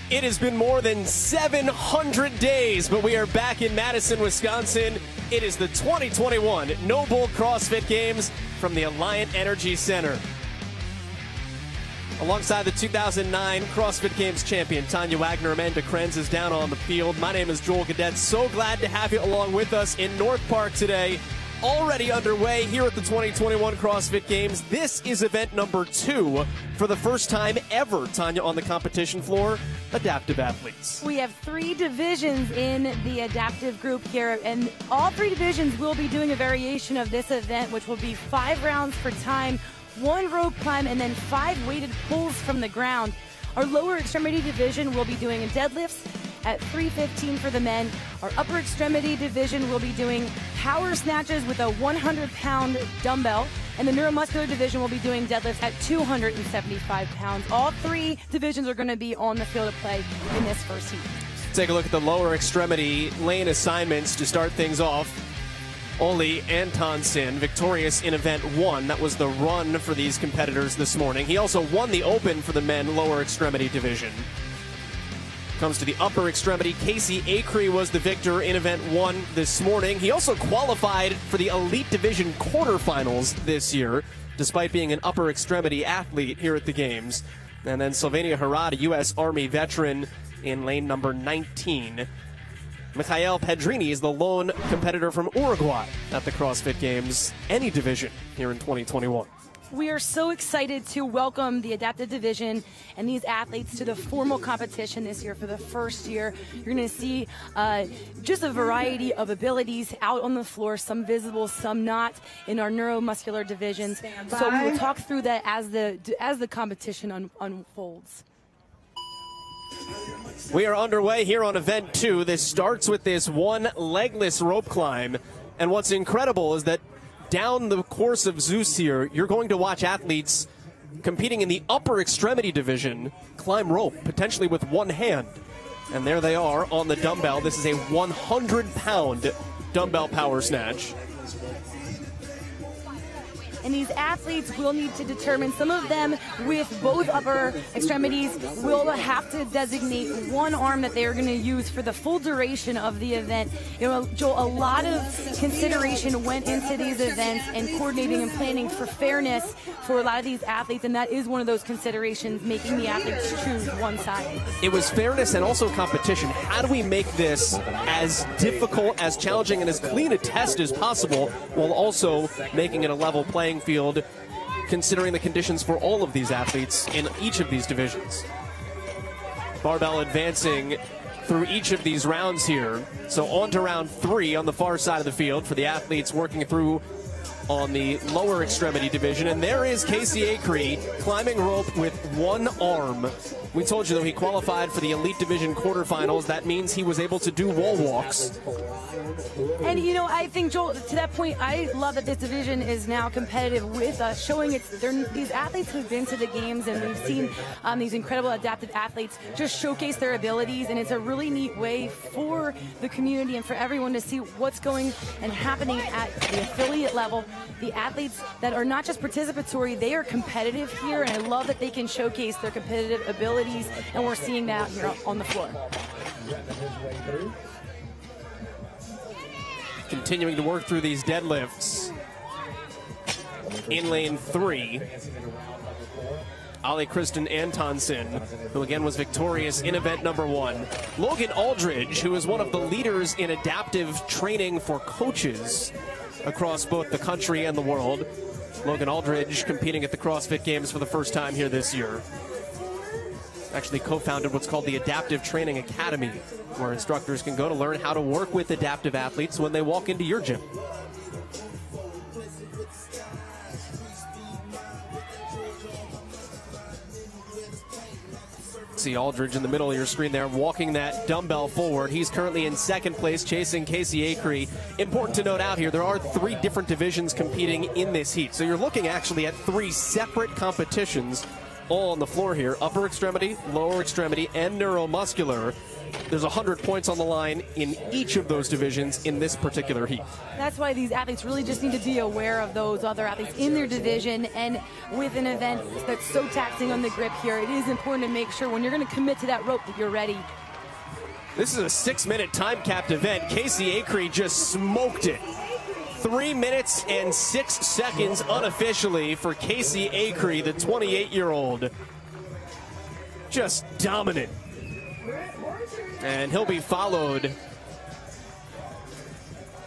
It has been more than 700 days, but we are back in Madison, Wisconsin. It is the 2021 NOBULL CrossFit Games from the Alliant Energy Center. Alongside the 2009 CrossFit Games champion, Tanya Wagner, Amanda Krenz is down on the field. My name is Joel Cadet. So glad to have you along with us in North Park today. Already underway here at the 2021 CrossFit Games. This is event number 2 for the first time ever, Tanya, on the competition floor, adaptive athletes. We have 3 divisions in the adaptive group here, and all 3 divisions will be doing a variation of this event, which will be 5 rounds per time, 1 rope climb, and then 5 weighted pulls from the ground. Our lower extremity division will be doing deadlifts at 315 for the men. Our upper extremity division will be doing power snatches with a 100-pound dumbbell, and the neuromuscular division will be doing deadlifts at 275 pounds. All 3 divisions are going to be on the field of play in this first heat. Take a look at the lower extremity lane assignments to start things off. Ole Antonsen, victorious in event 1. That was the run for these competitors this morning. He also won the open for the men lower extremity division. Comes to the upper extremity, Casey Acree was the victor in event 1 this morning. He also qualified for the elite division quarterfinals this year, despite being an upper extremity athlete here at the games. And then Sylvania Harad, a U.S. Army veteran, in lane number 19. Mikhail Pedrini is the lone competitor from Uruguay at the CrossFit Games, any division here in 2021. We are so excited to welcome the adaptive division and these athletes to the formal competition this year for the first year. You're going to see just a variety of abilities out on the floor, some visible, some not, in our neuromuscular divisions. So we will talk through that as the competition unfolds. We are underway here on event 2. This starts with this one legless rope climb. And what's incredible is that down the course of Zeus here, you're going to watch athletes competing in the upper extremity division climb rope, potentially with one hand. And there they are on the dumbbell. This is a 100-pound dumbbell power snatch. And these athletes will need to determine, some of them with both upper extremities will have to designate one arm that they are going to use for the full duration of the event. You know, Joel, a lot of consideration went into these events and coordinating and planning for fairness for a lot of these athletes, and that is one of those considerations, making the athletes choose one side. It was fairness and also competition. How do we make this as difficult, as challenging, and as clean a test as possible, while also making it a level playing field, considering the conditions for all of these athletes in each of these divisions? Barbell advancing through each of these rounds here. So on to round 3 on the far side of the field for the athletes working through on the lower extremity division. And there is Casey Acree climbing rope with one arm. We told you, though, he qualified for the elite division quarterfinals. That means he was able to do wall walks. And, you know, I think, Joel, to that point, I love that this division is now competitive with us, showing these athletes who've been to the games, and we've seen these incredible adaptive athletes just showcase their abilities, and it's a really neat way for the community and for everyone to see what's going and happening at the affiliate level. The athletes that are not just participatory, they are competitive here, and I love that they can showcase their competitive abilities, and we're seeing that here on the floor. Continuing to work through these deadlifts. In lane 3, Ole Kristen Antonsen, who again was victorious in event number 1. Logan Aldridge, who is one of the leaders in adaptive training for coaches across both the country and the world. Logan Aldridge competing at the CrossFit Games for the first time here this year. Actually co-founded what's called the Adaptive Training Academy, where instructors can go to learn how to work with adaptive athletes when they walk into your gym. See Aldridge in the middle of your screen there, walking that dumbbell forward. He's currently in 2nd place, chasing Casey Acree. Important to note out here, there are 3 different divisions competing in this heat. So you're looking actually at 3 separate competitions all on the floor here: upper extremity, lower extremity, and neuromuscular. there's 100 points on the line in each of those divisions in this particular heat. That's why these athletes really just need to be aware of those other athletes in their division. And with an event that's so taxing on the grip here, it is important to make sure when you're going to commit to that rope that you're ready. This is a 6-minute time-capped event. Casey Acree just smoked it. 3 minutes and 6 seconds unofficially for Casey Acree, the 28-year-old. Just dominant. And he'll be followed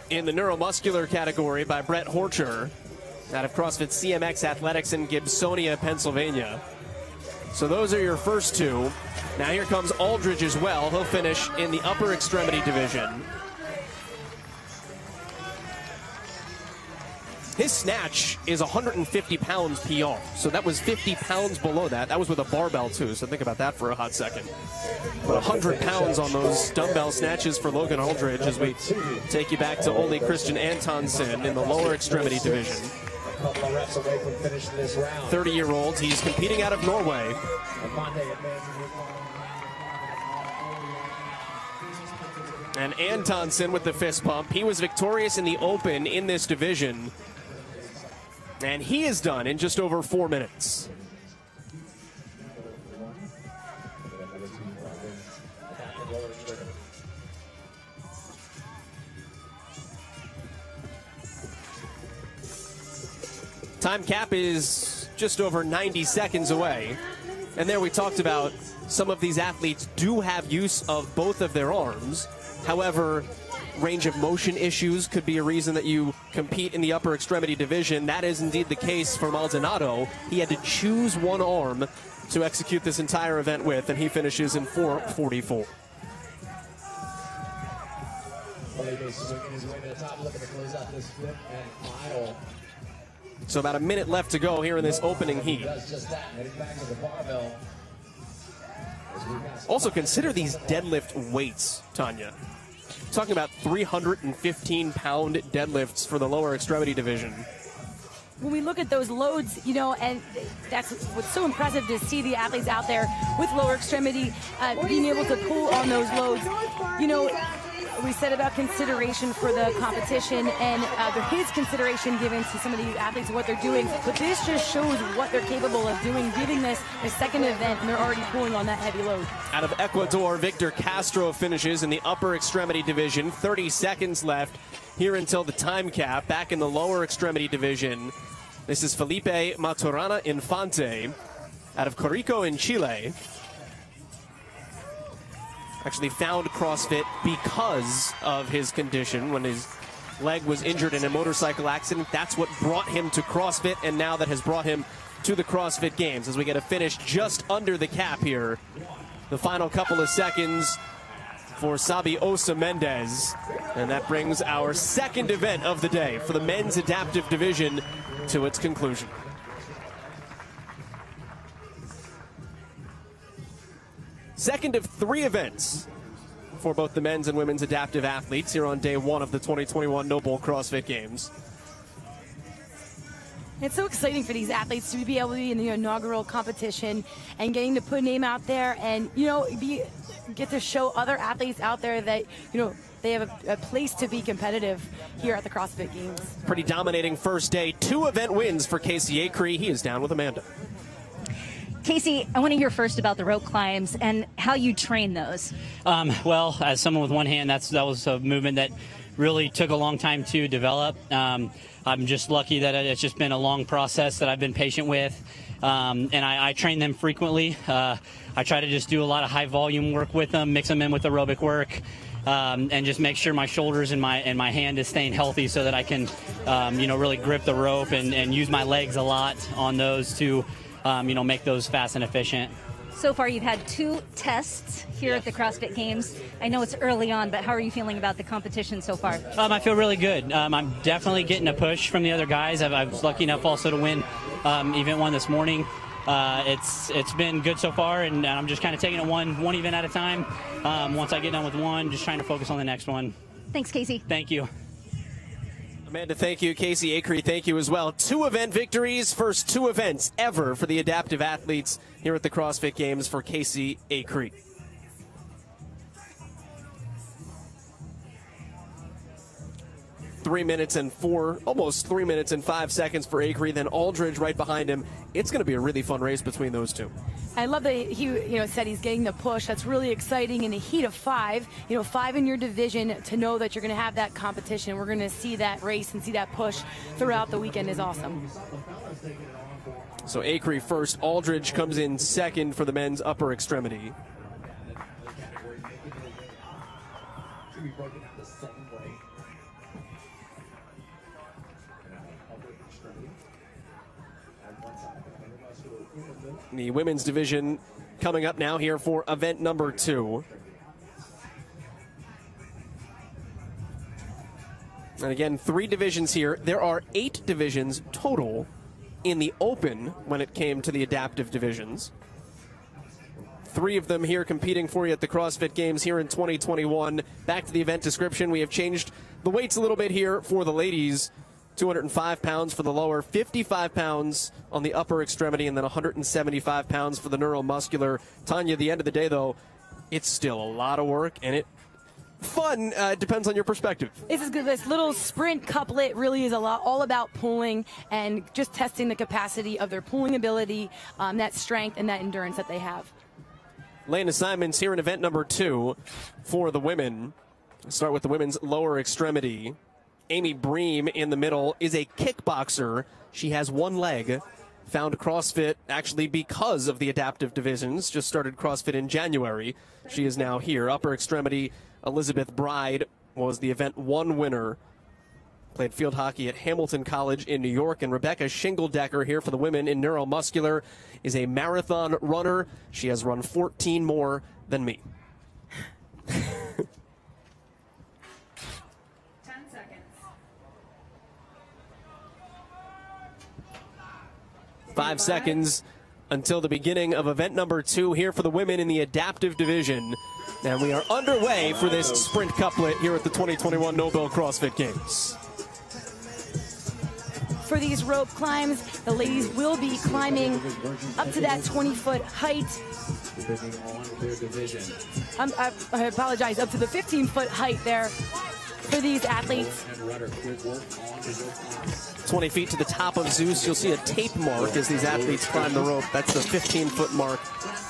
in the neuromuscular category by Brett Horcher out of CrossFit CMX Athletics in Gibsonia, Pennsylvania. So those are your first two. Now here comes Aldridge as well. He'll finish in the upper extremity division. His snatch is 150 pounds PR, so that was 50 pounds below that. That was with a barbell too, so think about that for a hot second. But 100 pounds on those dumbbell snatches for Logan Aldridge as we take you back to Ole Christian Antonsen in the lower extremity division. 30-year-old, he's competing out of Norway. And Antonsen with the fist pump. He was victorious in the open in this division. And he is done in just over 4 minutes. Time cap is just over 90 seconds away. And there we talked about some of these athletes do have use of both of their arms. However, range of motion issues could be a reason that you compete in the upper extremity division. That is indeed the case for Maldonado. He had to choose one arm to execute this entire event with, and he finishes in 4:44. So about a minute left to go here in this opening heat. Also consider these deadlift weights, Tanya. Talking about 315-pound deadlifts for the lower extremity division. When we look at those loads, you know, and that's what's so impressive to see the athletes out there with lower extremity being able to pull on those loads. You know, we said about consideration for the competition, and there is consideration given to some of these athletes and what they're doing, but this just shows what they're capable of doing, giving this a second event, and they're already pulling on that heavy load. Out of Ecuador, Victor Castro finishes in the upper extremity division. 30 seconds left here until the time cap. Back in the lower extremity division, this is Felipe Maturana Infante out of Corico in Chile. Actually found CrossFit because of his condition. When his leg was injured in a motorcycle accident, that's what brought him to CrossFit, and now that has brought him to the CrossFit Games as we get a finish just under the cap here. The final couple of seconds for Sabi Osa Mendez, and that brings our second event of the day for the men's adaptive division to its conclusion. Second of 3 events for both the men's and women's adaptive athletes here on day 1 of the 2021 NOBULL CrossFit Games. It's so exciting for these athletes to be able to be in the inaugural competition and getting to put a name out there, and, you know, get to show other athletes out there that, you know, they have a place to be competitive here at the CrossFit Games. Pretty dominating first day. 2 event wins for Casey Acree. He is down with Amanda. Casey, I want to hear first about the rope climbs and how you train those. Well, as someone with one hand, that was a movement that really took a long time to develop. I'm just lucky that it's just been a long process that I've been patient with, and I train them frequently. I try to just do a lot of high volume work with them, mix them in with aerobic work, and just make sure my shoulders and my hand is staying healthy so that I can, you know, really grip the rope and use my legs a lot on those to, you know, make those fast and efficient. So far, you've had 2 tests here at the CrossFit Games. I know it's early on, but how are you feeling about the competition so far? I feel really good. I'm definitely getting a push from the other guys. I was lucky enough also to win event 1 this morning. It's been good so far, and I'm just kind of taking it one event at a time. Once I get done with one, just trying to focus on the next one. Thanks, Casey. Thank you. Amanda, thank you. Casey Acree, thank you as well. 2 event victories, first 2 events ever for the adaptive athletes here at the CrossFit Games for Casey Acree. 3 minutes and almost 3 minutes and 5 seconds for Acree, then Aldridge right behind him. It's going to be a really fun race between those two. I love that he said he's getting the push. That's really exciting in a heat of 5. 5 in your division, to know that you're going to have that competition. We're going to see that race and see that push throughout the weekend is awesome. So Acree first, Aldridge comes in second for the men's upper extremity. The women's division coming up now here for event number 2. And again, 3 divisions here. There are 8 divisions total in the open when it came to the adaptive divisions. 3 of them here competing for you at the CrossFit Games here in 2021. Back to the event description. We have changed the weights a little bit here for the ladies. 205 pounds for the lower, 55 pounds on the upper extremity, and then 175 pounds for the neuromuscular. Tanya, at the end of the day, though, it's still a lot of work, and fun depends on your perspective. This is good. This little sprint couplet really is all about pulling and just testing the capacity of their pulling ability, that strength and that endurance that they have. Lane assignments here in event number 2 for the women. Let's start with the women's lower extremity. Amy Bream in the middle is a kickboxer. She has one leg. Found CrossFit actually because of the adaptive divisions. Just started CrossFit in January. She is now here. Upper extremity, Elizabeth Bride was the event 1 winner. Played field hockey at Hamilton College in New York. And Rebecca Shingeldecker here for the women in neuromuscular is a marathon runner. She has run 14 more than me. 5 seconds until the beginning of event number 2 here for the women in the adaptive division. And we are underway for this sprint couplet here at the 2021 NOBULL CrossFit Games. For these rope climbs, the ladies will be climbing up to that 20-foot height. I apologize, up to the 15-foot height there for these athletes. 20 feet to the top of Zeus. You'll see a tape mark as these athletes climb the rope. That's the 15-foot mark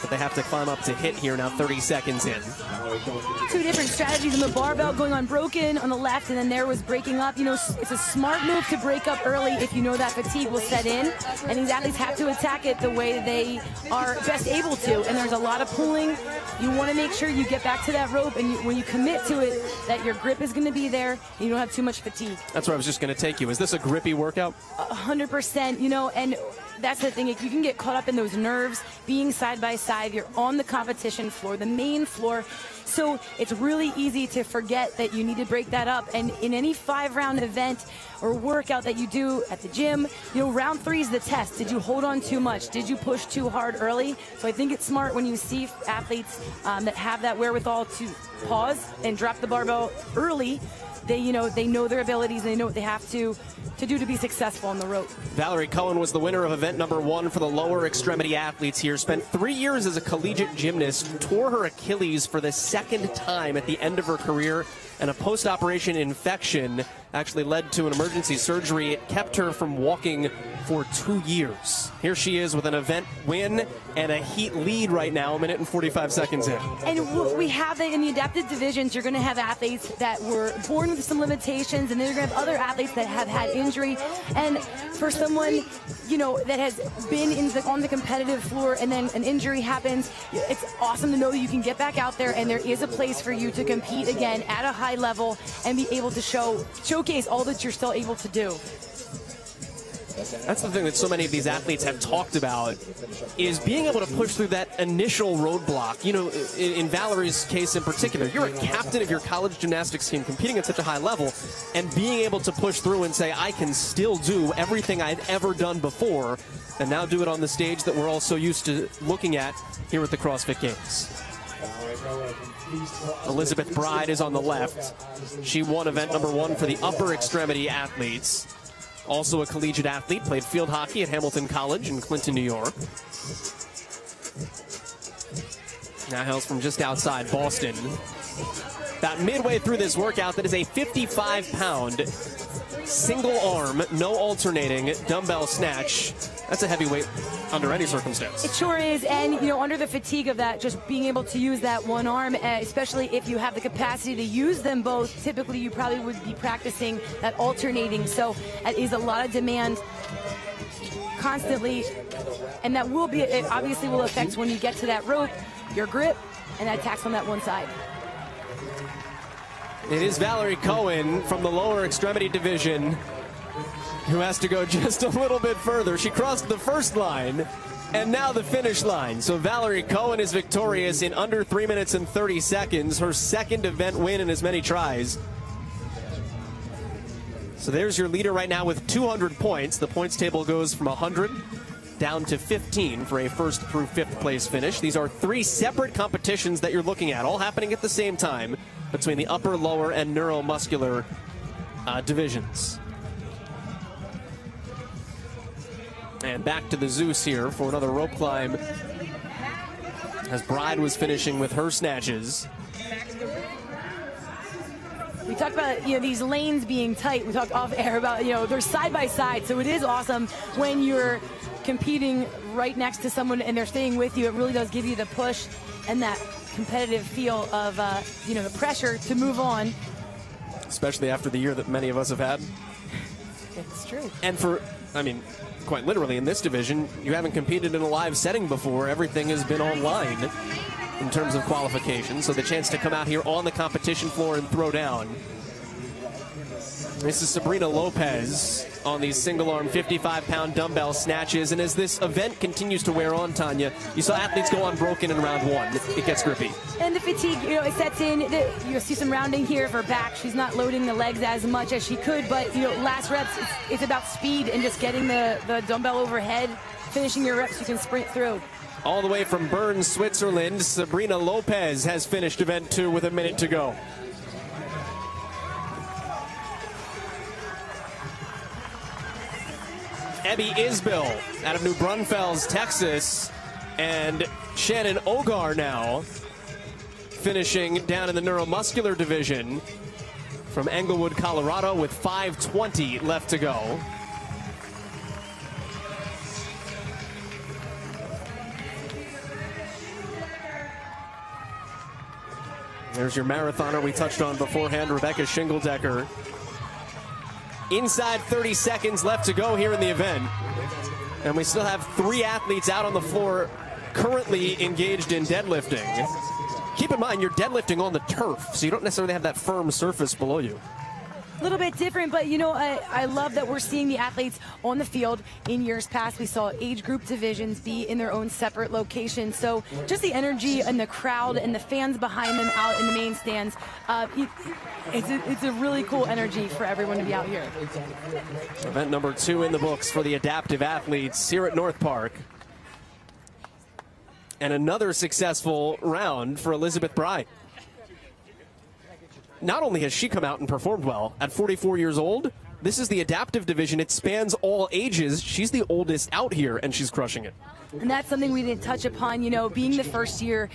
that they have to climb up to hit here now 30 seconds in. 2 different strategies on the barbell, going unbroken on the left, and then there was breaking up. It's a smart move to break up early if you know that fatigue will set in, and these athletes have to attack it the way they are best able to, and there's a lot of pulling. You want to make sure you get back to that rope, and when you commit to it, that your grip is going to be there, and you don't have too much fatigue. That's where I was just going to take you. Is this a grippy workout? 100%, and that's the thing. If you can get caught up in those nerves, being side by side, you're on the competition floor, the main floor. So it's really easy to forget that you need to break that up. And in any 5-round event or workout that you do at the gym, round 3 is the test. Did you hold on too much? Did you push too hard early? So I think it's smart when you see athletes that have that wherewithal to pause and drop the barbell early. They know their abilities, and they know what they have to do to be successful on the rope. Valerie Cohen was the winner of event number 1 for the lower extremity athletes here. Spent 3 years as a collegiate gymnast, tore her Achilles for the 2nd time at the end of her career, and a post-operation infection actually led to an emergency surgery. It kept her from walking for 2 years. Here she is with an event win and a heat lead right now, 1 minute and 45 seconds in. And we have that in the adaptive divisions. You're going to have athletes that were born with some limitations, and then you're going to have other athletes that have had injury. And for someone, that has been on the competitive floor and then an injury happens, it's awesome to know that you can get back out there and there is a place for you to compete again at a high level and be able to showcase all that you're still able to do. That's the thing that so many of these athletes have talked about, is being able to push through that initial roadblock. In Valerie's case in particular, you're a captain of your college gymnastics team competing at such a high level, and being able to push through and say, I can still do everything I've ever done before, and now do it on the stage that we're all so used to looking at here at the CrossFit Games. Elizabeth Bride is on the left. She won event number 1 for the upper extremity athletes. Also a collegiate athlete, played field hockey at Hamilton College in Clinton, New York. Now hails from just outside Boston. About midway through this workout, that is a 55-pound single arm, no alternating, dumbbell snatch. That's a heavy weight under any circumstance. It sure is, and you know, under the fatigue of that, just being able to use that one arm, especially if you have the capacity to use them both, typically you probably would be practicing that alternating, so it is a lot of demand constantly, and that will be, it obviously will affect when you get to that rope, your grip, and that tax on that one side. It is Valerie Cohen from the lower extremity division who has to go just a little bit further. She crossed the first line and now the finish line. So Valerie Cohen is victorious in under 3 minutes and 30 seconds, her second event win in as many tries. So there's your leader right now with 200 points. The points table goes from 100 down to 15 for a first through fifth place finish. These are 3 separate competitions that you're looking at, all happening at the same time between the upper, lower, and neuromuscular divisions. And back to the Zeus here for another rope climb as Bride was finishing with her snatches. We talked about, you know, these lanes being tight. We talked off air about, you know, they're side by side, so it is awesome when you're competing right next to someone and they're staying with you. It really does give you the push and that competitive feel of, you know, the pressure to move on. Especially after the year that many of us have had. It's true. And for, I mean, quite literally in this division, you haven't competed in a live setting before. Everything has been online in terms of qualification. So the chance to come out here on the competition floor and throw down. This is Sabrina Lopez on these single-arm 55-pound dumbbell snatches. And as this event continues to wear on, Tanya, you saw athletes go unbroken in round 1. It gets grippy. And the fatigue, you know, it sets in. You'll see some rounding here for back. She's not loading the legs as much as she could, but, you know, last reps, it's about speed and just getting the dumbbell overhead, finishing your reps you can sprint through. All the way from Bern, Switzerland, Sabrina Lopez has finished event 2 with a minute to go. Ebby Isbell out of New Braunfels, Texas, and Shannon Ogar now finishing down in the neuromuscular division from Englewood, Colorado, with 5:20 left to go. There's your marathoner we touched on beforehand, Rebecca Shingeldecker. Inside 30 seconds left to go here in the event. And we still have 3 athletes out on the floor currently engaged in deadlifting. Keep in mind, you're deadlifting on the turf, so you don't necessarily have that firm surface below you. A little bit different, but you know, I love that we're seeing the athletes on the field. In years past, we saw age group divisions be in their own separate locations. So just the energy and the crowd and the fans behind them out in the main stands, it's a really cool energy for everyone to be out here. Event number 2 in the books for the adaptive athletes here at North Park. And another successful round for Elizabeth Bride. Not only has she come out and performed well at 44 years old, this is the adaptive division. It spans all ages. She's the oldest out here, and she's crushing it. And that's something we didn't touch upon. You know, being the first year,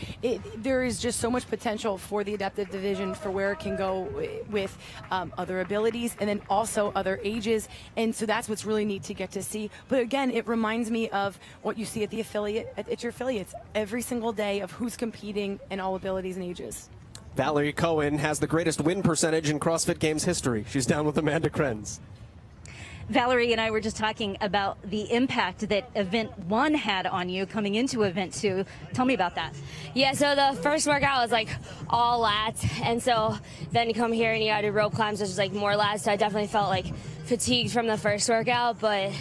there is just so much potential for the adaptive division for where it can go with other abilities and then also other ages. And so that's what's really neat to get to see. But again, it reminds me of what you see at the affiliate, at your affiliates every single day of who's competing and all abilities and ages. Valerie Cohen has the greatest win percentage in CrossFit Games history. She's down with Amanda Krenz. Valerie and I were just talking about the impact that event 1 had on you coming into event 2. Tell me about that. Yeah, so the first workout was like all lats, and so then you come here and you gotta do rope climbs, which is like more lats, so I definitely felt like fatigued from the first workout, but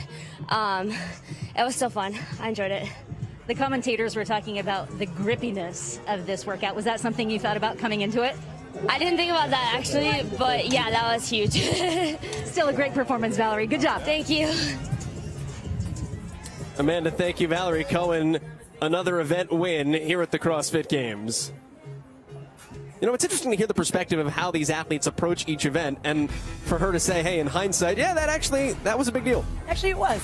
it was still fun. I enjoyed it. The commentators were talking about the grippiness of this workout. Was that something you thought about coming into it? I didn't think about that actually, but yeah, that was huge. Still a great performance, Valerie. Good job. Thank you. Amanda, thank you. Valerie Cohen, another event win here at the CrossFit Games. You know, it's interesting to hear the perspective of how these athletes approach each event, and for her to say, hey, in hindsight, yeah, that was a big deal. Actually, it was.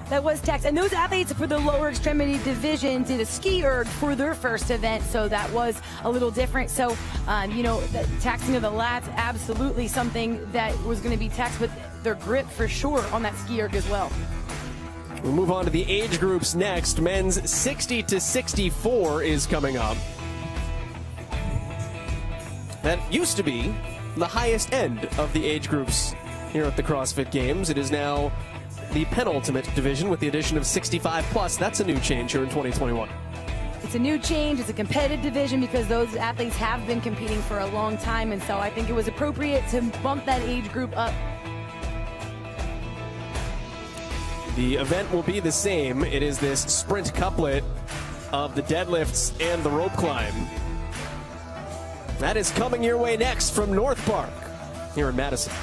That was tax. And those athletes for the lower extremity division did a ski erg for their first event, so that was a little different. So, you know, the taxing of the lats, absolutely something that was going to be taxed, but their grip for sure on that ski erg as well. We'll move on to the age groups next. Men's 60 to 64 is coming up. That used to be the highest end of the age groups here at the CrossFit Games. It is now the penultimate division with the addition of 65 plus. That's a new change here in 2021. It's a new change. It's a competitive division because those athletes have been competing for a long time, and so I think it was appropriate to bump that age group up. The event will be the same. It is this sprint couplet of the deadlifts and the rope climb. That is coming your way next from North Park here in Madison.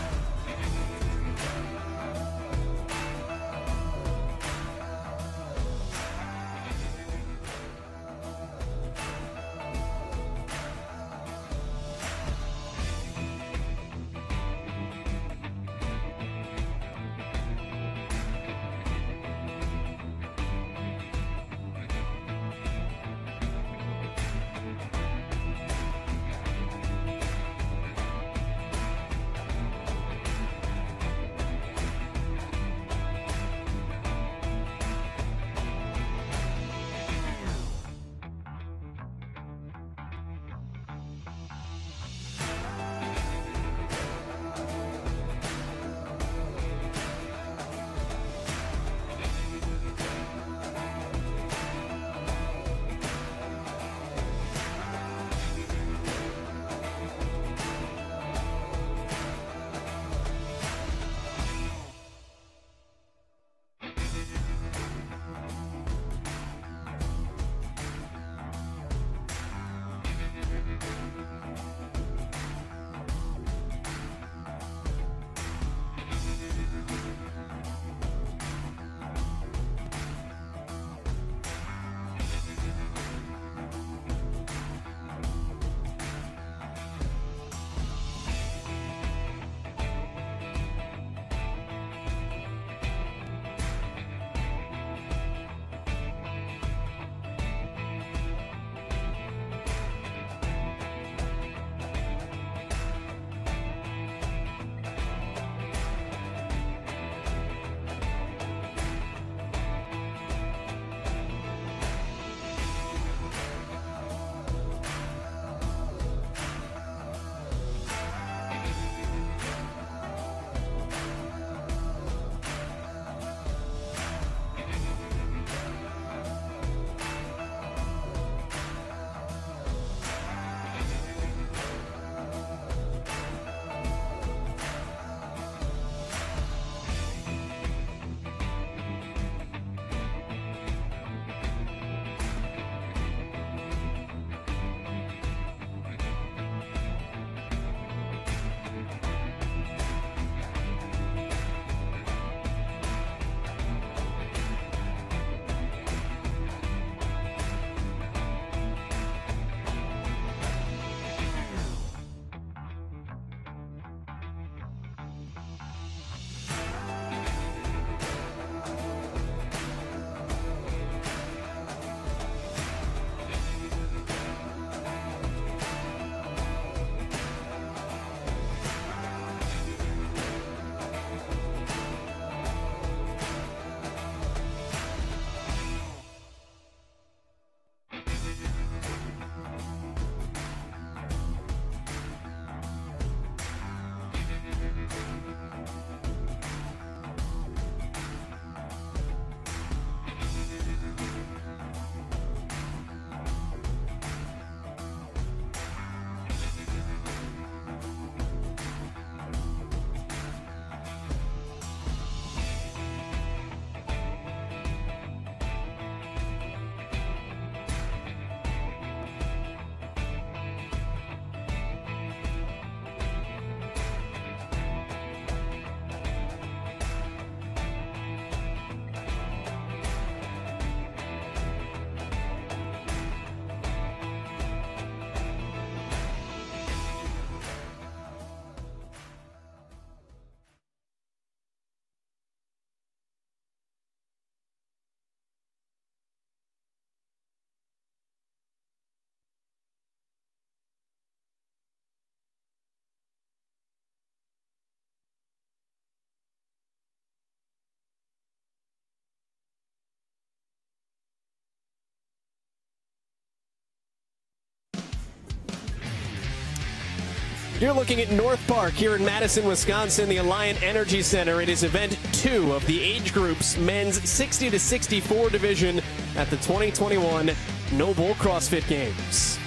You're looking at North Park here in Madison, Wisconsin, the Alliant Energy Center. It is event 2 of the age groups men's 60 to 64 division at the 2021 NOBULL CrossFit Games.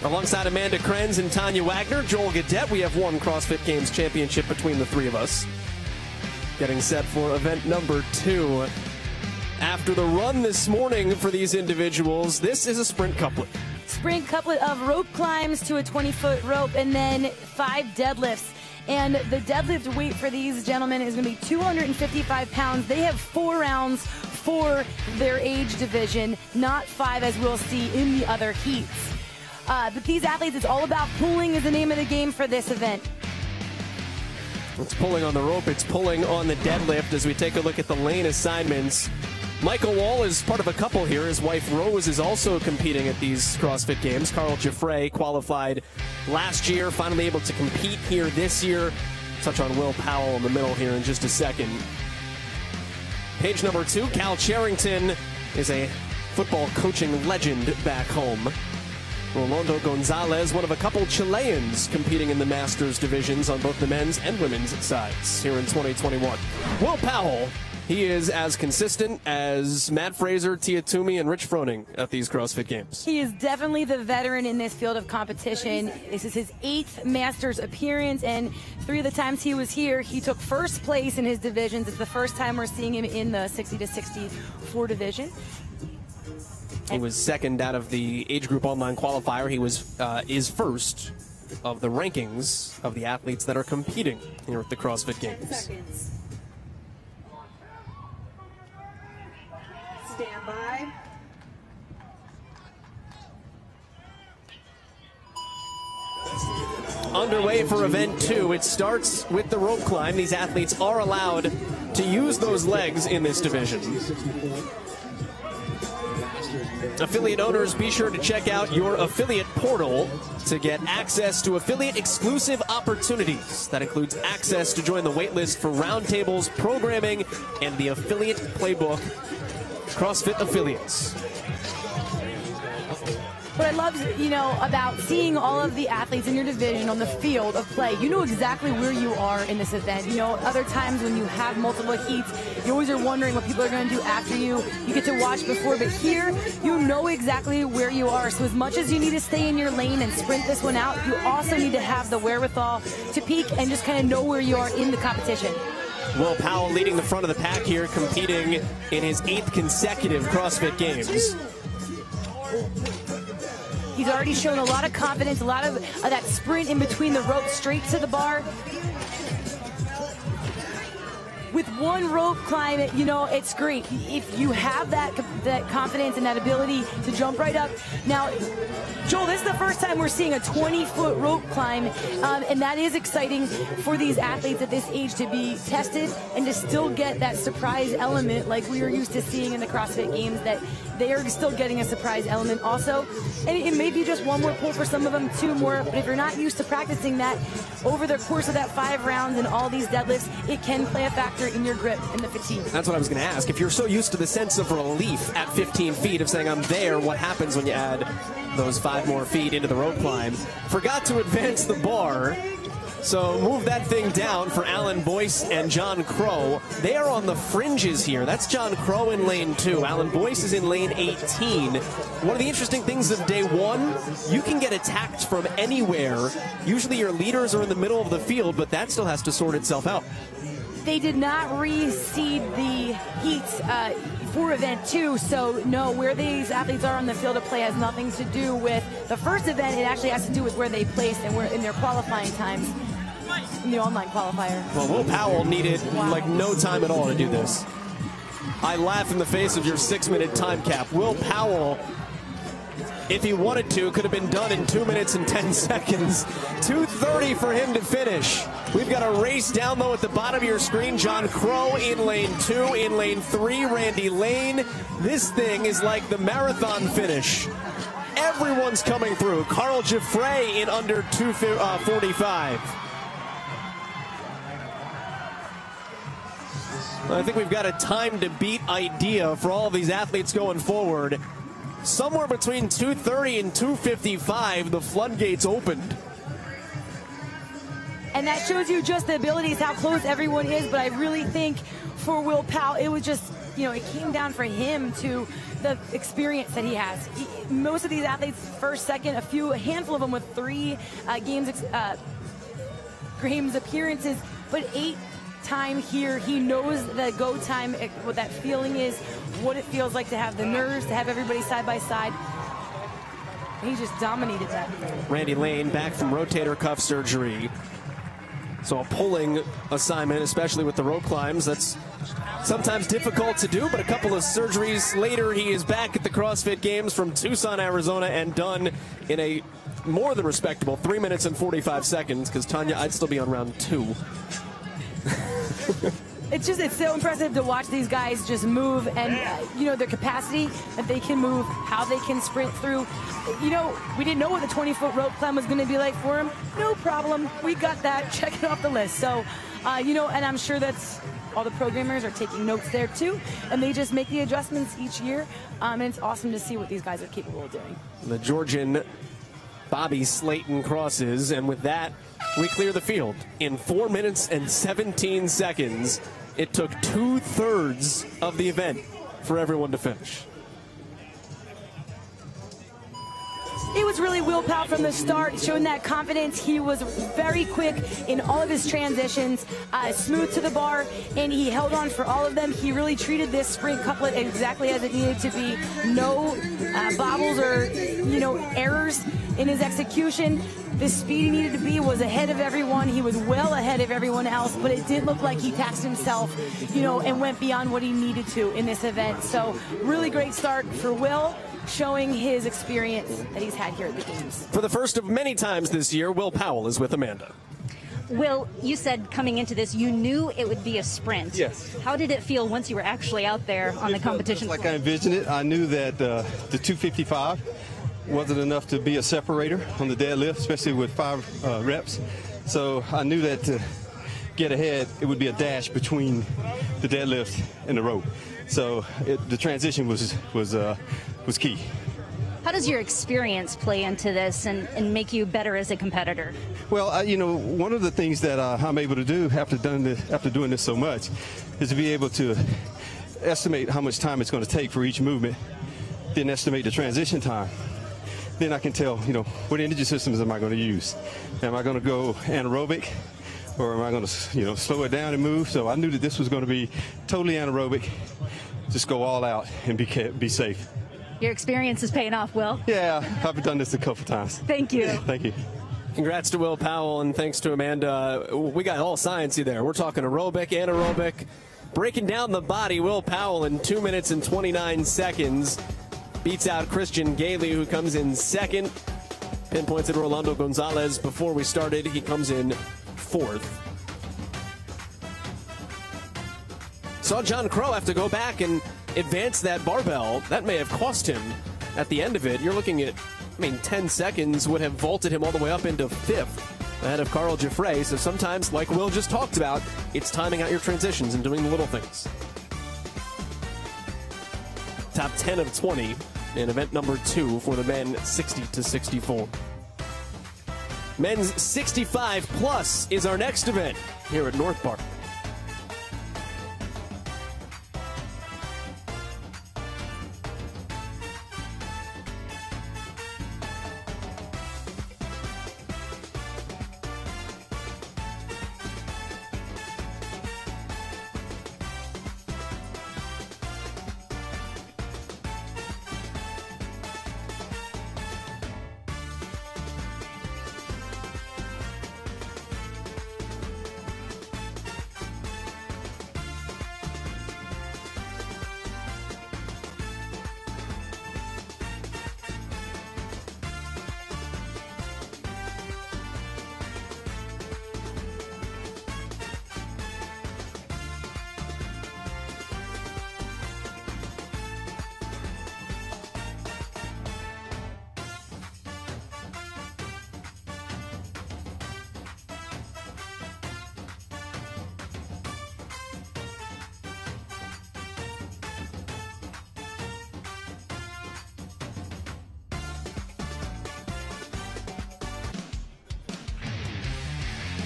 Alongside Amanda Krenz and Tanya Wagner, Joel Gadet, we have one CrossFit Games championship between the three of us. Getting set for event number 2. After the run this morning for these individuals, this is a sprint couplet. Sprint couplet of rope climbs to a 20-foot rope and then 5 deadlifts. And the deadlift weight for these gentlemen is going to be 255 pounds. They have 4 rounds for their age division, not 5 as we'll see in the other heats. But these athletes, it's all about pulling is the name of the game for this event. It's pulling on the rope, it's pulling on the deadlift as we take a look at the lane assignments. Michael Wall is part of a couple here. His wife Rose is also competing at these CrossFit Games. Carl Giffray qualified last year, finally able to compete here this year. Touch on Will Powell in the middle here in just a second. Page number 2, Cal Charrington is a football coaching legend back home. Rolando Gonzalez, one of a couple Chileans competing in the Masters divisions on both the men's and women's sides here in 2021. Will Powell, he is as consistent as Matt Fraser, Tia Toomey, and Rich Froning at these CrossFit Games. He is definitely the veteran in this field of competition. This is his 8th Masters appearance, and 3 of the times he was here, he took first place in his divisions. It's the first time we're seeing him in the 60 to 64 division. He was second out of the age group online qualifier. He is first of the rankings of the athletes that are competing here at the CrossFit Games. Stand by. Underway for event 2. It starts with the rope climb. These athletes are allowed to use those legs in this division. Affiliate owners, be sure to check out your affiliate portal to get access to affiliate exclusive opportunities. That includes access to join the waitlist for roundtables, programming, and the affiliate playbook. CrossFit affiliates. What I love, about seeing all of the athletes in your division on the field of play, you know exactly where you are in this event. Other times when you have multiple heats, you always are wondering what people are going to do after you. You get to watch before, but here, you know exactly where you are. So as much as you need to stay in your lane and sprint this one out, you also need to have the wherewithal to peak and just kind of know where you are in the competition. Will Powell leading the front of the pack here, competing in his 8th consecutive CrossFit Games. He's already shown a lot of confidence, a lot of that sprint in between the ropes straight to the bar. With one rope climb, it's great. If you have that confidence and that ability to jump right up. Now, Joel, this is the first time we're seeing a 20-foot rope climb, and that is exciting for these athletes at this age to be tested and to still get that surprise element like we were used to seeing in the CrossFit Games, that they are still getting a surprise element also. And it may be just one more pull for some of them, 2 more, but if you're not used to practicing that over the course of that 5 rounds and all these deadlifts, it can play a factor in your grip and the fatigue. That's what I was going to ask. If you're so used to the sense of relief at 15 feet of saying I'm there, what happens when you add those 5 more feet into the rope climb? Forgot to advance the bar. So move that thing down for Alan Boyce and John Crow. They are on the fringes here. That's John Crow in lane 2. Alan Boyce is in lane 18. One of the interesting things of day 1, you can get attacked from anywhere. Usually your leaders are in the middle of the field, but that still has to sort itself out. They did not reseed the heats for event 2, so no, where these athletes are on the field of play has nothing to do with the first event. It actually has to do with where they placed and where in their qualifying times in the online qualifier. Well, Will Powell needed like no time at all to do this. I laugh in the face of your 6-minute time cap. Will Powell, if he wanted to, could have been done in 2 minutes and 10 seconds. 2:30 for him to finish. We've got a race down low at the bottom of your screen. John Crow in lane 2. In lane 3, Randy Lane. This thing is like the marathon finish. Everyone's coming through. Carl Giffray in under 2:45. I think we've got a time to beat idea for all of these athletes going forward. Somewhere between 2:30 and 2:55, the floodgates opened. And that shows you just the abilities, how close everyone is. But I really think for Will Powell, it was just, you know, it came down for him to the experience that he has. Most of these athletes, first, second, a handful of them with 3 games appearances, but 8 time here. He knows the go time, what that feeling is, what it feels like to have the nerves, to have everybody side by side. He just dominated that. Randy Lane back from rotator cuff surgery. So a pulling assignment, especially with the rope climbs, that's sometimes difficult to do, but a couple of surgeries later, he is back at the CrossFit Games from Tucson, Arizona, and done in a more than respectable 3 minutes and 45 seconds, because Tanya, I'd still be on round 2. It's so impressive to watch these guys just move, and you know, their capacity that they can move, how they can sprint through. You know, we didn't know what the 20-foot rope climb was going to be like for him. No problem, we got that. Check it off the list. So you know, and I'm sure that's all the programmers are taking notes there too, and they just make the adjustments each year, and it's awesome to see what these guys are capable of doing. The Georgian Bobby Slayton crosses, and with that, we clear the field in 4 minutes and 17 seconds. It took 2/3 of the event for everyone to finish. It was really Will Powell from the start, showing that confidence. He was very quick in all of his transitions, smooth to the bar, and he held on for all of them. He really treated this sprint couplet exactly as it needed to be. No bobbles or, you know, errors in his execution. The speed he needed to be was ahead of everyone. He was well ahead of everyone else, but it did look like he taxed himself, you know, and went beyond what he needed to in this event. So really great start for Will, showing his experience that he's had here at the Games. For the first of many times this year, Will Powell is with Amanda. Will, you said coming into this, you knew it would be a sprint. Yes. How did it feel once you were actually out there on the competition Like floor? I envisioned it. I knew that the 255 wasn't enough to be a separator on the deadlift, especially with 5 reps. So I knew that to get ahead, it would be a dash between the deadlift and the rope. So the transition was key. How does your experience play into this and make you better as a competitor? Well, you know, one of the things that I'm able to do after doing this so much is to be able to estimate how much time it's going to take for each movement, then estimate the transition time. Then I can tell, you know, what energy systems am I going to use? Am I going to go anaerobic, or am I going to, you know, slow it down and move? So I knew that this was going to be totally anaerobic. Just go all out and be safe. Your experience is paying off, Will. Yeah, I've done this a couple times. Thank you. Thank you. Congrats to Will Powell, and thanks to Amanda. We got all sciencey there. We're talking aerobic, anaerobic. Breaking down the body, Will Powell in 2 minutes and 29 seconds. Beats out Christian Gailey, who comes in second. Pinpointed Rolando Gonzalez before we started. He comes in fourth. Saw John Crow have to go back and advance that barbell. That may have cost him at the end of it. You're looking at, 10 seconds would have vaulted him all the way up into fifth ahead of Carl Giffray. So sometimes, like Will just talked about, it's timing out your transitions and doing the little things. Top 10 of 20 in event number 2 for the men 60 to 64. Men's 65 plus is our next event here at North Park.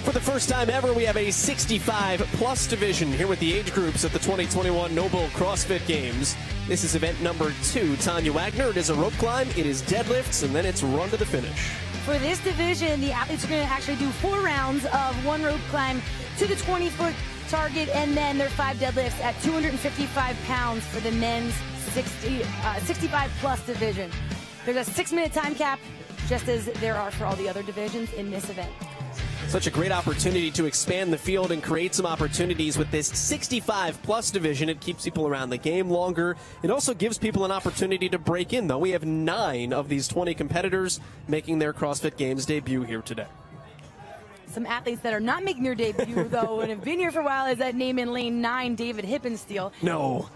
For the first time ever, we have a 65-plus division here with the age groups at the 2021 NOBULL CrossFit Games. This is event number 2. Tanya Wagner, it is a rope climb, it is deadlifts, and then it's run to the finish. For this division, the athletes are going to actually do 4 rounds of 1 rope climb to the 20-foot target, and then their 5 deadlifts at 255 pounds for the men's 65-plus division. There's a 6-minute time cap, just as there are for all the other divisions in this event. Such a great opportunity to expand the field and create some opportunities with this 65-plus division. It keeps people around the game longer. It also gives people an opportunity to break in, though. We have 9 of these 20 competitors making their CrossFit Games debut here today. Some athletes that are not making their debut, though, and have been here for a while, is that name in lane 9, David Hippensteel. No.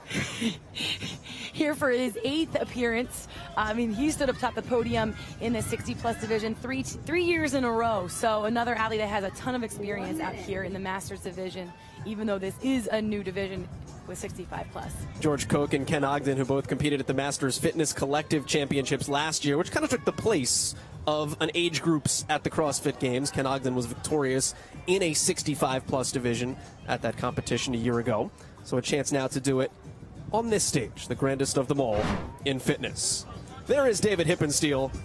Here for his 8th appearance. I mean, he stood up top the podium in the 60-plus division 3 years in a row. So another athlete that has a ton of experience out here in the Masters division, even though this is a new division with 65-plus. George Koch and Ken Ogden, who both competed at the Masters Fitness Collective Championships last year, which kind of took the place of an age groups at the CrossFit Games. Ken Ogden was victorious in a 65-plus division at that competition a year ago. So a chance now to do it on this stage, the grandest of them all in fitness. There is David Hippensteel,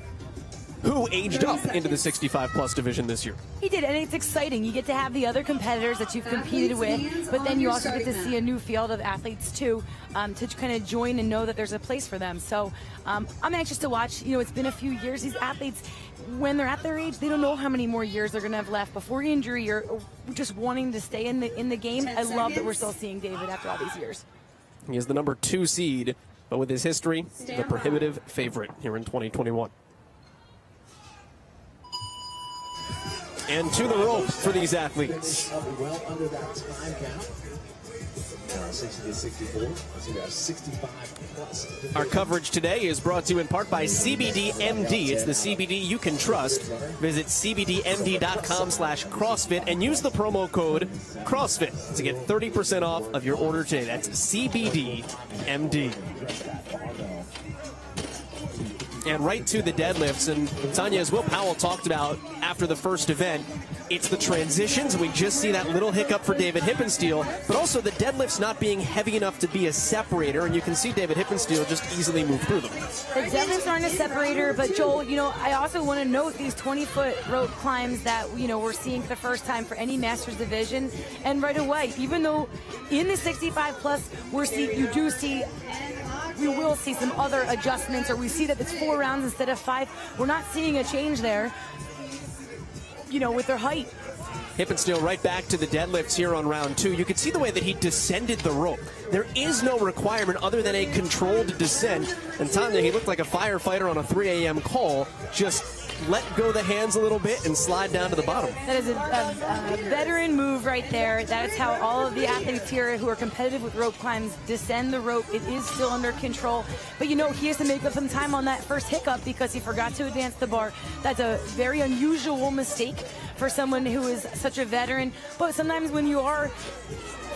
who aged up into the 65-plus division this year. He did, and it's exciting. You get to have the other competitors that you've competed with, but then you also get to see a new field of athletes, too, to kind of join and know that there's a place for them. So I'm anxious to watch. You know, it's been a few years. These athletes, when they're at their age, they don't know how many more years they're going to have left before injury or just wanting to stay in the game. I love that we're still seeing David after all these years. He is the number 2 seed, but with his history, the prohibitive favorite here in 2021. And to the rope for these athletes. Well under that time count. 60 to 64. So we have 65+. Our coverage today is brought to you in part by cbdMD. It's the CBD you can trust. Visit cbdMD.com/CrossFit and use the promo code CrossFit to get 30% off of your order today. That's cbdMD. And right to the deadlifts. And Tanya, as Will Powell talked about after the first event, it's the transitions. We just see that little hiccup for David Hippensteel, but also the deadlifts not being heavy enough to be a separator. And you can see David Hippensteel just easily move through them. The deadlifts aren't a separator, but Joel, you know, I also want to note these 20-foot rope climbs that, you know, we're seeing for the first time for any Masters division. And right away, even though in the 65-plus, we will see some other adjustments, or we see that it's 4 rounds instead of 5. We're not seeing a change there, you know, with their height. Hippensteel right back to the deadlifts here on round 2. You can see the way that he descended the rope. There is no requirement other than a controlled descent. And Tanya, he looked like a firefighter on a 3 a.m. call. Just let go the hands a little bit and slide down to the bottom. That is a veteran move right there. That is how all of the athletes here who are competitive with rope climbs descend the rope. It is still under control. But, you know, he has to make up some time on that first hiccup because he forgot to advance the bar. That's a very unusual mistake for someone who is such a veteran. But sometimes when you are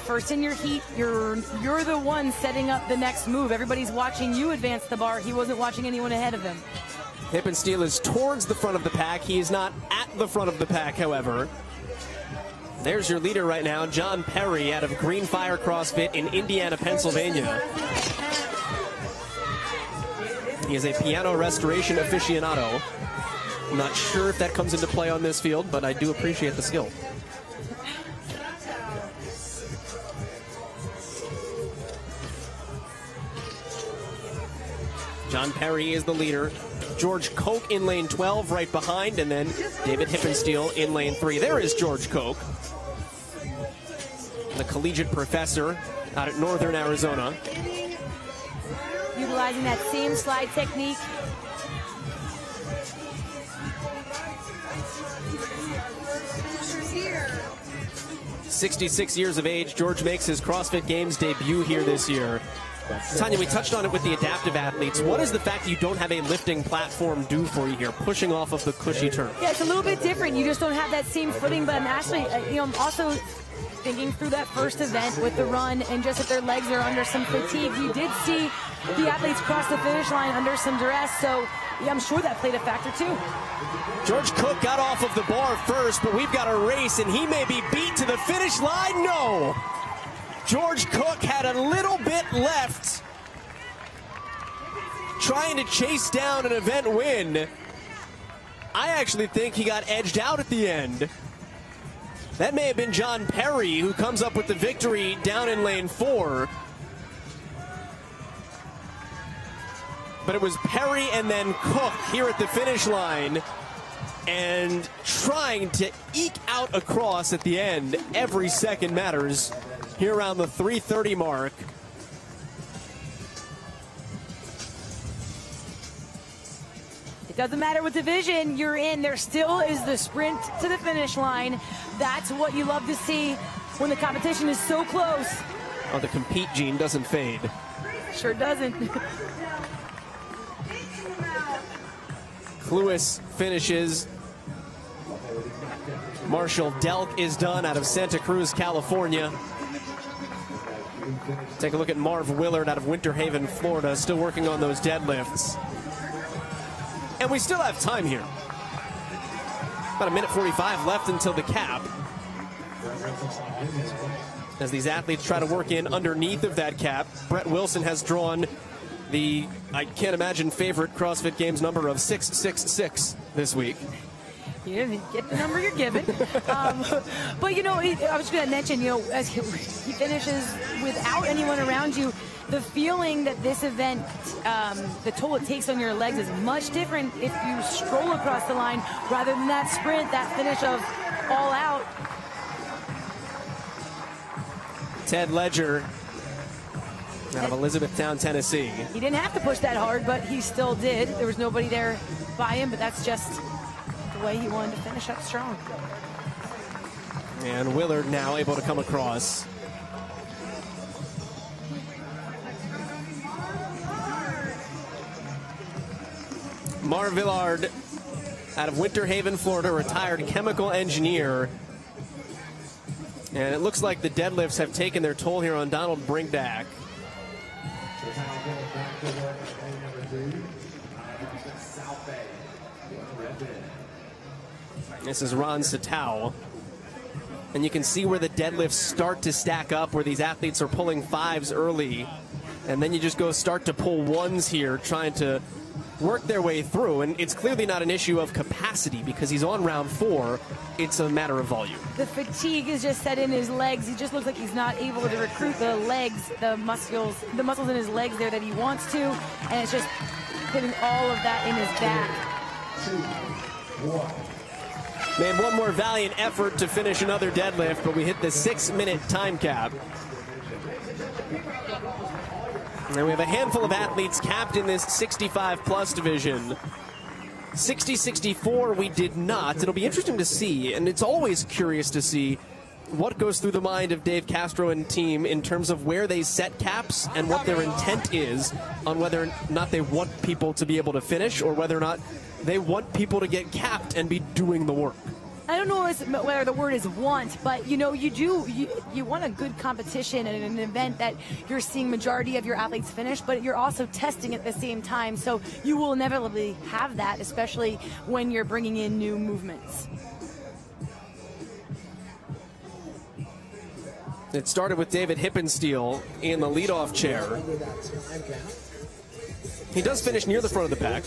first in your heat, you're the one setting up the next move. Everybody's watching you advance the bar. He wasn't watching anyone ahead of him. Hippensteel is towards the front of the pack. He is not at the front of the pack, however. There's your leader right now, John Perry, out of Green Fire CrossFit in Indiana, Pennsylvania. He is a piano restoration aficionado. I'm not sure if that comes into play on this field, but I do appreciate the skill. John Perry is the leader. George Koch in lane 12 right behind, and then David Hippensteel in lane 3. There is George Koch, the collegiate professor out at Northern Arizona. Utilizing that same slide technique. Here. 66 years of age, George makes his CrossFit Games debut here this year. Tanya, we touched on it with the adaptive athletes. What does the fact that you don't have a lifting platform do for you here, pushing off of the cushy turf? Yeah, it's a little bit different. You just don't have that same footing, but I'm actually, I'm also thinking through that first event with the run and just that their legs are under some fatigue. We did see the athletes cross the finish line under some duress, so yeah, I'm sure that played a factor too. George Cook got off of the bar first, but we've got a race, and he may be beat to the finish line. No! George Cook had a little bit left, trying to chase down an event win. I actually think he got edged out at the end. That may have been John Perry who comes up with the victory down in lane 4. But it was Perry and then Cook here at the finish line and trying to eke out across at the end. Every second matters here around the 3:30 mark. Doesn't matter what division you're in, there still is the sprint to the finish line. That's what you love to see when the competition is so close. Oh, the compete gene doesn't fade. Sure doesn't. Cluis finishes. Marshall Delk is done out of Santa Cruz, California. Take a look at Marv Willard out of Winter Haven, Florida, still working on those deadlifts. And we still have time here. About a minute 45 left until the cap. As these athletes try to work in underneath of that cap, Brett Wilson has drawn the, I can't imagine, favorite CrossFit Games number of 666 this week. You didn't get the number you're given. But, you know, I was going to mention, you know, as he finishes without anyone around you, the feeling that this event, the toll it takes on your legs is much different if you stroll across the line rather than that sprint, that finish of all out. Ted Ledger out of Elizabethtown, Tennessee. He didn't have to push that hard, but he still did. There was nobody there by him, but that's just the way he wanted to finish up strong. And Willard now able to come across. Marv Willard out of Winter Haven, Florida, retired chemical engineer. And it looks like the deadlifts have taken their toll here on Donald Brinkback. This is Ron Satow. And you can see where the deadlifts start to stack up, where these athletes are pulling 5s early. And then you just go start to pull 1s here, trying to work their way through. And it's clearly not an issue of capacity because he's on round 4. It's a matter of volume. The fatigue is just set in his legs. He just looks like he's not able to recruit the legs, the muscles in his legs there that he wants to. And it's just putting all of that in his back. 2, 1. Made one more valiant effort to finish another deadlift, but we hit the 6-minute time cap. And we have a handful of athletes capped in this 65-plus division. 60-64 we did not. It'll be interesting to see, and it's always curious to see what goes through the mind of Dave Castro and team in terms of where they set caps and what their intent is on whether or not they want people to be able to finish or whether or not they want people to get capped and be doing the work. I don't know whether the word is want, but you know, you want a good competition and an event that you're seeing majority of your athletes finish, but you're also testing at the same time. So you will inevitably have that, especially when you're bringing in new movements. It started with David Hippensteel in the leadoff chair. He does finish near the front of the pack.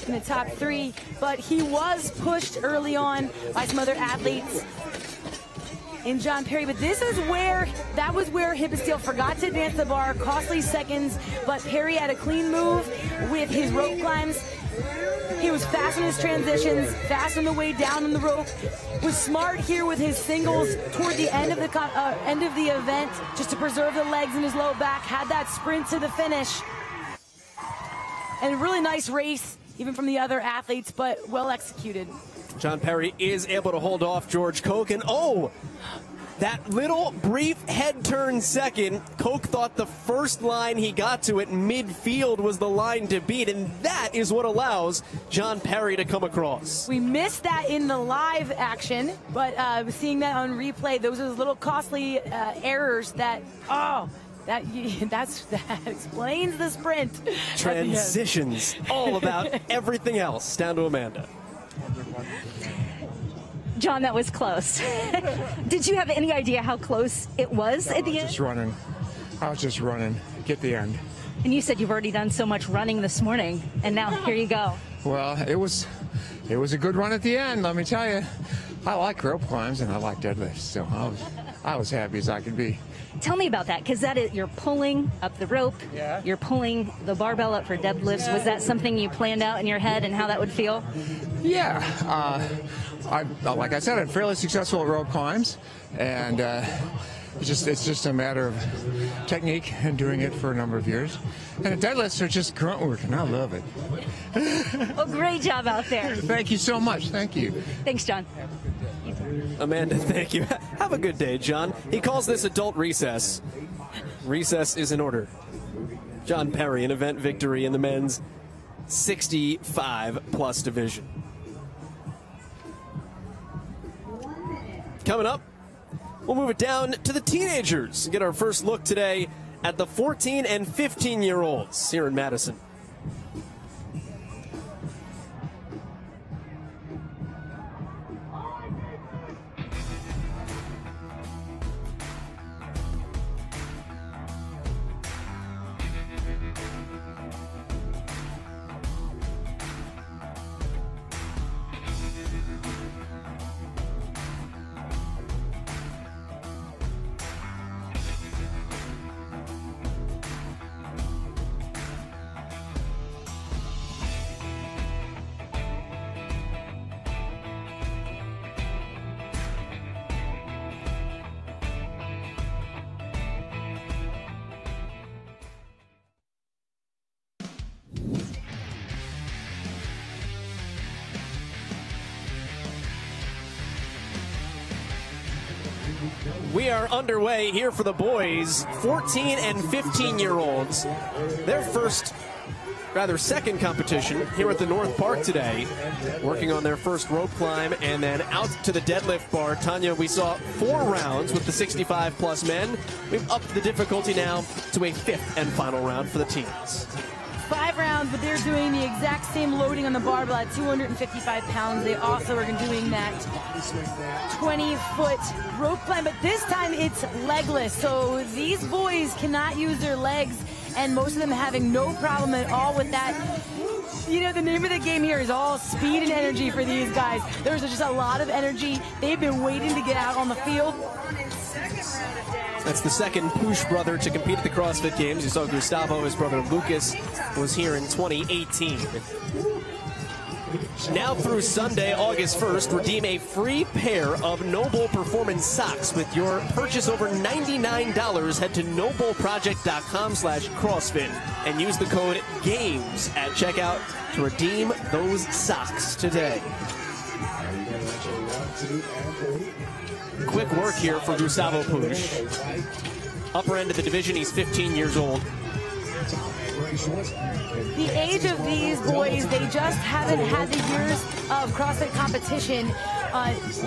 In the top 3, but he was pushed early on by some other athletes in John Perry. But that was where Hippensteel forgot to advance the bar, costly seconds, but Perry had a clean move with his rope climbs. He was fast in his transitions, fast on the way down on the rope, was smart here with his singles toward the end of the event, just to preserve the legs in his low back, had that sprint to the finish. And a really nice race, even from the other athletes, but well executed. John Perry is able to hold off George Koch, and oh, that little brief head turn second, Koch thought the first line he got to at midfield was the line to beat, and that is what allows John Perry to come across. We missed that in the live action, but seeing that on replay, those are little costly errors that, that explains the sprint. Transitions, all about everything else. Down to Amanda. John, that was close. Did you have any idea how close it was at the end? I was just running. Get the end. And you said you've already done so much running this morning, and now here you go. Well, it was a good run at the end, let me tell you. I like rope climbs and I like deadlifts, so I was happy as I could be. Tell me about that, because you're pulling up the rope, you're pulling the barbell up for deadlifts. Was that something you planned out in your head and how that would feel? Yeah, like I said, I'm fairly successful at rope climbs, and it's just a matter of technique and doing it for a number of years. And the deadlifts are just grunt work, and I love it. Well, great job out there. Thank you so much. Thank you. Thanks, John. Amanda, thank you. Have a good day, John. He calls this adult recess. Recess is in order. John Perry, an event victory in the men's 65-plus division. Coming up, we'll move it down to the teenagers and get our first look today at the 14 and 15-year-olds here in Madison. We are underway here for the boys, 14 and 15-year-olds. Their second competition here at the North Park today, working on their first rope climb and then out to the deadlift bar. Tanya, we saw 4 rounds with the 65-plus men. We've upped the difficulty now to a 5th and final round for the teens. 5 rounds, but they're doing the exact same loading on the barbell at 255 pounds. They also are doing that 20-foot rope climb, but this time it's legless. So these boys cannot use their legs, and most of them having no problem at all with that. You know, the name of the game here is all speed and energy for these guys. There's just a lot of energy. They've been waiting to get out on the field. That's the second Push brother to compete at the CrossFit Games. You saw Gustavo, his brother Lucas, was here in 2018. Now through Sunday, August 1st, redeem a free pair of NOBULL Performance socks. With your purchase over $99, head to NOBULLProject.com/CrossFit and use the code GAMES at checkout to redeem those socks today. Quick work here for Gustavo Push. Upper end of the division, he's 15 years old. The age of these boys, they just haven't had the years of CrossFit competition,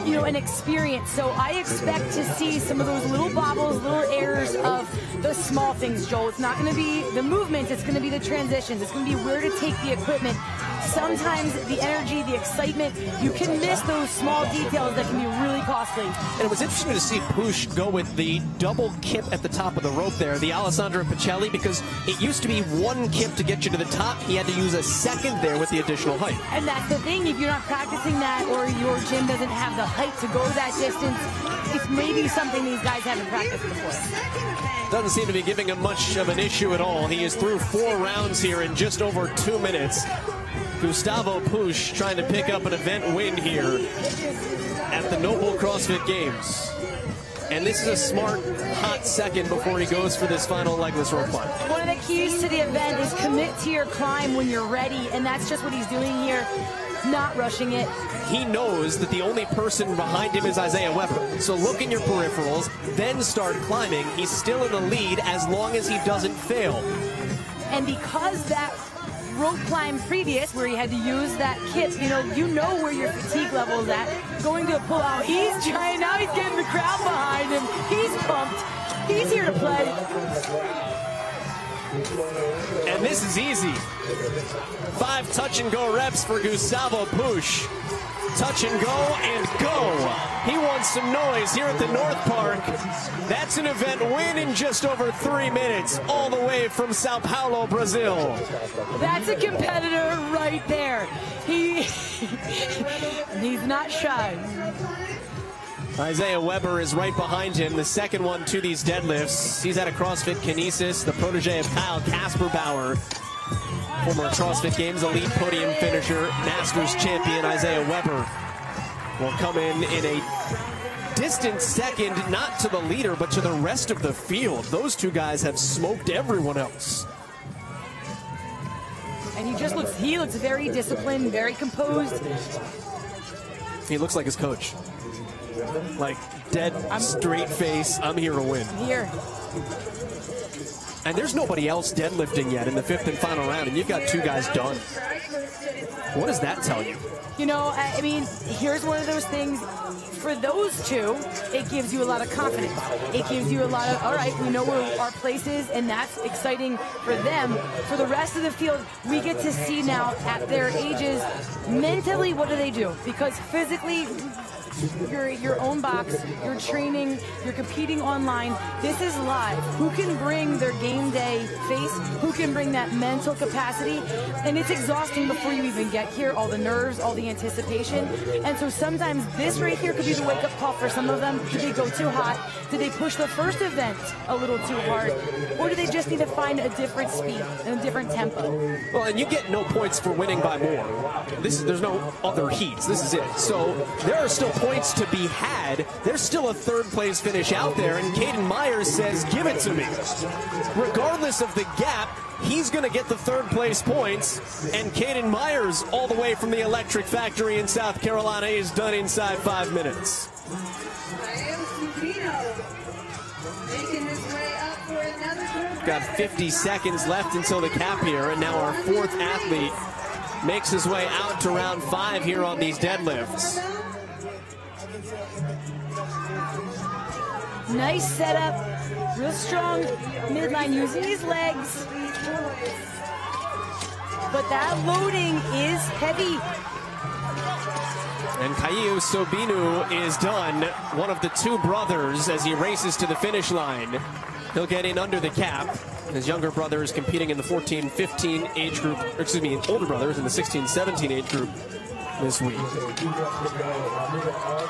you know, an experience. So I expect to see some of those little bobbles, little errors of the small things, Joel. It's not going to be the movement, it's going to be the transitions. It's going to be where to take the equipment. Sometimes the energy, the excitement, you can miss those small details that can be really costly. And it was interesting to see Push go with the double kip at the top of the rope there, the Alessandro Pacelli, because it used to be one kip to get you to the top. He had to use a second there with the additional height. And that's the thing, if you're not practicing that or your gym doesn't have the height to go that distance, it's maybe something these guys haven't practiced before. Doesn't seem to be giving him much of an issue at all. He is through 4 rounds here in just over 2 minutes. Gustavo Push trying to pick up an event win here at the NOBULL CrossFit Games. And this is a smart, hot second before he goes for this final legless rope climb. One of the keys to the event is commit to your climb when you're ready, and that's just what he's doing here, not rushing it. He knows that the only person behind him is Isaiah Weber. So look in your peripherals, then start climbing. He's still in the lead as long as he doesn't fail. And because that rope climb previous, where he had to use that kip, you know where your fatigue level is at. Going to a pull-out, he's trying, now he's getting the crowd behind him. He's pumped. He's here to play. And this is easy. 5 touch-and-go reps for Gustavo Push. touch and go. He wants some noise here at the North Park. That's an event win in just over 3 minutes, all the way from Sao Paulo, Brazil. That's a competitor right there. He's not shy. Isaiah Weber is right behind him, the second one to these deadlifts. He's at a CrossFit Kinesis, the protege of Kyle Kasperbauer. Former CrossFit Games elite podium finisher, Masters champion Isaiah Weber will come in a distant second, not to the leader, but to the rest of the field. Those two guys have smoked everyone else. And he looks very disciplined, very composed. He looks like his coach. Like, dead, straight face, I'm here to win. Here. And there's nobody else deadlifting yet in the 5th and final round, and you've got 2 guys done. What does that tell you? You know, I mean, here's one of those things. For those 2, it gives you a lot of confidence. It gives you a lot of, all right, we know where our place is, and that's exciting for them. For the rest of the field, we get to see now at their ages, mentally, what do they do? Because physically, you're your own box, you're training, you're competing online. This is live. Who can bring their game day face? Who can bring that mental capacity? And it's exhausting before you even get here, all the nerves, all the anticipation. And so sometimes this right here could be the wake-up call for some of them. Did they go too hot? Did they push the first event a little too hard? Or do they just need to find a different speed and a different tempo? Well, and you get no points for winning by more. There's no other heats. This is it. So there are still points to be had. There's still a 3rd place finish out there, and Caden Myers says, give it to me. Regardless of the gap, he's going to get the 3rd place points, and Caden Myers, all the way from the Electric Factory in South Carolina, is done inside 5 minutes. Got 50 seconds left until the cap here, and now our 4th athlete makes his way out to round 5 here on these deadlifts. Nice setup, real strong midline using his legs. But that loading is heavy. And Caio Sobinu is done, one of the 2 brothers, as he races to the finish line. He'll get in under the cap. His younger brother is competing in the 14-15 age group, or excuse me, older brothers in the 16-17 age group this week.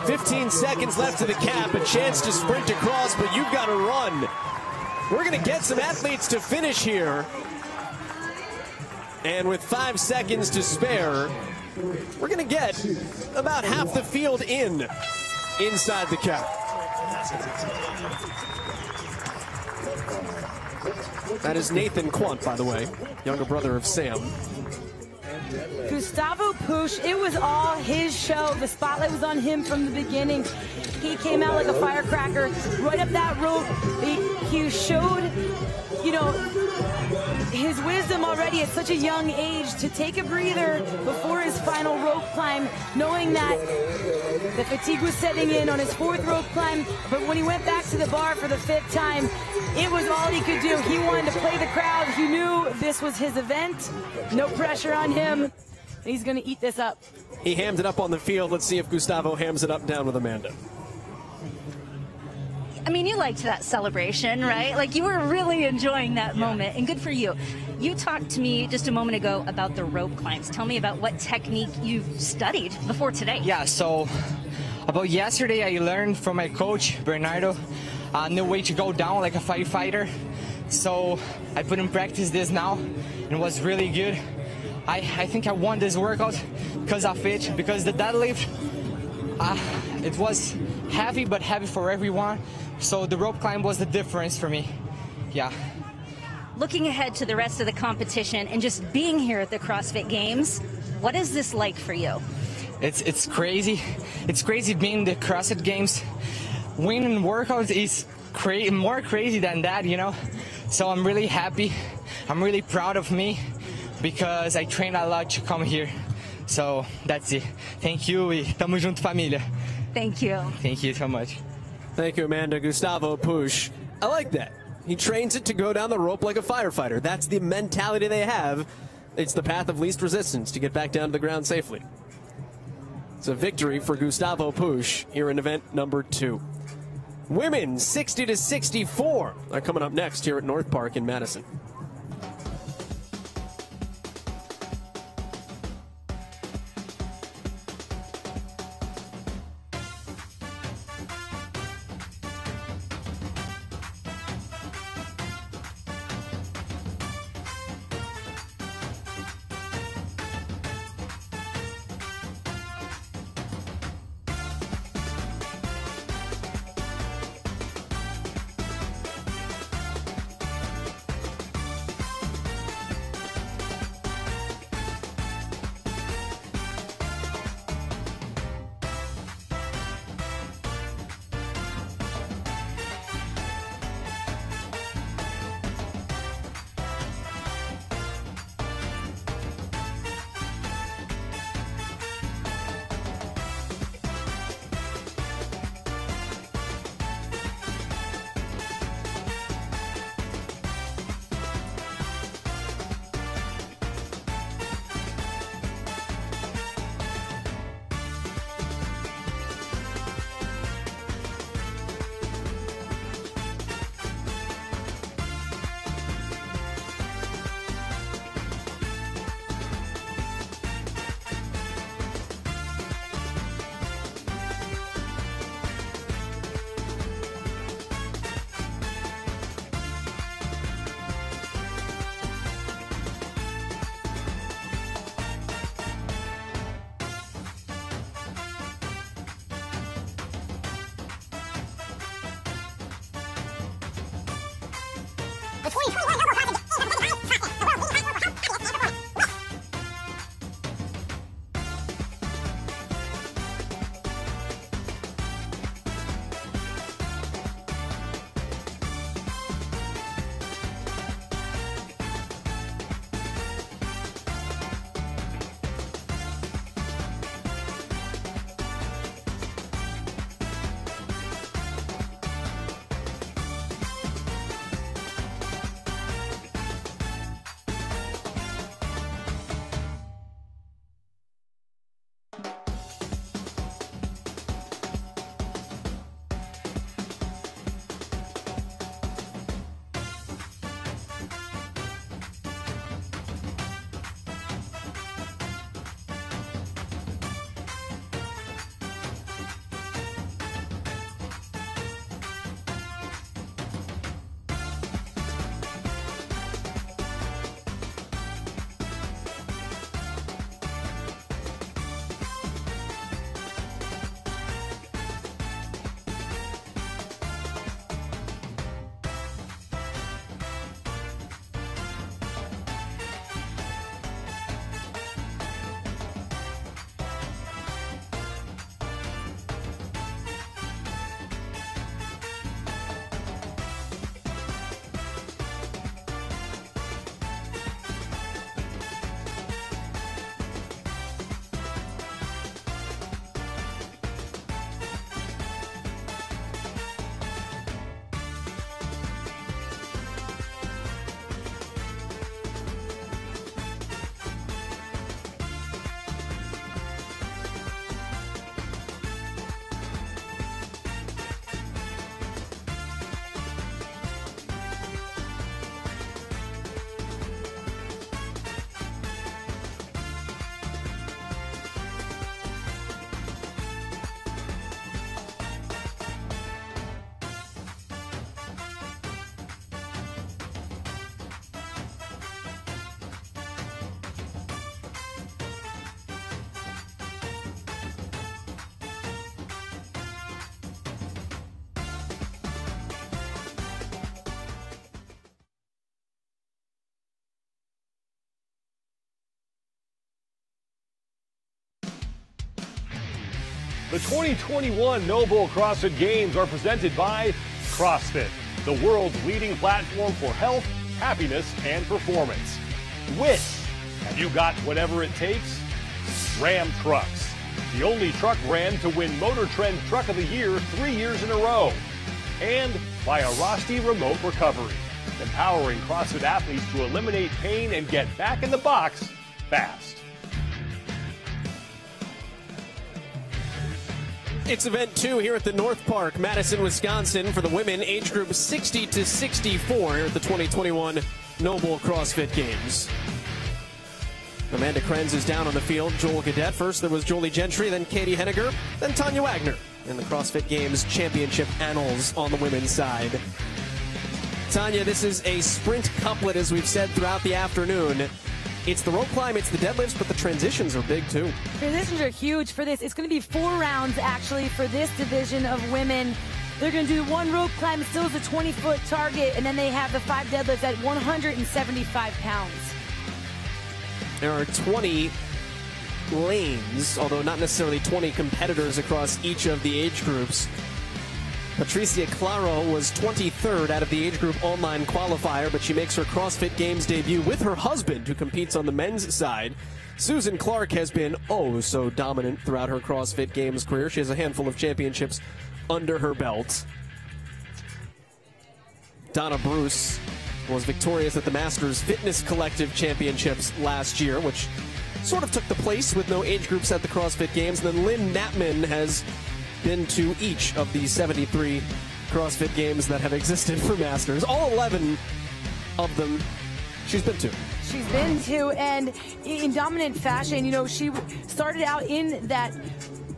15 seconds left to the cap, a chance to sprint across, but you've got to run. We're going to get some athletes to finish here. And with 5 seconds to spare, we're going to get about half the field inside the cap. That is Nathan Quant, by the way, younger brother of Sam. Gustavo Push, it was all his show. The spotlight was on him from the beginning. He came out like a firecracker, right up that rope. He showed, you know, his wisdom already at such a young age to take a breather before his final rope climb, knowing that the fatigue was setting in on his 4th rope climb. But when he went back to the bar for the 5th time, it was all he could do. He wanted to play the crowd. He knew this was his event. No pressure on him. He's going to eat this up. He hammed it up on the field. Let's see if Gustavo hams it up down with Amanda. I mean, you liked that celebration, right? Like, you were really enjoying that moment, and good for you. You talked to me just a moment ago about the rope climbs. Tell me about what technique you studied before today. Yeah, so about yesterday, I learned from my coach, Bernardo, a new way to go down like a firefighter. So I put in practice this now, and it was really good. I think I won this workout because of it, because the deadlift, it was heavy, but heavy for everyone. So the rope climb was the difference for me. Yeah. Looking ahead to the rest of the competition and just being here at the CrossFit Games, what is this like for you? It's crazy. It's crazy being the CrossFit Games. Winning workouts is more crazy than that, you know? So I'm really happy. I'm really proud of me because I trained a lot to come here. So that's it. Thank you. E tamo junto, família. Thank you. Thank you so much. Thank you, Amanda. Gustavo Push. I like that. He trains it to go down the rope like a firefighter. That's the mentality they have. It's the path of least resistance to get back down to the ground safely. It's a victory for Gustavo Pusch here in event number 2. Women 60-64 are coming up next here at North Park in Madison. The 2021 NOBULL CrossFit Games are presented by CrossFit, the world's leading platform for health, happiness, and performance. With, have you got whatever it takes? Ram Trucks, the only truck brand to win Motor Trend Truck of the Year 3 years in a row. And by Arasti Remote Recovery, empowering CrossFit athletes to eliminate pain and get back in the box fast. It's event 2 here at the North Park, Madison, Wisconsin, for the women age group 60 to 64 here at the 2021 NOBULL CrossFit Games. Amanda Krenz is down on the field. Joel Cadet first. There was Jolie Gentry, then Katie Henniger, then Tanya Wagner in the CrossFit Games championship annals on the women's side. Tanya, this is a sprint couplet, as we've said throughout the afternoon. It's the rope climb, it's the deadlifts, but the transitions are big too. Transitions are huge for this. It's going to be 4 rounds actually for this division of women. They're going to do 1 rope climb, still is a 20-foot target, and then they have the 5 deadlifts at 175 pounds. There are 20 lanes, although not necessarily 20 competitors across each of the age groups. Patricia Claro was 23rd out of the age group online qualifier, but she makes her CrossFit Games debut with her husband, who competes on the men's side. Susan Clark has been oh so dominant throughout her CrossFit Games career. She has a handful of championships under her belt. Donna Bruce was victorious at the Masters Fitness Collective Championships last year, which sort of took the place with no age groups at the CrossFit Games. And then Lynn Knappman has been to each of the 73 CrossFit Games that have existed for Masters. All 11 of them she's been to. She's been to, and in dominant fashion, you know, she started out in that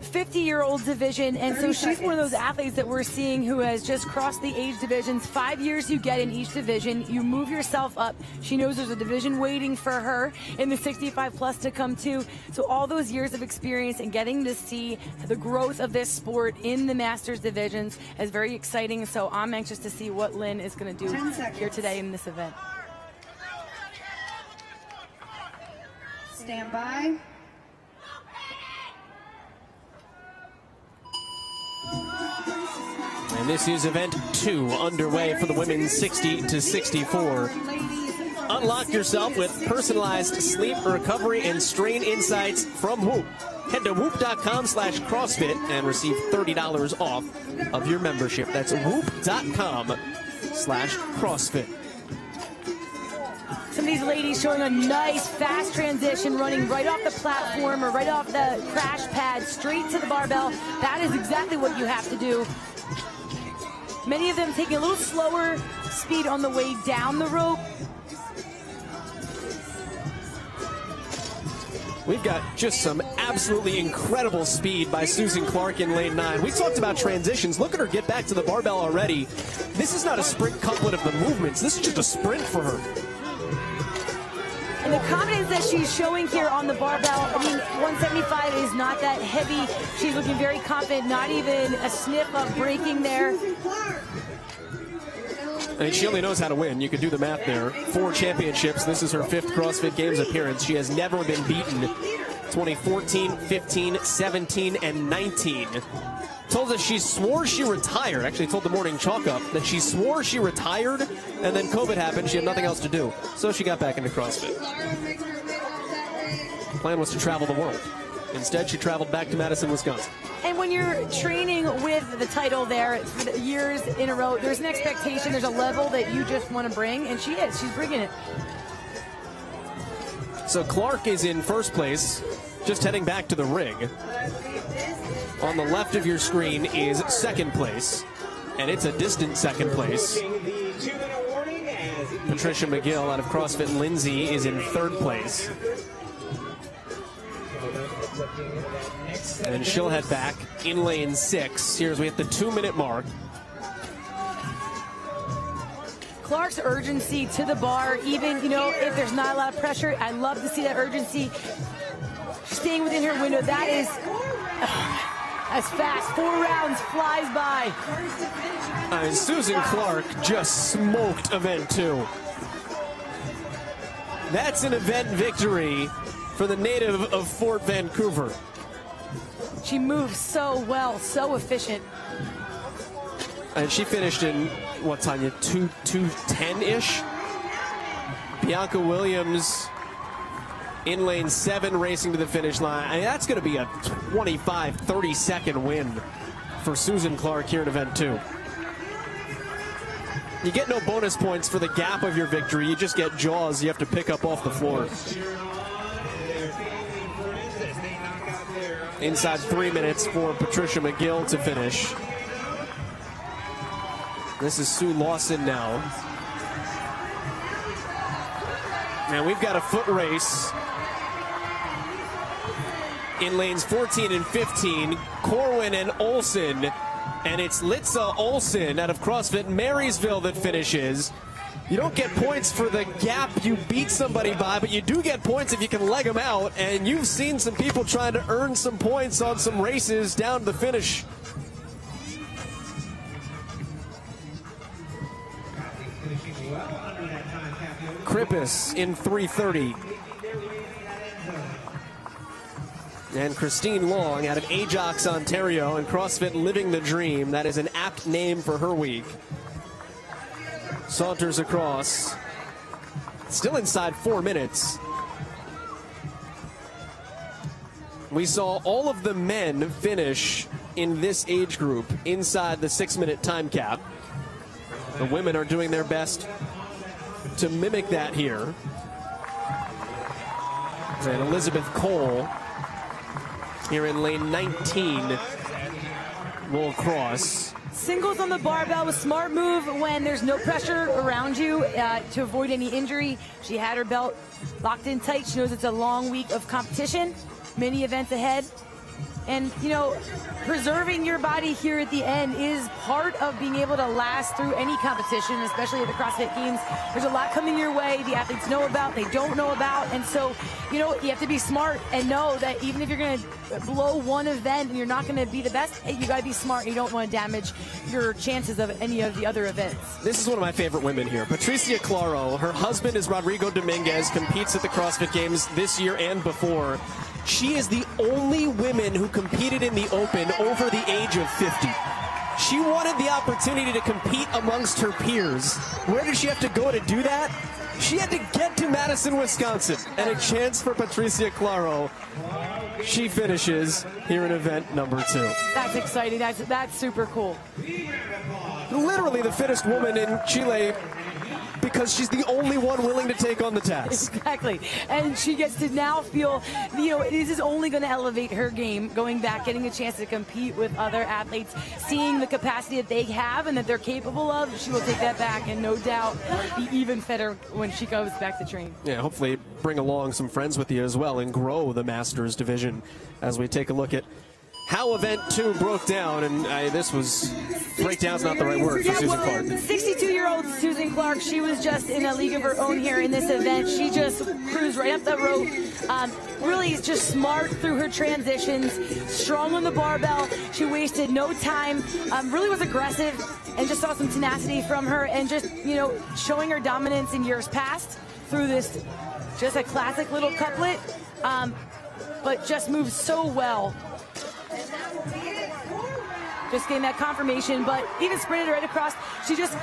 50-year-old division, and so she's one of those athletes that we're seeing who has just crossed the age divisions. 5 years you get in each division, you move yourself up. She knows there's a division waiting for her in the 65 plus to come too. So all those years of experience and getting to see the growth of this sport in the Masters divisions is very exciting. So I'm anxious to see what Lynn is going to do here today in this event. Stand by. And this is event 2 underway for the women's 60 to 64. Unlock yourself with personalized sleep, recovery, and strain insights from Whoop. Head to whoop.com/CrossFit and receive $30 off of your membership. That's whoop.com/CrossFit. Some of these ladies showing a nice fast transition, running right off the platform or right off the crash pad, straight to the barbell. That is exactly what you have to do. Many of them taking a little slower speed on the way down the rope. We've got just some absolutely incredible speed by Susan Clark in lane 9. We talked about transitions. Look at her get back to the barbell already. This is not a sprint couplet of the movements. This is just a sprint for her. And the confidence that she's showing here on the barbell, I mean, 175 is not that heavy. She's looking very confident, not even a sniff of breaking there. And she only knows how to win. You can do the math there. 4 championships. This is her 5th CrossFit Games appearance. She has never been beaten. 2014, 15, 17, and 19. Told us she swore she retired. Actually told the Morning Chalk Up that she swore she retired, and then COVID happened. She had nothing else to do. So she got back into CrossFit. The plan was to travel the world. Instead, she traveled back to Madison, Wisconsin. And when you're training with the title there for the years in a row, there's an expectation, there's a level that you just want to bring, and she is. She's bringing it. So Clark is in first place, just heading back to the ring. On the left of your screen is second place, and it's a distant second place. Patricia McGill out of CrossFit Lindsay is in third place. And she'll head back in lane 6. Here as we hit the 2-minute mark. Clark's urgency to the bar, even, you know, if there's not a lot of pressure, I love to see that urgency. Staying within her window, that is as fast. 4 rounds flies by. And Susan Clark just smoked event 2. That's an event victory for the native of Fort Vancouver. She moves so well, so efficient. And she finished in, what, Tanya, 2:10-ish? Bianca Williams in lane 7 racing to the finish line. I mean, that's going to be a 25, 30-second win for Susan Clark here in event 2. You get no bonus points for the gap of your victory. You just get jaws you have to pick up off the floor. Inside 3 minutes for Patricia McGill to finish. This is Sue Lawson now. And we've got a foot race in lanes 14 and 15, Corwin and Olsen. And it's Litza Olsen out of CrossFit Marysville that finishes. You don't get points for the gap you beat somebody by, but you do get points if you can leg them out. And you've seen some people trying to earn some points on some races down to the finish. Krippus in 3:30. And Christine Long out of Ajax, Ontario, and CrossFit Living the Dream. That is an apt name for her week. Saunters across. Still inside 4 minutes. We saw all of the men finish in this age group inside the 6-minute time cap. The women are doing their best to mimic that here. And Elizabeth Cole here in lane 19 will cross. Singles on the barbell, a smart move when there's no pressure around you to avoid any injury. She had her belt locked in tight. She knows it's a long week of competition, many events ahead. And, you know, preserving your body here at the end is part of being able to last through any competition, especially at the CrossFit Games. There's a lot coming your way the athletes know about, they don't know about. And so, you know, you have to be smart and know that even if you're going to blow one event and you're not going to be the best, you got to be smart. You don't want to damage your chances of any of the other events. This is one of my favorite women here. Patricia Claro. Her husband is Rodrigo Dominguez, competes at the CrossFit Games this year and before. She is the only woman who competed in the Open over the age of 50. She wanted the opportunity to compete amongst her peers. Where did she have to go to do that? She had to get to Madison, Wisconsin, and a chance for Patricia Claro. She finishes here in event number 2. That's exciting. That's super cool. Literally the fittest woman in Chile, because she's the only one willing to take on the task. Exactly. And she gets to now feel, you know, this is only going to elevate her game, going back, getting a chance to compete with other athletes, seeing the capacity that they have and that they're capable of. She will take that back and no doubt be even fitter when she goes back to train. Yeah, hopefully bring along some friends with you as well and grow the Masters division as we take a look at how event 2 broke down. And this was, breakdown's not the right word for Susan Clark. 62-year-old Susan Clark, she was just in a league of her own here in this event. She just cruised right up the rope. Really just smart through her transitions, strong on the barbell. She wasted no time, really was aggressive, and just saw some tenacity from her, and just, you know, showing her dominance in years past through this, just a classic little couplet, but just moves so well. Just getting that confirmation, but even sprinted right across. She just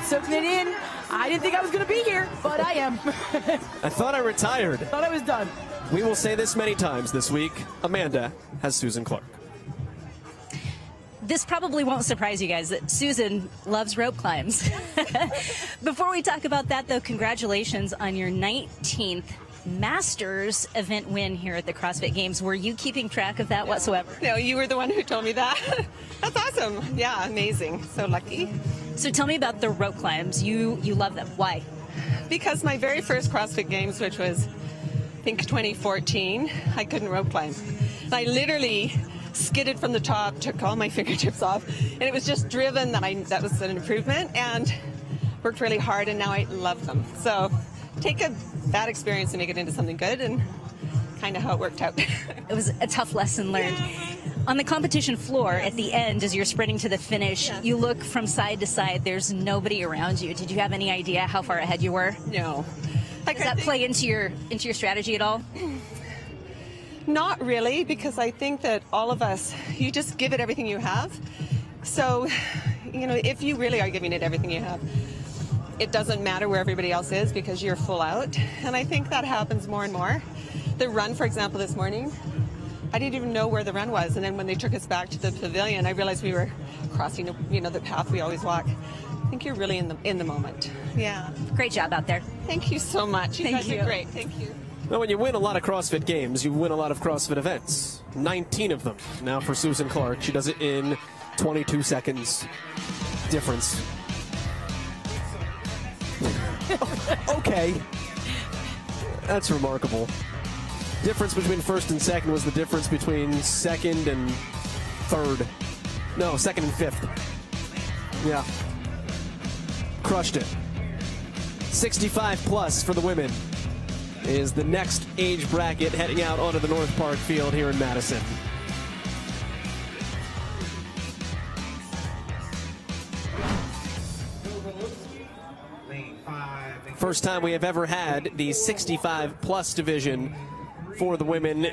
soaking it in. I didn't think I was going to be here, but I am. I thought I retired. Thought I was done. We will say this many times this week. Amanda has Susan Clark. This probably won't surprise you guys that Susan loves rope climbs. Before we talk about that, though, congratulations on your 19th Masters event win here at the CrossFit Games. Were you keeping track of that whatsoever? No, you were the one who told me that. That's awesome. Yeah, amazing. So lucky. So tell me about the rope climbs. You love them. Why? Because my very first CrossFit Games, which was, I think, 2014, I couldn't rope climb. I literally skidded from the top, took all my fingertips off, and it was just driven that was an improvement, and worked really hard, and now I love them. So take a bad experience and make it into something good, and kind of how it worked out. It was a tough lesson learned. On the competition floor at the end, as you're sprinting to the finish, you look from side to side. There's nobody around you. Did you have any idea how far ahead you were? No. Does that play into your strategy at all? Not really, because I think that all of us, you just give it everything you have. So, you know, if you really are giving it everything you have, it doesn't matter where everybody else is because you're full out. And I think that happens more and more. The run, for example, this morning, I didn't even know where the run was. And then when they took us back to the pavilion, I realized we were crossing, you know, the path we always walk. I think you're really in the moment. Yeah. Great job out there. Thank you so much. You guys are great. Thank you. Well, when you win a lot of CrossFit Games, you win a lot of CrossFit events. 19 of them. Now for Susan Clark, she does it in 22 seconds difference. Okay. That's remarkable. Difference between first and second was the difference between second and third. No, second and fifth. Yeah. Crushed it. 65 plus for the women is the next age bracket heading out onto the North Park field here in Madison. First time we have ever had the 65 plus division for the women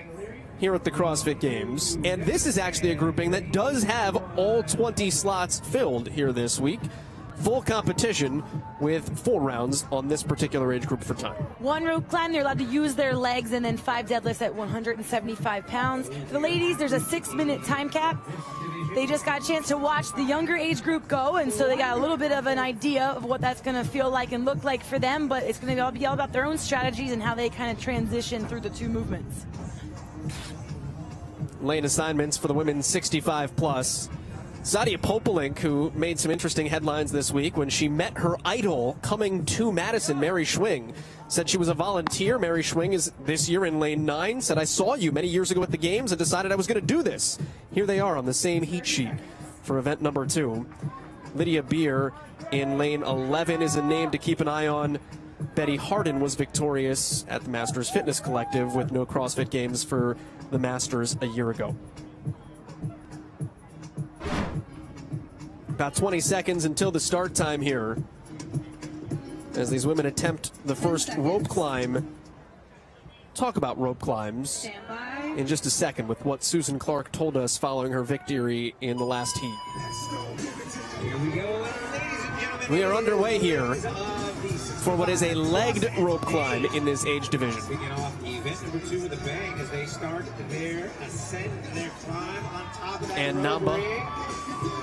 here at the CrossFit Games. And this is actually a grouping that does have all 20 slots filled here this week. Full competition with 4 rounds on this particular age group for time. 1 rope climb, they're allowed to use their legs, and then 5 deadlifts at 175 pounds. For the ladies, there's a 6-minute time cap. They just got a chance to watch the younger age group go, and so they got a little bit of an idea of what that's going to feel like and look like for them, but it's going to be all about their own strategies and how they kind of transition through the 2 movements. Lane assignments for the women's 65 plus. Sadia Popelink, who made some interesting headlines this week when she met her idol coming to Madison, Mary Schwing. Said she was a volunteer. Mary Schwing is this year in lane 9. Said, I saw you many years ago at the games and decided I was going to do this. Here they are on the same heat sheet for event number 2. Lydia Beer in lane 11 is a name to keep an eye on. Betty Harden was victorious at the Masters Fitness Collective with no CrossFit Games for the Masters a year ago. About 20 seconds until the start time here as these women attempt the first rope climb. Talk about rope climbs in just a second with what Susan Clark told us following her victory in the last heat. We are underway here for what is a legged rope climb in this age division. And Namba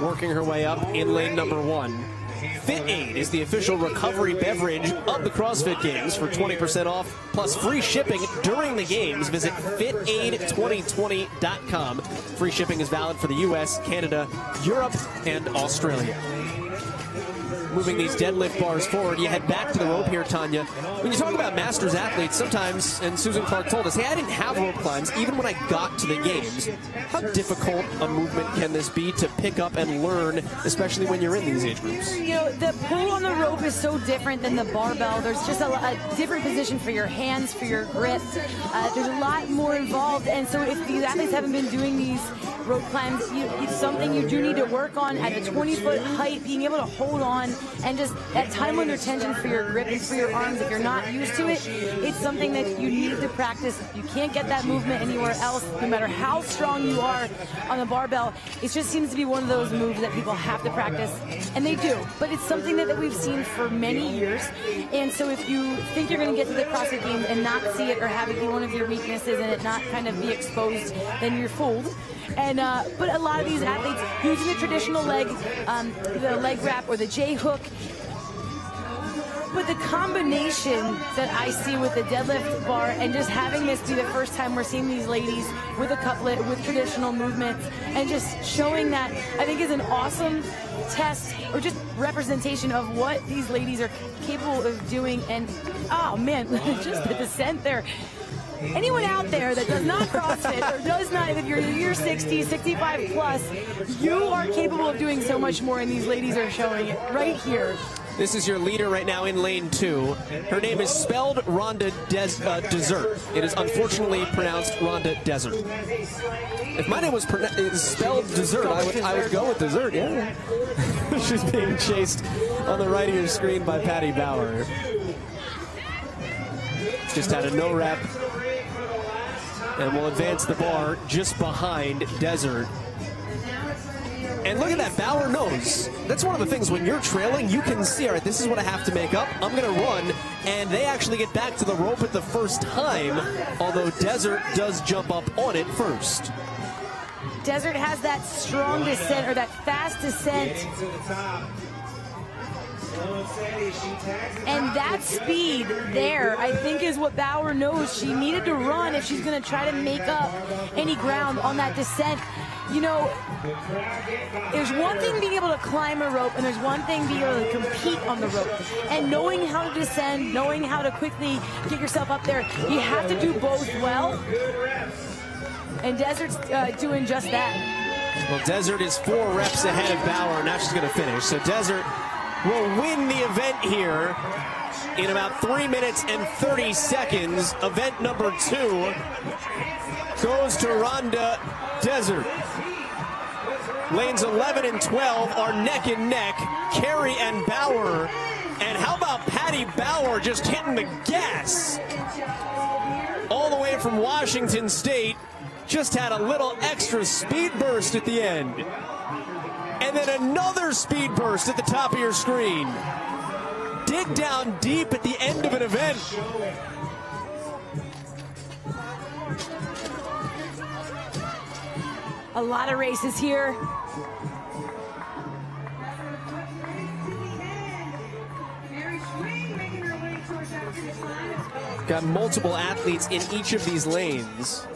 working her way up in lane number 1. Fit Aid is the official recovery beverage of the CrossFit Games for 20% off plus free shipping during the games. Visit fitaid2020.com. Free shipping is valid for the US, Canada, Europe, and Australia. Moving these deadlift bars forward, you head back to the rope here, Tanya. When you talk about Masters athletes, sometimes, and Susan Clark told us, hey, I didn't have rope climbs even when I got to the games. How difficult a movement can this be to pick up and learn, especially when you're in these age groups? You know, the pull on the rope is so different than the barbell. There's just a different position for your hands, for your grip. There's a lot more involved, and so if these athletes haven't been doing these rope climbs, it's something you do need to work on at a 20-foot height, being able to hold on and just that time under tension for your grip and for your arms. If you're not used to it, it's something that you need to practice. You can't get that movement anywhere else, no matter how strong you are on the barbell. It just seems to be one of those moves that people have to practice, and they do. But it's something that we've seen for many years, and so if you think you're going to get to the CrossFit Games and not see it or have it be one of your weaknesses and it not kind of be exposed, then you're fooled. And but a lot of these athletes using the traditional leg, the leg wrap or the J hook. But the combination that I see with the deadlift bar and just having this be the first time we're seeing these ladies with a couplet, with traditional movements, and just showing that, I think is an awesome test or just representation of what these ladies are capable of doing. And, oh man, just the descent there. Anyone out there that does not CrossFit or does not, if you're in your 60s, 65 plus, you are capable of doing so much more, and these ladies are showing it right here. This is your leader right now in lane 2. Her name is spelled Rhonda Desert. It is unfortunately pronounced Rhonda Desert. If my name was spelled Desert, I would go with Desert, yeah. She's being chased on the right of your screen by Patty Bauer. Just had a no rep. And we'll advance the bar just behind Desert. And look at that, Bauer knows. That's one of the things when you're trailing, you can see, all right, this is what I have to make up. I'm going to run. And they actually get back to the rope at the first time, although Desert does jump up on it first. Desert has that strong descent or that fast descent. And that speed there, I think, is what Bauer knows she needed to run if she's going to try to make up any ground on that descent. You know, there's one thing being able to climb a rope, and there's one thing being able to compete on the rope. And knowing how to descend, knowing how to quickly get yourself up there, you have to do both well. And Desert's doing just that. Well, Desert is 4 reps ahead of Bauer. Now she's going to finish. So Desert will win the event here in about 3 minutes and 30 seconds. Event number 2 goes to Rhonda Desert. Lanes 11 and 12 are neck and neck. Carey and Bauer. And how about Patty Bauer just hitting the gas? All the way from Washington State. Just had a little extra speed burst at the end. And then another speed burst at the top of your screen. Dig down deep at the end of an event. A lot of races here. Got multiple athletes in each of these lanes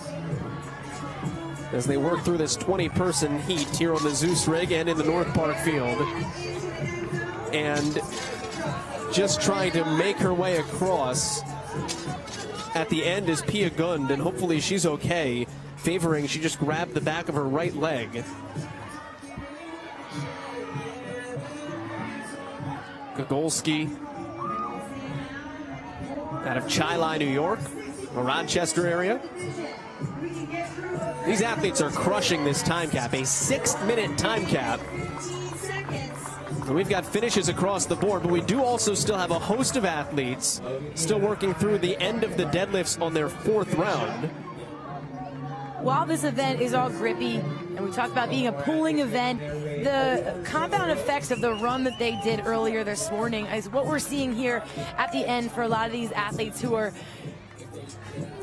as they work through this 20-person heat here on the Zeus rig and in the North Park field. And just trying to make her way across. At the end is Pia Gund, and hopefully she's okay. Favoring, she just grabbed the back of her right leg. Gogolski out of Chilai, New York, the Rochester area. These athletes are crushing this time cap, a 6-minute time cap. And we've got finishes across the board, but we do also still have a host of athletes still working through the end of the deadlifts on their 4th round. While this event is all grippy, and we talked about being a pulling event, the compound effects of the run that they did earlier this morning is what we're seeing here at the end for a lot of these athletes who are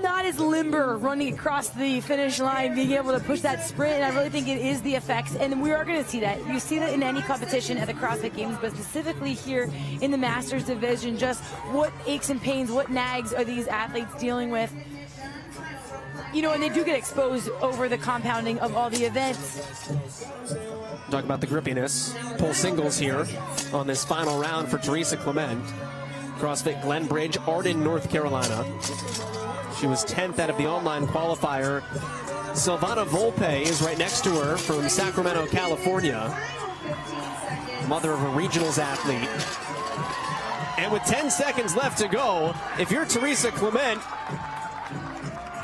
not as limber running across the finish line, being able to push that sprint. And I really think it is the effects, and we are going to see that. You see that in any competition at the CrossFit Games, but specifically here in the Masters division, just what aches and pains, what nags are these athletes dealing with. You know, and they do get exposed over the compounding of all the events. Talk about the grippiness. Pull singles here on this final round for Teresa Clement. CrossFit Glenbridge, Arden, North Carolina. She was 10th out of the online qualifier. Silvana Volpe is right next to her from Sacramento, California. Mother of a regionals athlete. And with 10 seconds left to go, if you're Teresa Clement,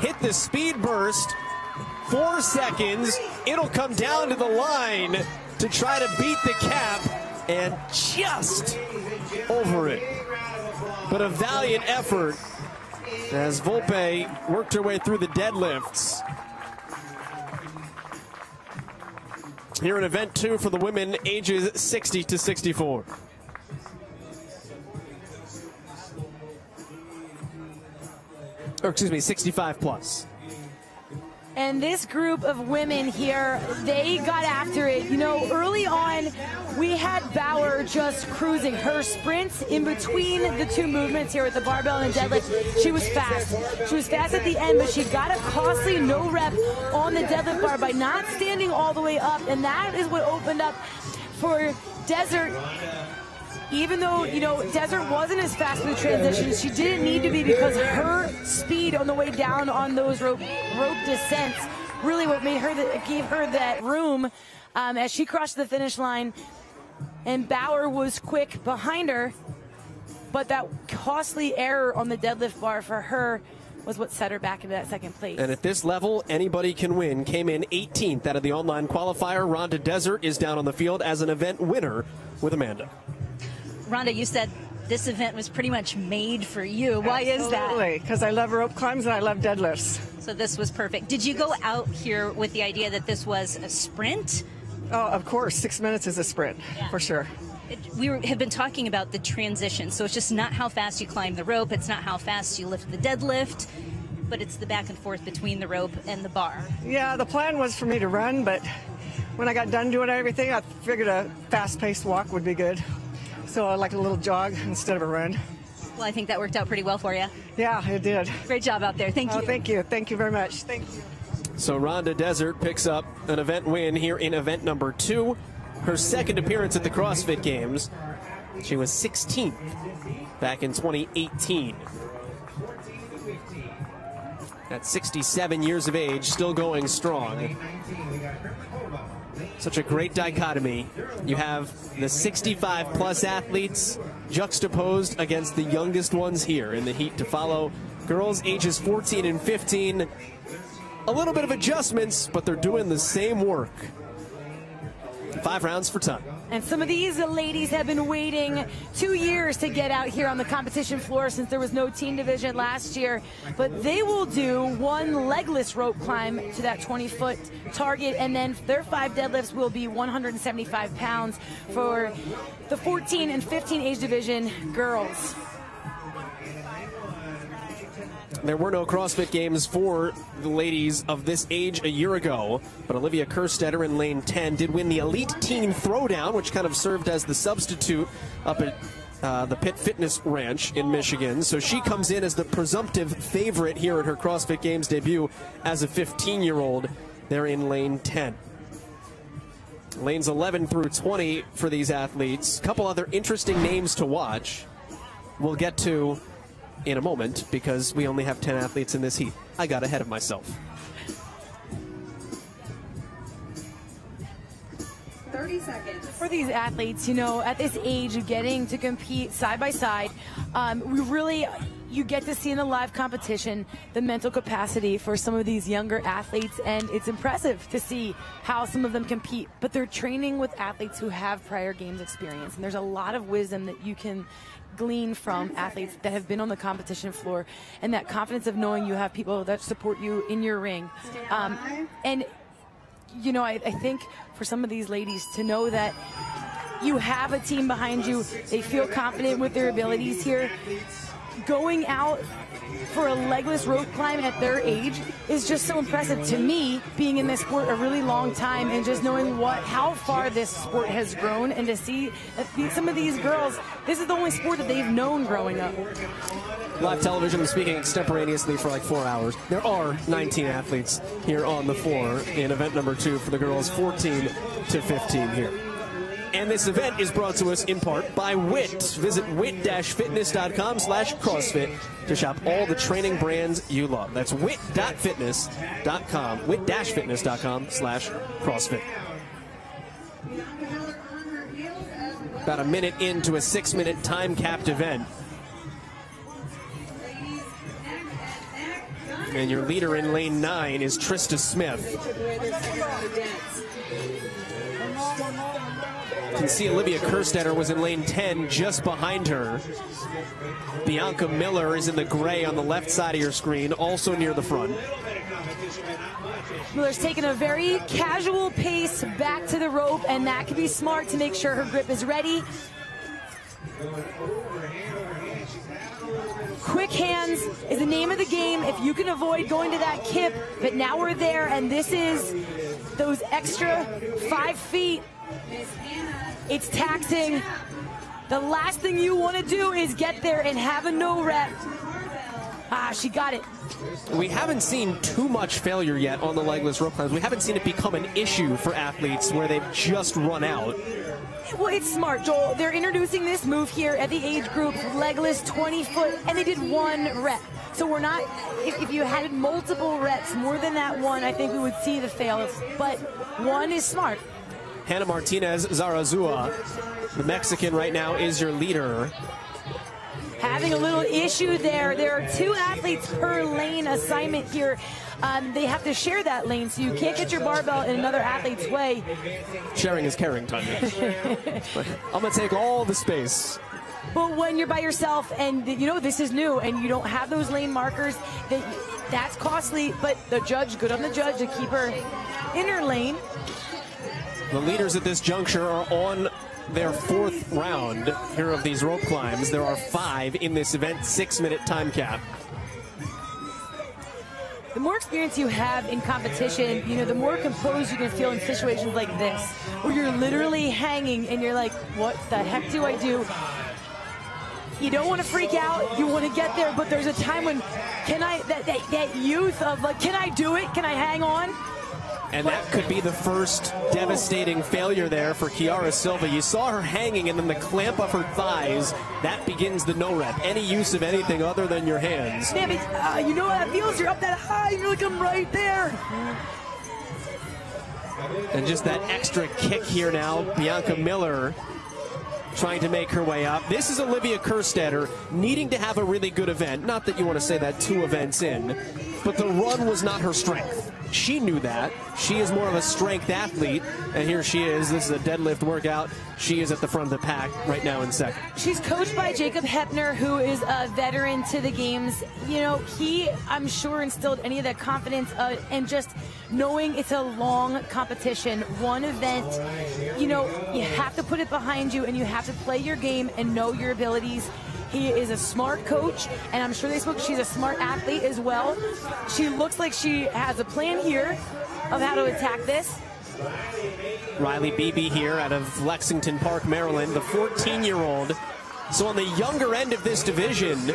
hit the speed burst, 4 seconds, it'll come down to the line to try to beat the cap, and just over it. But a valiant effort as Volpe worked her way through the deadlifts. Here in event 2 for the women ages 60 to 64. Or excuse me, 65 plus. And this group of women here, they got after it. You know, early on, we had Bauer just cruising. Her sprints in between the 2 movements here with the barbell and the deadlift, she was fast. She was fast at the end, but she got a costly no rep on the deadlift bar by not standing all the way up. And that is what opened up for Desert. Even though, you know, Desert wasn't as fast with the transitions, she didn't need to be, because her speed on the way down on those rope descents really what made her, gave her that room as she crossed the finish line. And Bauer was quick behind her, but that costly error on the deadlift bar for her was what set her back into that 2nd place. And at this level, anybody can win. Came in 18th out of the online qualifier. Rhonda Desert is down on the field as an event winner with Amanda. Rhonda, you said this event was pretty much made for you. Why is that? Absolutely, because I love rope climbs and I love deadlifts. So this was perfect. Did you go out here with the idea that this was a sprint? Oh, of course. 6 minutes is a sprint, for sure. We have been talking about the transition, so it's just not how fast you climb the rope, it's not how fast you lift the deadlift, but it's the back and forth between the rope and the bar. Yeah, the plan was for me to run, but when I got done doing everything, I figured a fast-paced walk would be good. so I like a little jog instead of a run. Well, I think that worked out pretty well for you. Yeah, it did. Great job out there. Thank you. Oh, thank you. Thank you very much. Thank you. So Rhonda Desert picks up an event win here in event number 2. Her second appearance at the CrossFit Games. She was 16th back in 2018. At 67 years of age, still going strong. Such a great dichotomy. You have the 65-plus athletes juxtaposed against the youngest ones here in the heat to follow. Girls ages 14 and 15. A little bit of adjustments, but they're doing the same work. 5 rounds for time. And some of these ladies have been waiting 2 years to get out here on the competition floor since there was no team division last year. But they will do one legless rope climb to that 20-foot target, and then their 5 deadlifts will be 175 pounds for the 14 and 15 age division girls. There were no CrossFit Games for the ladies of this age a year ago, but Olivia Kerstetter in lane 10 did win the Elite Teen Throwdown, which kind of served as the substitute up at the Pitt Fitness Ranch in Michigan. So she comes in as the presumptive favorite here at her CrossFit Games debut as a 15-year-old there in lane 10. Lanes 11 through 20 for these athletes. A couple other interesting names to watch. We'll get to in a moment because we only have 10 athletes in this heat. I got ahead of myself. 30 seconds. For these athletes, you know, at this age, getting to compete side by side, you get to see in the live competition the mental capacity for some of these younger athletes, and it's impressive to see how some of them compete. But they're training with athletes who have prior games experience, and there's a lot of wisdom that you can glean from athletes that have been on the competition floor, and that confidence of knowing you have people that support you in your ring. And you know, I think for some of these ladies to know that you have a team behind you, they feel confident with their abilities here. Going out for a legless rope climb at their age is just so impressive to me, being in this sport a really long time and just knowing how far this sport has grown, and to see that some of these girls, this is the only sport that they've known growing up. Live television speaking extemporaneously for like 4 hours. There are 19 athletes here on the floor in event number 2 for the girls 14 to 15 here. And this event is brought to us in part by WIT. Visit wit-fitness.com/CrossFit to shop all the training brands you love. That's wit-fitness.com, wit-fitness.com/CrossFit. About a minute into a 6-minute time-capped event. And your leader in lane 9 is Trista Smith. You can see Olivia Kerstetter was in lane 10 just behind her. Bianca Miller is in the gray on the left side of your screen, also near the front. Miller's taking a very casual pace back to the rope, and that can be smart to make sure her grip is ready. Quick hands is the name of the game if you can avoid going to that kip, but now we're there, and this is those extra 5 feet. It's taxing. The last thing you want to do is get there and have a no rep. She got it. We haven't seen too much failure yet on the legless rope climbs. We haven't seen it become an issue for athletes where they've just run out. Well, it's smart, Joel. They're introducing this move here at the age group, legless 20-foot, and they did 1 rep. So we're not, if you had multiple reps, more than that 1, I think we would see the fails. But 1 is smart. Hannah Martinez Zarazua, the Mexican right now, is your leader. Having a little issue there. There are 2 athletes per lane assignment here. They have to share that lane, so you can't get your barbell in another athlete's way. Sharing is caring, Tanya. I'm going to take all the space. But when you're by yourself and, you know, this is new and you don't have those lane markers, that's costly. But the judge, good on the judge to keep her in her lane. The leaders at this juncture are on their 4th round here of these rope climbs. There are 5 in this event, 6-minute time cap. the more experience you have in competition, you know, the more composed you can feel in situations like this, where you're literally hanging and you're like, what the heck do I do? You don't want to freak out. You want to get there, but there's a time when, that youth of like, can I do it? Can I hang on? And that could be the first devastating failure there for Kiara Silva. You saw her hanging and then the clamp of her thighs. That begins the no rep. Any use of anything other than your hands. Man, you know how it feels? You're up that high. You're like, I'm right there. And just that extra kick here now. Bianca Miller trying to make her way up. This is Olivia Kerstetter needing to have a really good event. Not that you want to say that 2 events in, but the run was not her strength. She knew that. She is more of a strength athlete, and here she is. This is a deadlift workout. She is at the front of the pack right now in second. She's coached by Jacob Hepner, who is a veteran to the games. You know, he, I'm sure, instilled any of that confidence and just knowing it's a long competition, one event. You know, you have to put it behind you, and you have to play your game and know your abilities. He is a smart coach, and I'm sure they spoke. She's a smart athlete as well. She looks like she has a plan here of how to attack this. Riley Beebe here out of Lexington Park, Maryland, the 14-year-old. So on the younger end of this division,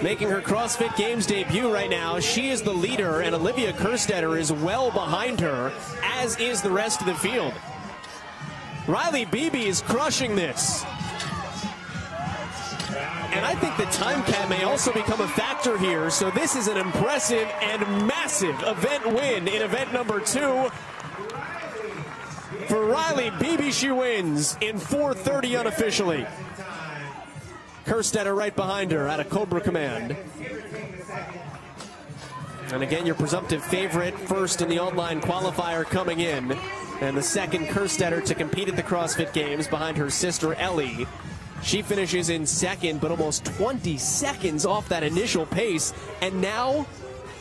making her CrossFit Games debut right now. She is the leader, and Olivia Kerstetter is well behind her, as is the rest of the field. Riley Beebe is crushing this. And I think the time cap may also become a factor here. So this is an impressive and massive event win in event number 2. For Riley Beebe, she wins in 4:30 unofficially. Kerstetter right behind her out of Cobra Command. And again, your presumptive favorite first in the online qualifier coming in. And the second Kerstetter to compete at the CrossFit Games behind her sister Ellie. She finishes in second, but almost 20 seconds off that initial pace. And now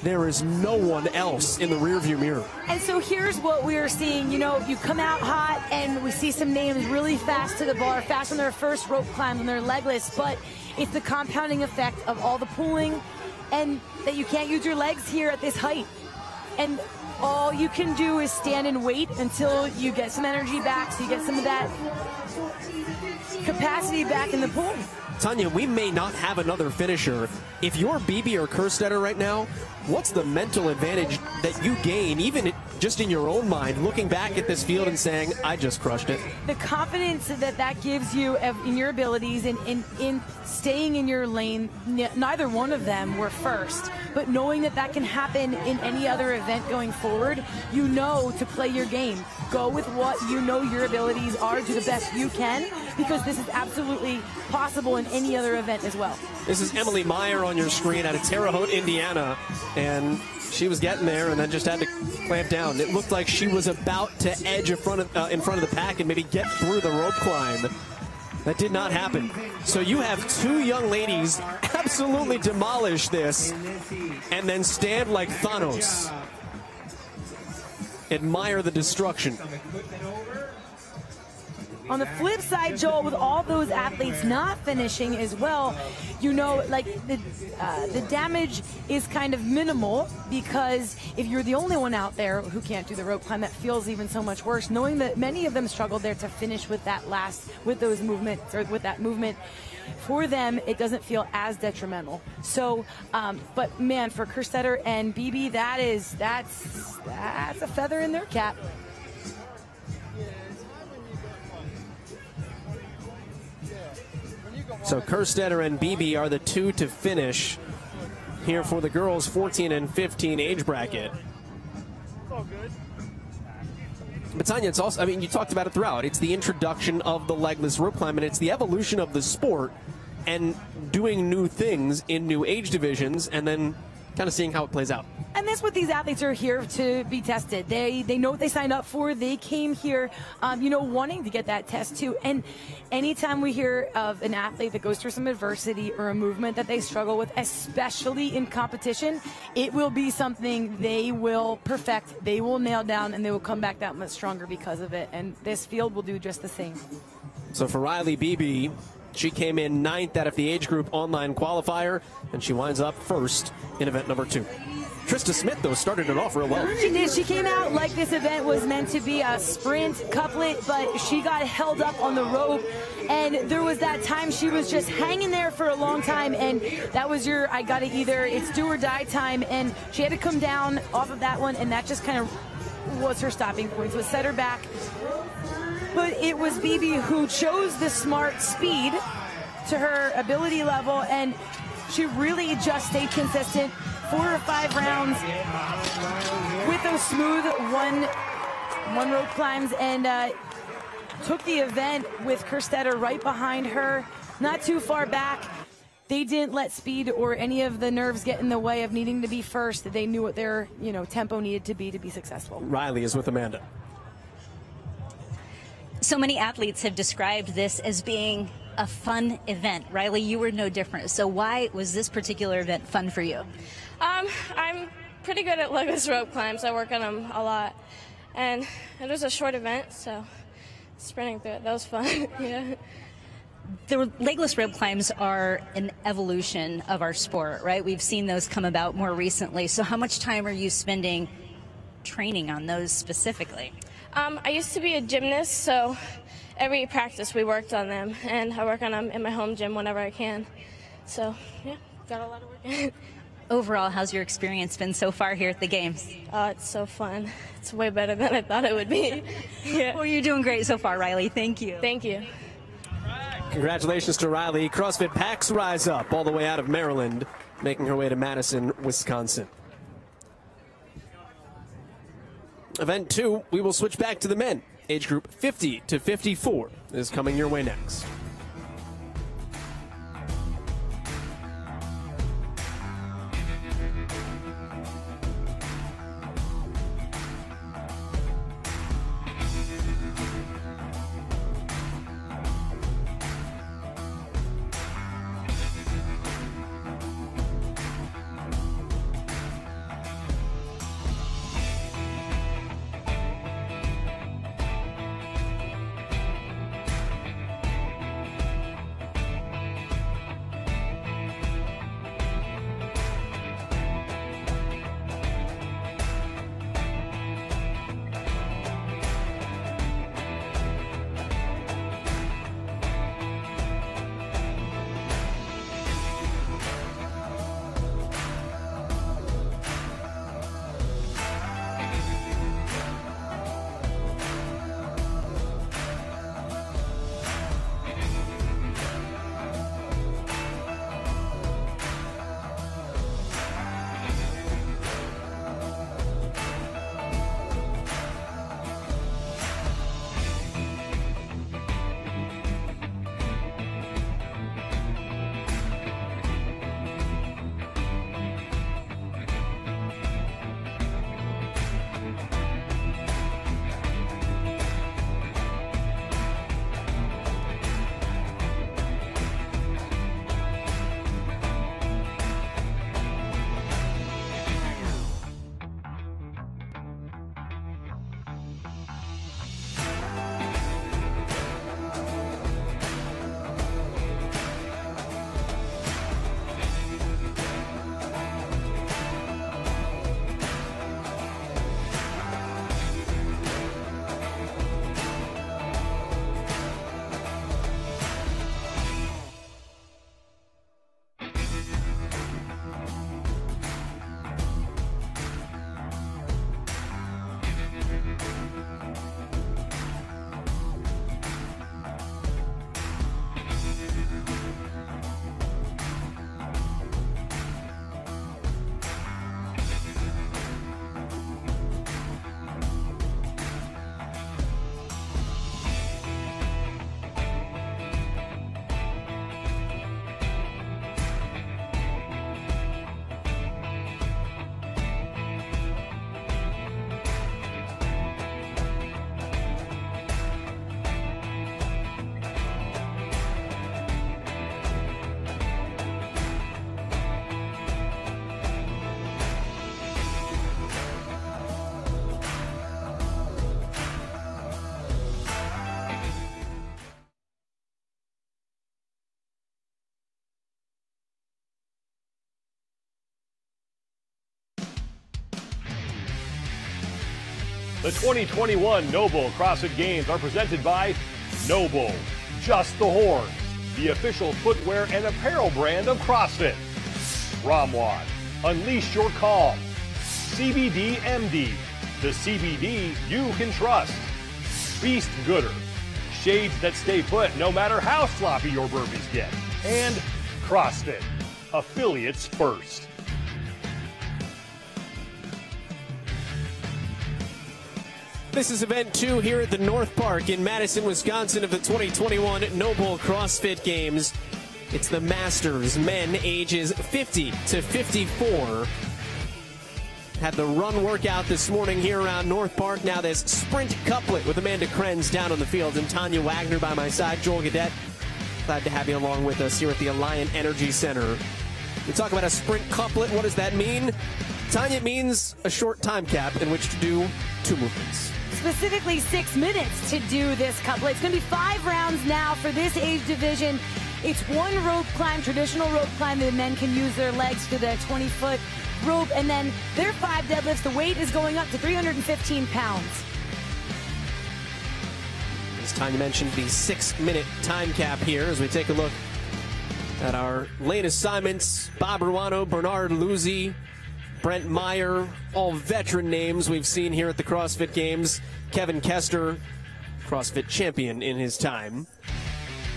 there is no one else in the rearview mirror. And so here's what we are seeing. You know, you come out hot and we see some names really fast to the bar, fast on their first rope climb and they're legless, but it's the compounding effect of all the pulling and that you can't use your legs here at this height. And all you can do is stand and wait until you get some energy back, so you get some of that capacity back in the pool. Tanya, we may not have another finisher. If you're Beebe or Kerstetter right now, what's the mental advantage that you gain, even just in your own mind, looking back at this field and saying, I just crushed it? The confidence that gives you in your abilities and in staying in your lane. Neither one of them were first, but knowing that can happen in any other event going forward, you know to play your game. Go with what you know your abilities are, do the best you can, because this is absolutely possible in any other event as well. This is Emily Meyer on your screen out of Terre Haute, Indiana, and she was getting there and then just had to clamp down. It looked like she was about to edge in front of the pack and maybe get through the rope climb. That did not happen. So you have 2 young ladies absolutely demolish this and then stand like Thanos. Admire the destruction. On the flip side, Joel, with all those athletes not finishing as well, you know, like the damage is kind of minimal, because if you're the only one out there who can't do the rope climb, that feels even so much worse. Knowing that many of them struggled there to finish with that those movements, or with that movement, for them it doesn't feel as detrimental. So, but man, for Kerstetter and Beebe, that's a feather in their cap. So Kerstetter and Beebe are the 2 to finish here for the girls 14 and 15 age bracket. But Tanya, it's also, I mean, you talked about it throughout. It's the introduction of the legless rope climb, and it's the evolution of the sport and doing new things in new age divisions and then kind of seeing how it plays out. And that's what these athletes are here to be tested. They know what they signed up for. They came here, you know, wanting to get that test too. And anytime we hear of an athlete that goes through some adversity or a movement that they struggle with, especially in competition, it will be something they will perfect, they will nail down, and they will come back that much stronger because of it. And this field will do just the same. So for Riley Beebe, she came in 9th out of the age group online qualifier, and she winds up first in event number 2. Trista Smith, though, started it off real well. She did. She came out like this event was meant to be a sprint couplet, but she got held up on the rope. And there was that time she was just hanging there for a long time, and that was your, I got to either, it's do or die time. And she had to come down off of that one, and that just kind of was her stopping point. So it set her back. But it was BB who chose the smart speed to her ability level, and she really just stayed consistent. 4 or 5 rounds with those smooth one rope climbs, and took the event with Kerstetter right behind her, not too far back. They didn't let speed or any of the nerves get in the way of needing to be first. They knew what their tempo needed to be successful. Riley is with Amanda. So many athletes have described this as being a fun event. Riley, you were no different. So why was this particular event fun for you? I'm pretty good at legless rope climbs. I work on them a lot. And it was a short event, so sprinting through it, that was fun. Yeah. The legless rope climbs are an evolution of our sport, right? We've seen those come about more recently. So how much time are you spending training on those specifically? I used to be a gymnast, so every practice we worked on them, and I work on them in my home gym whenever I can. So, yeah, got a lot of work in. Overall, how's your experience been so far here at the Games? Oh, it's so fun. It's way better than I thought it would be. Yeah. Well, you're doing great so far, Riley. Thank you. Thank you. Congratulations to Riley. CrossFit Packs rise up all the way out of Maryland, making her way to Madison, Wisconsin. Event 2, we will switch back to the men. Age group 50 to 54 is coming your way next. The 2021 NOBULL CrossFit Games are presented by NOBULL, Just the Horns, the official footwear and apparel brand of CrossFit. Ramwad, unleash your calm. cbdMD, the CBD you can trust. Beast Gooder, shades that stay put no matter how sloppy your burpees get. And CrossFit, affiliates first. This is event 2 here at the North Park in Madison, Wisconsin of the 2021 NOBULL CrossFit Games. It's the Masters, men ages 50 to 54. Had the run workout this morning here around North Park. Now this sprint couplet with Amanda Krenz down on the field and Tanya Wagner by my side. Joel Gadet, glad to have you along with us here at the Alliant Energy Center. We talk about a sprint couplet. What does that mean? Tanya, it means a short time cap in which to do 2 movements. Specifically 6 minutes to do this couplet. It's going to be 5 rounds now for this age division. It's 1 rope climb, traditional rope climb. The men can use their legs to the 20-foot rope, and then their 5 deadlifts. The weight is going up to 315 pounds. As Tanya mentioned, the 6-minute time cap here as we take a look at our lane assignments. Bob Ruano, Bernard Luzzi, Brent Meyer, all veteran names we've seen here at the CrossFit Games. Kevin Kester, CrossFit champion in his time.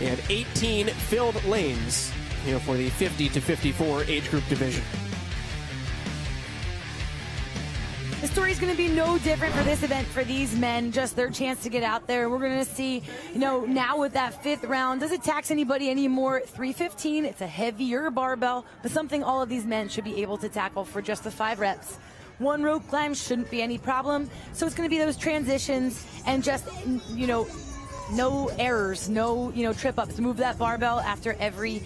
And 18 filled lanes here for the 50 to 54 age group division. The story is going to be no different for this event for these men, just their chance to get out there. We're going to see, now with that 5th round, does it tax anybody anymore? 315, it's a heavier barbell, but something all of these men should be able to tackle for just the 5 reps. 1 rope climb shouldn't be any problem. So it's going to be those transitions and just, no errors, no, trip ups. Move that barbell after every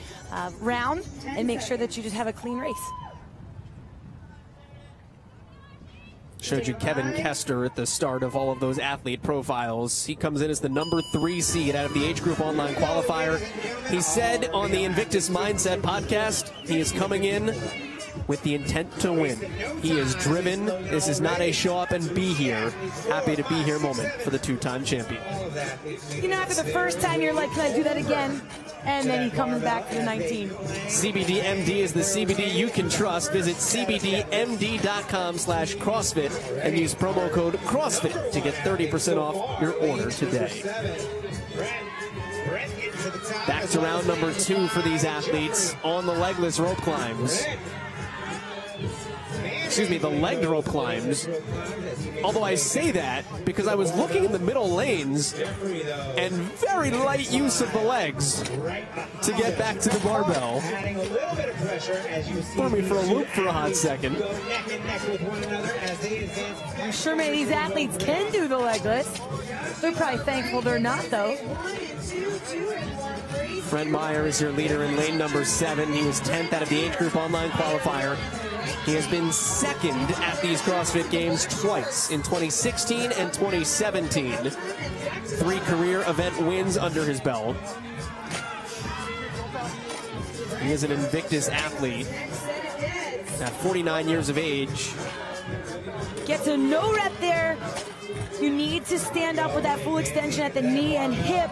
round and make sure that you just have a clean race. Showed you Kevin Kester at the start of all of those athlete profiles. He comes in as the number 3 seed out of the age group online qualifier. He said on the Invictus Mindset podcast, he is coming in with the intent to win. He is driven. This is not a show up and be here, happy to be here moment for the 2-time champion. After the first time, you're like, can I do that again? And then he comes back to the 19. cbdMD is the CBD you can trust. Visit cbdMD.com/CrossFit and use promo code CrossFit to get 30% off your order today. Back to round number 2 for these athletes on the legless rope climbs. Excuse me, the legged rope climbs. Although I say that because I was looking in the middle lanes and very light use of the legs to get back to the barbell. Threw me for a loop for a hot second. I'm sure many of these athletes can do the legless. They're probably thankful they're not, though. Brent Meyer is your leader in lane number 7. He was 10th out of the age group online qualifier. He has been 2nd at these CrossFit Games twice, in 2016 and 2017. 3 career event wins under his belt. He is an Invictus athlete at 49 years of age. Gets a no rep there. You need to stand up with that full extension at the knee and hip.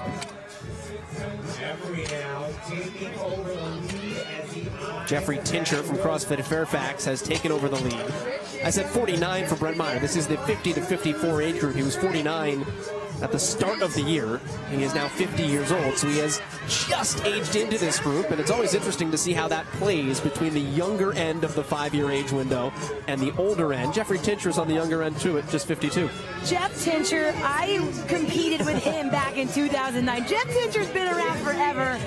Jeffrey Tincher from CrossFit Fairfax has taken over the lead. I said 49 for Brent Meyer. This is the 50 to 54 age group. He was 49 at the start of the year. He is now 50 years old, so he has just aged into this group, and it's always interesting to see how that plays between the younger end of the 5-year age window and the older end. Jeffrey Tincher's on the younger end too at just 52. Jeff Tincher, I competed with him back in 2009. Jeff Tincher's been around forever.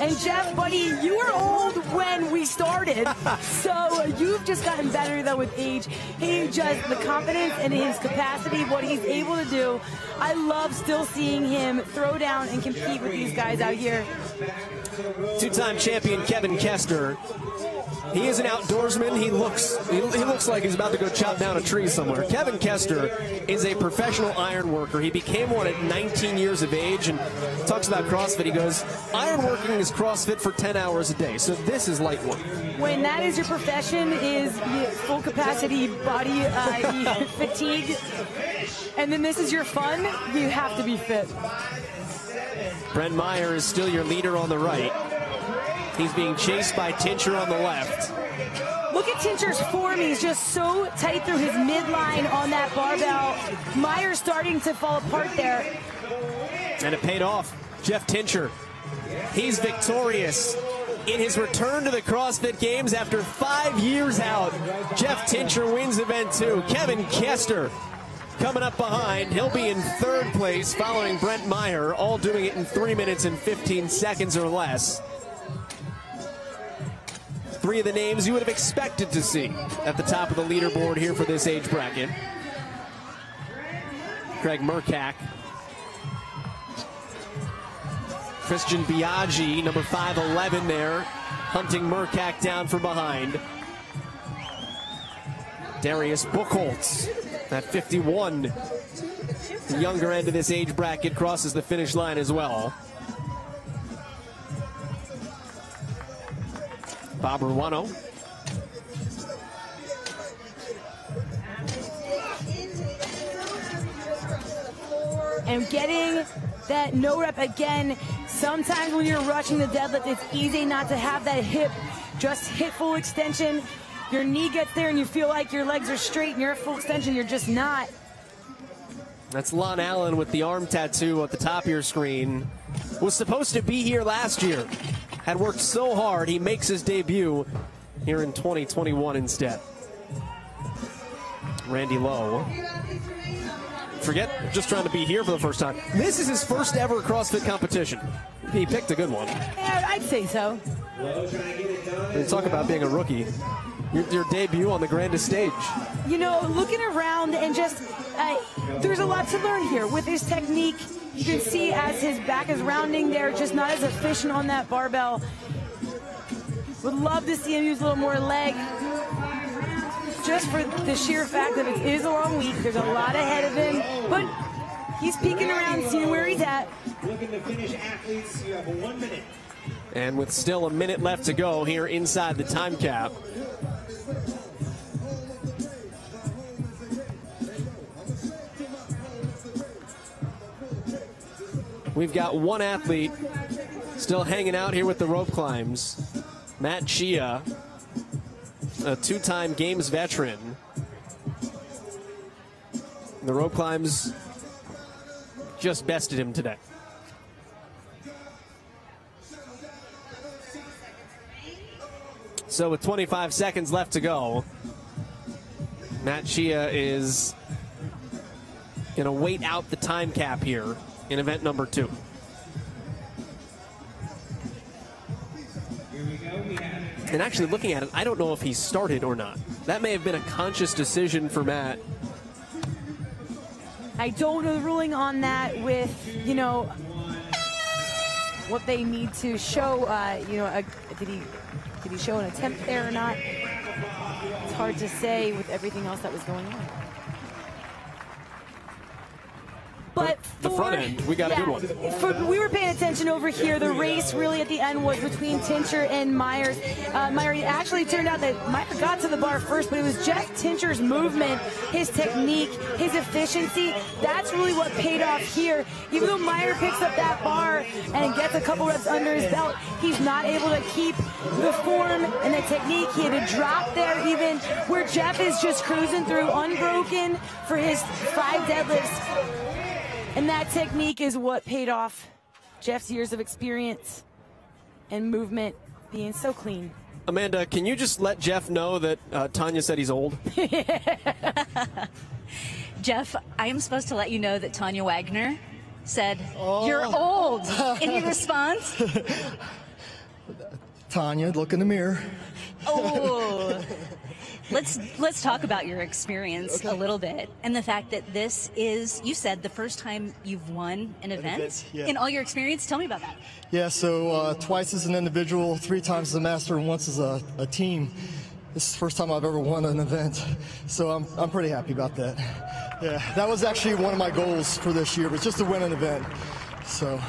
And Jeff, buddy, you were old when we started, so you've just gotten better, though, with age. He just, the confidence and his capacity, what he's able to do, I love still seeing him throw down and compete with these guys out here. Two-time champion Kevin Kester. He is an outdoorsman. He looks like he's about to go chop down a tree somewhere. Kevin Kester is a professional iron worker. He became one at 19 years of age and talks about CrossFit. He goes, iron working is CrossFit for 10 hours a day, so this is light work. When that is your profession, is full capacity body fatigue, and then this is your fun, you have to be fit. Brent Meyer is still your leader on the right. He's being chased by Tincher on the left. Look at Tincher's form. He's just so tight through his midline on that barbell. Meyer's starting to fall apart there. And it paid off. Jeff Tincher, he's victorious in his return to the CrossFit Games after 5 years out. Jeff Tincher wins event 2. Kevin Kester coming up behind. He'll be in 3rd place following Brent Meyer, all doing it in 3 minutes and 15 seconds or less. 3 of the names you would have expected to see at the top of the leaderboard here for this age bracket. Craig Merkak, Christian Biaggi, number 5'11" there, hunting Merkak down from behind. Darius Buchholz at 51, the younger end of this age bracket, crosses the finish line as well. Bob Ruano. And getting that no rep again. Sometimes when you're rushing the deadlift, it's easy not to have that hip just hit full extension. Your knee gets there and you feel like your legs are straight and you're at full extension. You're just not. That's Lon Allen with the arm tattoo at the top of your screen. Was supposed to be here last year. Had worked so hard, he makes his debut here in 2021 instead. Randy Lowe. Forget just trying to be here for the first time. This is his first ever CrossFit competition. He picked a good one. Yeah, I'd say so. And talk about being a rookie. Your debut on the grandest stage. You know, looking around and just, there's a lot to learn here with his technique. You can see as his back is rounding there, just not as efficient on that barbell. Would love to see him use a little more leg. Just for the sheer fact that it is a long week. There's a lot ahead of him, but he's peeking around, seeing where he's at. Looking to finish athletes, you have 1 minute. And with still a minute left to go here inside the time cap. We've got one athlete still hanging out here with the rope climbs. Matt Chia, a 2-time Games veteran. The rope climbs just bested him today. So with 25 seconds left to go, Matt Chia is going to wait out the time cap here in event number 2. And actually looking at it, I don't know if he started or not. That may have been a conscious decision for Matt. I don't know the ruling on that with, you know, what they need to show, you know, did he show an attempt there or not? It's hard to say with everything else that was going on. But the front end, we got a good one. We were paying attention over here. The race really at the end was between Tincher and Myers. It actually turned out that Meyer got to the bar first, but it was Jeff Tincher's movement, his technique, his efficiency. That's really what paid off here. Even though Meyer picks up that bar and gets a couple reps under his belt, he's not able to keep the form and the technique. He had to drop there even where Jeff is just cruising through unbroken for his 5 deadlifts. And that technique is what paid off. Jeff's years of experience and movement being so clean. Amanda, can you just let Jeff know that Tanya said he's old? Jeff, I am supposed to let you know that Tanya Wagner said, "You're old." Any response? Tanya, look in the mirror. Oh. Let's talk about your experience a little bit, and the fact that this is, you said, the first time you've won an event in all your experience. Tell me about that. Yeah, so twice as an individual, 3 times as a master, and once as a team. This is the first time I've ever won an event, so I'm pretty happy about that. Yeah, that was actually one of my goals for this year, was just to win an event. So.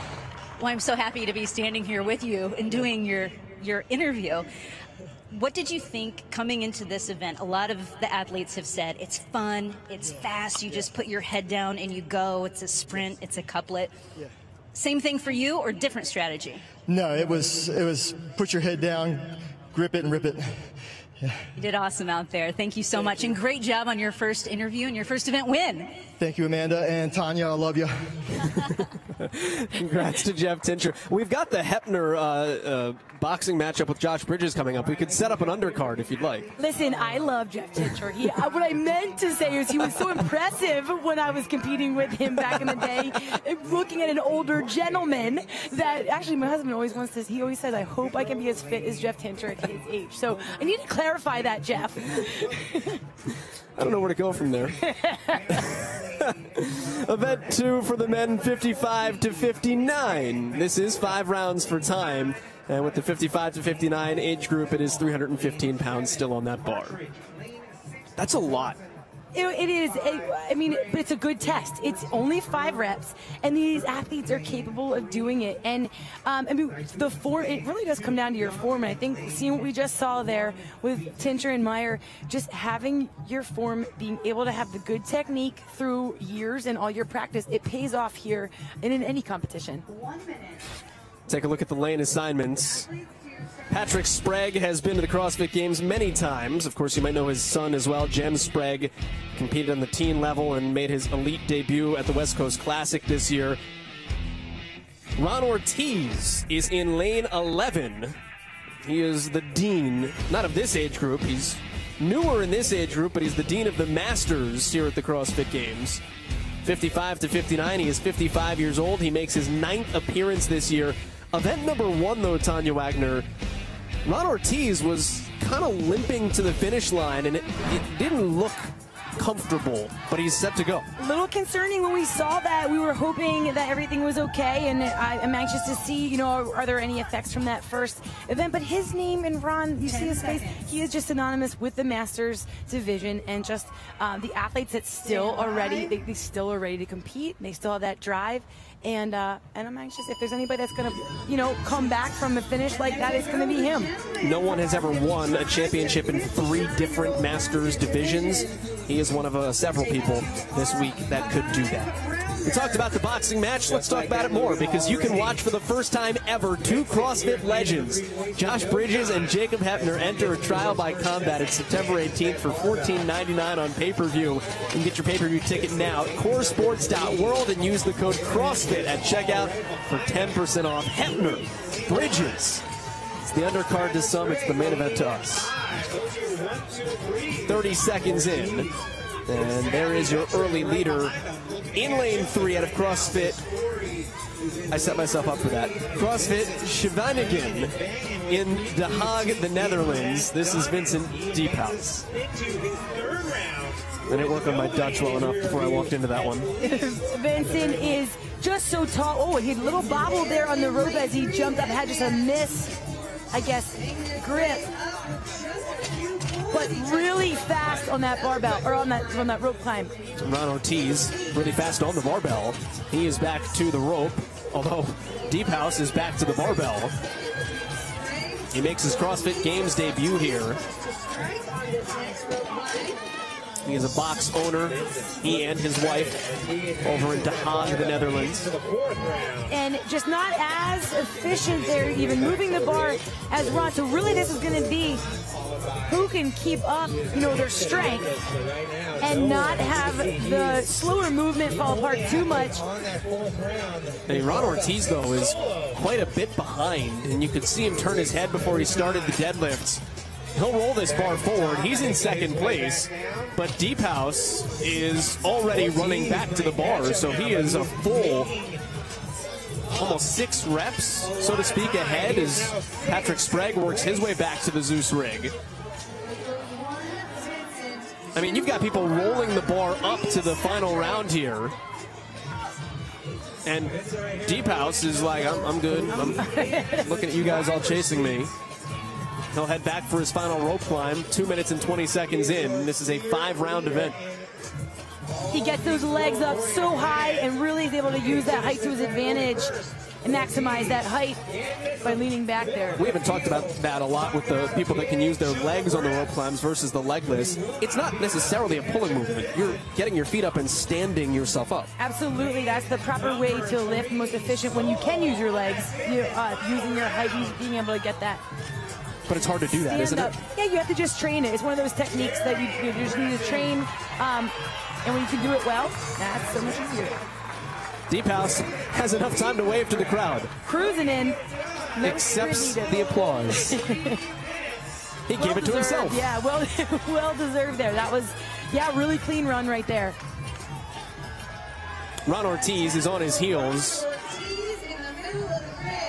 Well, I'm so happy to be standing here with you and doing your interview. What did you think coming into this event? A lot of the athletes have said it's fun, it's fast, you just put your head down and you go, it's a sprint, it's a couplet. Yeah. Same thing for you or different strategy? No, it was put your head down, grip it and rip it. Yeah. You did awesome out there. Thank you so much, and great job on your first interview and your first event win. Thank you, Amanda, and Tanya, I love you. Congrats to Jeff Tincher. We've got the Heppner boxing matchup with Josh Bridges coming up. We could set up an undercard if you'd like. Listen, I love Jeff Tincher. What I meant to say is he was so impressive when I was competing with him back in the day, looking at an older gentleman that actually my husband always wants to, he always says, I hope I can be as fit as Jeff Tincher at his age. So I need to clarify that, Jeff. I don't know where to go from there. Event 2 for the men, 55 to 59. This is 5 rounds for time. And with the 55 to 59 age group, it is 315 pounds still on that bar. That's a lot. It is. I mean, but it's a good test. It's only 5 reps, and these athletes are capable of doing it. And I mean, the form, it really does come down to your form. And I think seeing what we just saw there with Tincher and Meyer, just having your form, being able to have the good technique through years and all your practice, it pays off here and in any competition. 1 minute. Take a look at the lane assignments. Patrick Sprague has been to the CrossFit Games many times. Of course, you might know his son as well. Jem Sprague competed on the teen level and made his elite debut at the West Coast Classic this year. Ron Ortiz is in lane 11. He is the dean, not of this age group. He's newer in this age group, but he's the dean of the Masters here at the CrossFit Games. 55 to 59. He is 55 years old. He makes his 9th appearance this year. Event number 1, though, Tanya Wagner, Ron Ortiz was kind of limping to the finish line, and it didn't look comfortable, but he's set to go. A little concerning when we saw that. We were hoping that everything was okay, and I'm anxious to see, you know, are there any effects from that first event. But his name and Ron, you see his face, he is just synonymous with the Masters division, and just the athletes that still are ready, they still are ready to compete. They still have that drive. And I'm anxious if there's anybody that's going to, you know, come back from a finish like that, it's going to be him. No one has ever won a championship in 3 different Masters divisions. He is one of several people this week that could do that. We talked about the boxing match. Let's talk about it more, because you can watch for the first time ever 2 CrossFit legends. Josh Bridges and Jacob Heppner enter a trial by combat. It's September 18th for $14.99 on pay-per-view. You can get your pay-per-view ticket now at coresports.world and use the code CrossFit at checkout for 10% off. Heppner, Bridges. It's the undercard to some. It's the main event to us. 30 seconds in. And there is your early leader in lane 3 out of CrossFit. I set myself up for that. CrossFit Scheveningen in Den Haag, the Netherlands. This is Vincent Diephuis. I didn't work on my Dutch well enough before I walked into that one. Vincent is just so tall. Oh, he had a little bobble there on the rope as he jumped up. Had just a miss, I guess, grip. But really fast on that barbell, or on that rope climb. Ron Ortiz, really fast on the barbell. He is back to the rope, although Diephuis is back to the barbell. He makes his CrossFit Games debut here. He is a box owner, he and his wife, over in Den Haag, the Netherlands. And just not as efficient there, even moving the bar as Ron. So really this is going to be who can keep up, you know, their strength and not have the slower movement fall apart too much. And Ron Ortiz, though, is quite a bit behind, and you could see him turn his head before he started the deadlifts. He'll roll this bar forward. He's in second place, but Diephuis is already running back to the bar, so he is a full almost 6 reps, so to speak, ahead as Patrick Sprague works his way back to the Zeus rig. I mean, you've got people rolling the bar up to the final round here. And Deep House is like, I'm good. I'm looking at you guys all chasing me. He'll head back for his final rope climb, 2 minutes and 20 seconds in. This is a 5-round event. He gets those legs up so high and really is able to use that height to his advantage and maximize that height by leaning back there. We haven't talked about that a lot with the people that can use their legs on the rope climbs versus the legless. It's not necessarily a pulling movement. You're getting your feet up and standing yourself up. Absolutely, that's the proper way to lift, most efficient when you can use your legs, using your height, being able to get that. But it's hard to do that, isn't it? Yeah, you have to just train it. It's one of those techniques that you just need to train. And when you can do it well, that's so much easier. Deep House has enough time to wave to the crowd. Cruising in. Accepts the applause. He gave it to himself. Yeah, well deserved there. That was, really clean run right there. Ron Ortiz is on his heels.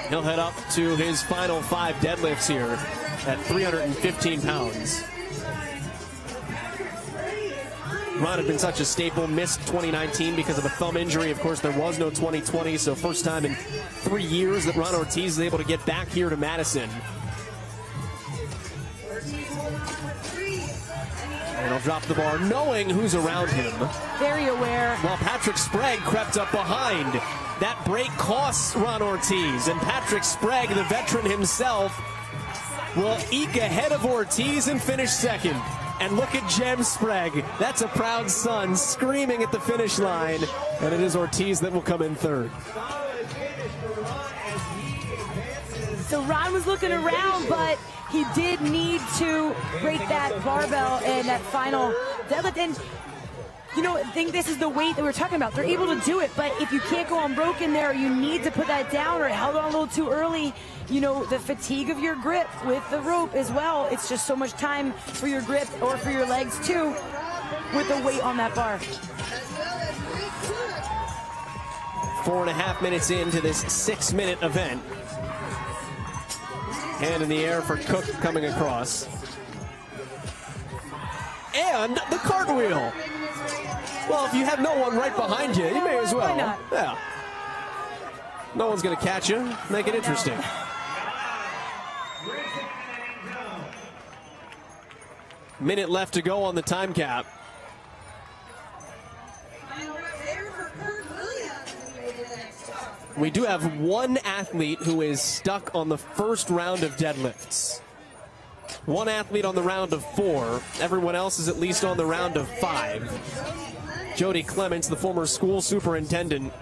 He'll head up to his final 5 deadlifts here at 315 pounds. Ron had been such a staple, missed 2019 because of a thumb injury. Of course, there was no 2020, so first time in 3 years that Ron Ortiz is able to get back here to Madison. And he'll drop the bar knowing who's around him. Very aware. While Patrick Sprague crept up behind. That break costs Ron Ortiz, and Patrick Sprague, the veteran himself, will eke ahead of Ortiz and finish second. And look at Jem Sprague. That's a proud son screaming at the finish line, and it is Ortiz that will come in third. So Ron was looking around, but he did need to break that barbell and that final deadlift. And I think this is the weight that we're talking about. They're able to do it, but if you can't go unbroken there, you need to put that down or held on a little too early. The fatigue of your grip with the rope as well. It's just so much time for your grip or for your legs too with the weight on that bar. 4.5 minutes into this 6-minute event. Hand in the air for Cook coming across. And the cartwheel. Well, if you have no one right behind you, you may as well. Why not? Yeah. No one's going to catch you. Make it interesting. Minute left to go on the time cap. We do have one athlete who is stuck on the first round of deadlifts. One athlete on the round of 4. Everyone else is at least on the round of 5. Jody Clements, the former school superintendent,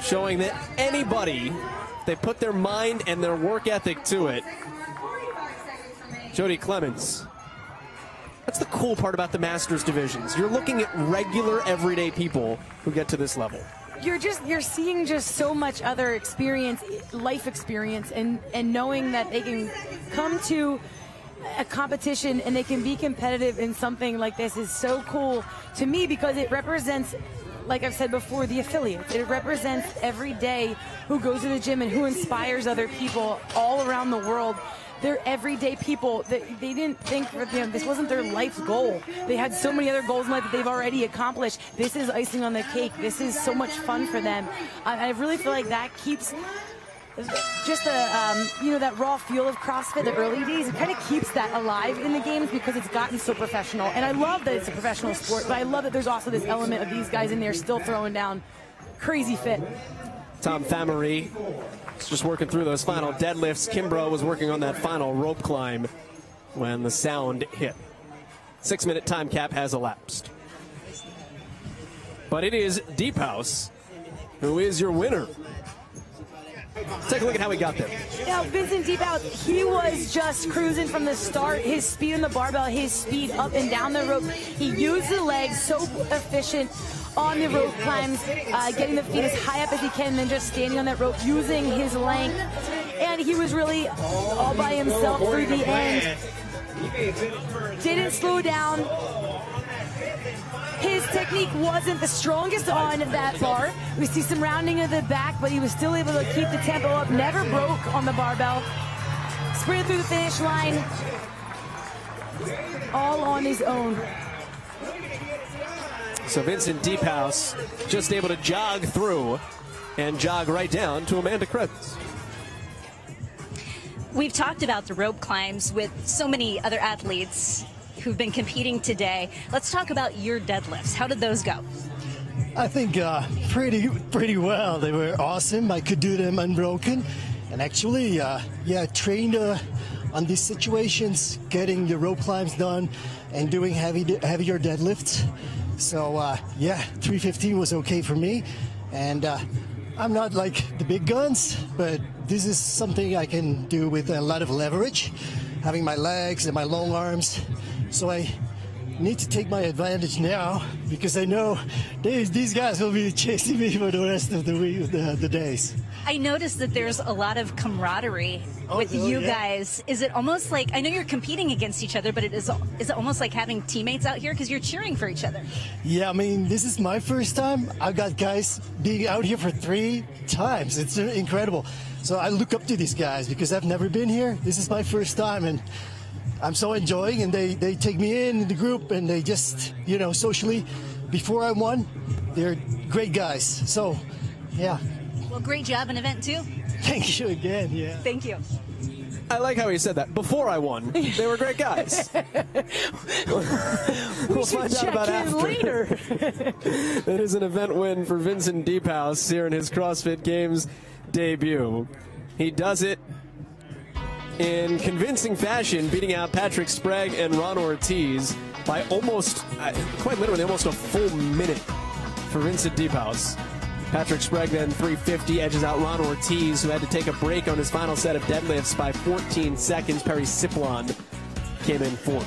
showing that anybody, if they put their mind and their work ethic to it. Jody Clements. That's the cool part about the Masters divisions. You're looking at regular, everyday people who get to this level. You're seeing just so much other experience, life experience, and knowing that they can come to a competition and they can be competitive in something like this is so cool to me, because it represents, like I've said before, the affiliates. It represents every day who goes to the gym and who inspires other people all around the world. They're everyday people. They didn't think this wasn't their life's goal. They had so many other goals in life that they've already accomplished. This is icing on the cake. This is so much fun for them. I really feel like that keeps just that raw feel of CrossFit, the early days. It kind of keeps that alive in the games because it's gotten so professional. And I love that it's a professional sport, but I love that there's also this element of these guys in there still throwing down crazy fit. Tom Famery is just working through those final deadlifts. Kimbrough was working on that final rope climb when the sound hit. 6-minute time cap has elapsed. But it is Deep House who is your winner. Take a look at how he got there. Now, Vincent Deep House, he was just cruising from the start. His speed on the barbell, his speed up and down the rope. He used the legs, so efficient on the rope climbs, getting the feet as high up as he can, and then just standing on that rope, using his length. And he was really all by himself through the end. Didn't slow down. His technique wasn't the strongest on that bar. We see some rounding of the back, but he was still able to keep the tempo up. Never broke on the barbell. Sprinted through the finish line, all on his own. So Vincent Deephouse just able to jog through and jog right down to Amanda Krebs. We've talked about the rope climbs with so many other athletes who've been competing today. Let's talk about your deadlifts. How did those go? I think pretty well. They were awesome. I could do them unbroken. And actually, trained on these situations, getting the rope climbs done and doing heavier deadlifts. So, 315 was okay for me. And I'm not like the big guns, but this is something I can do with a lot of leverage, having my legs and my long arms. So I need to take my advantage now because I know these guys will be chasing me for the rest of the week, the days. I noticed that there's a lot of camaraderie with you guys. Is it almost like, I know you're competing against each other, but is it almost like having teammates out here because you're cheering for each other? Yeah, I mean, this is my first time. I've got guys being out here for 3 times. It's incredible. So I look up to these guys because I've never been here. This is my first time, and I'm so enjoying, and they take me in the group, and they just, socially, before I won, they're great guys. So, yeah. Well, great job in event 2. Thank you again, yeah. Thank you. I like how he said that. Before I won, they were great we'll find out about after. Later. That is an event win for Vincent Deephouse here in his CrossFit Games debut. He does it in convincing fashion, beating out Patrick Sprague and Ron Ortiz by almost, quite literally, almost a full minute for Vincent Deephouse. Patrick Sprague then 350 edges out Ron Ortiz, who had to take a break on his final set of deadlifts by 14 seconds. Perry Siplon came in 4th.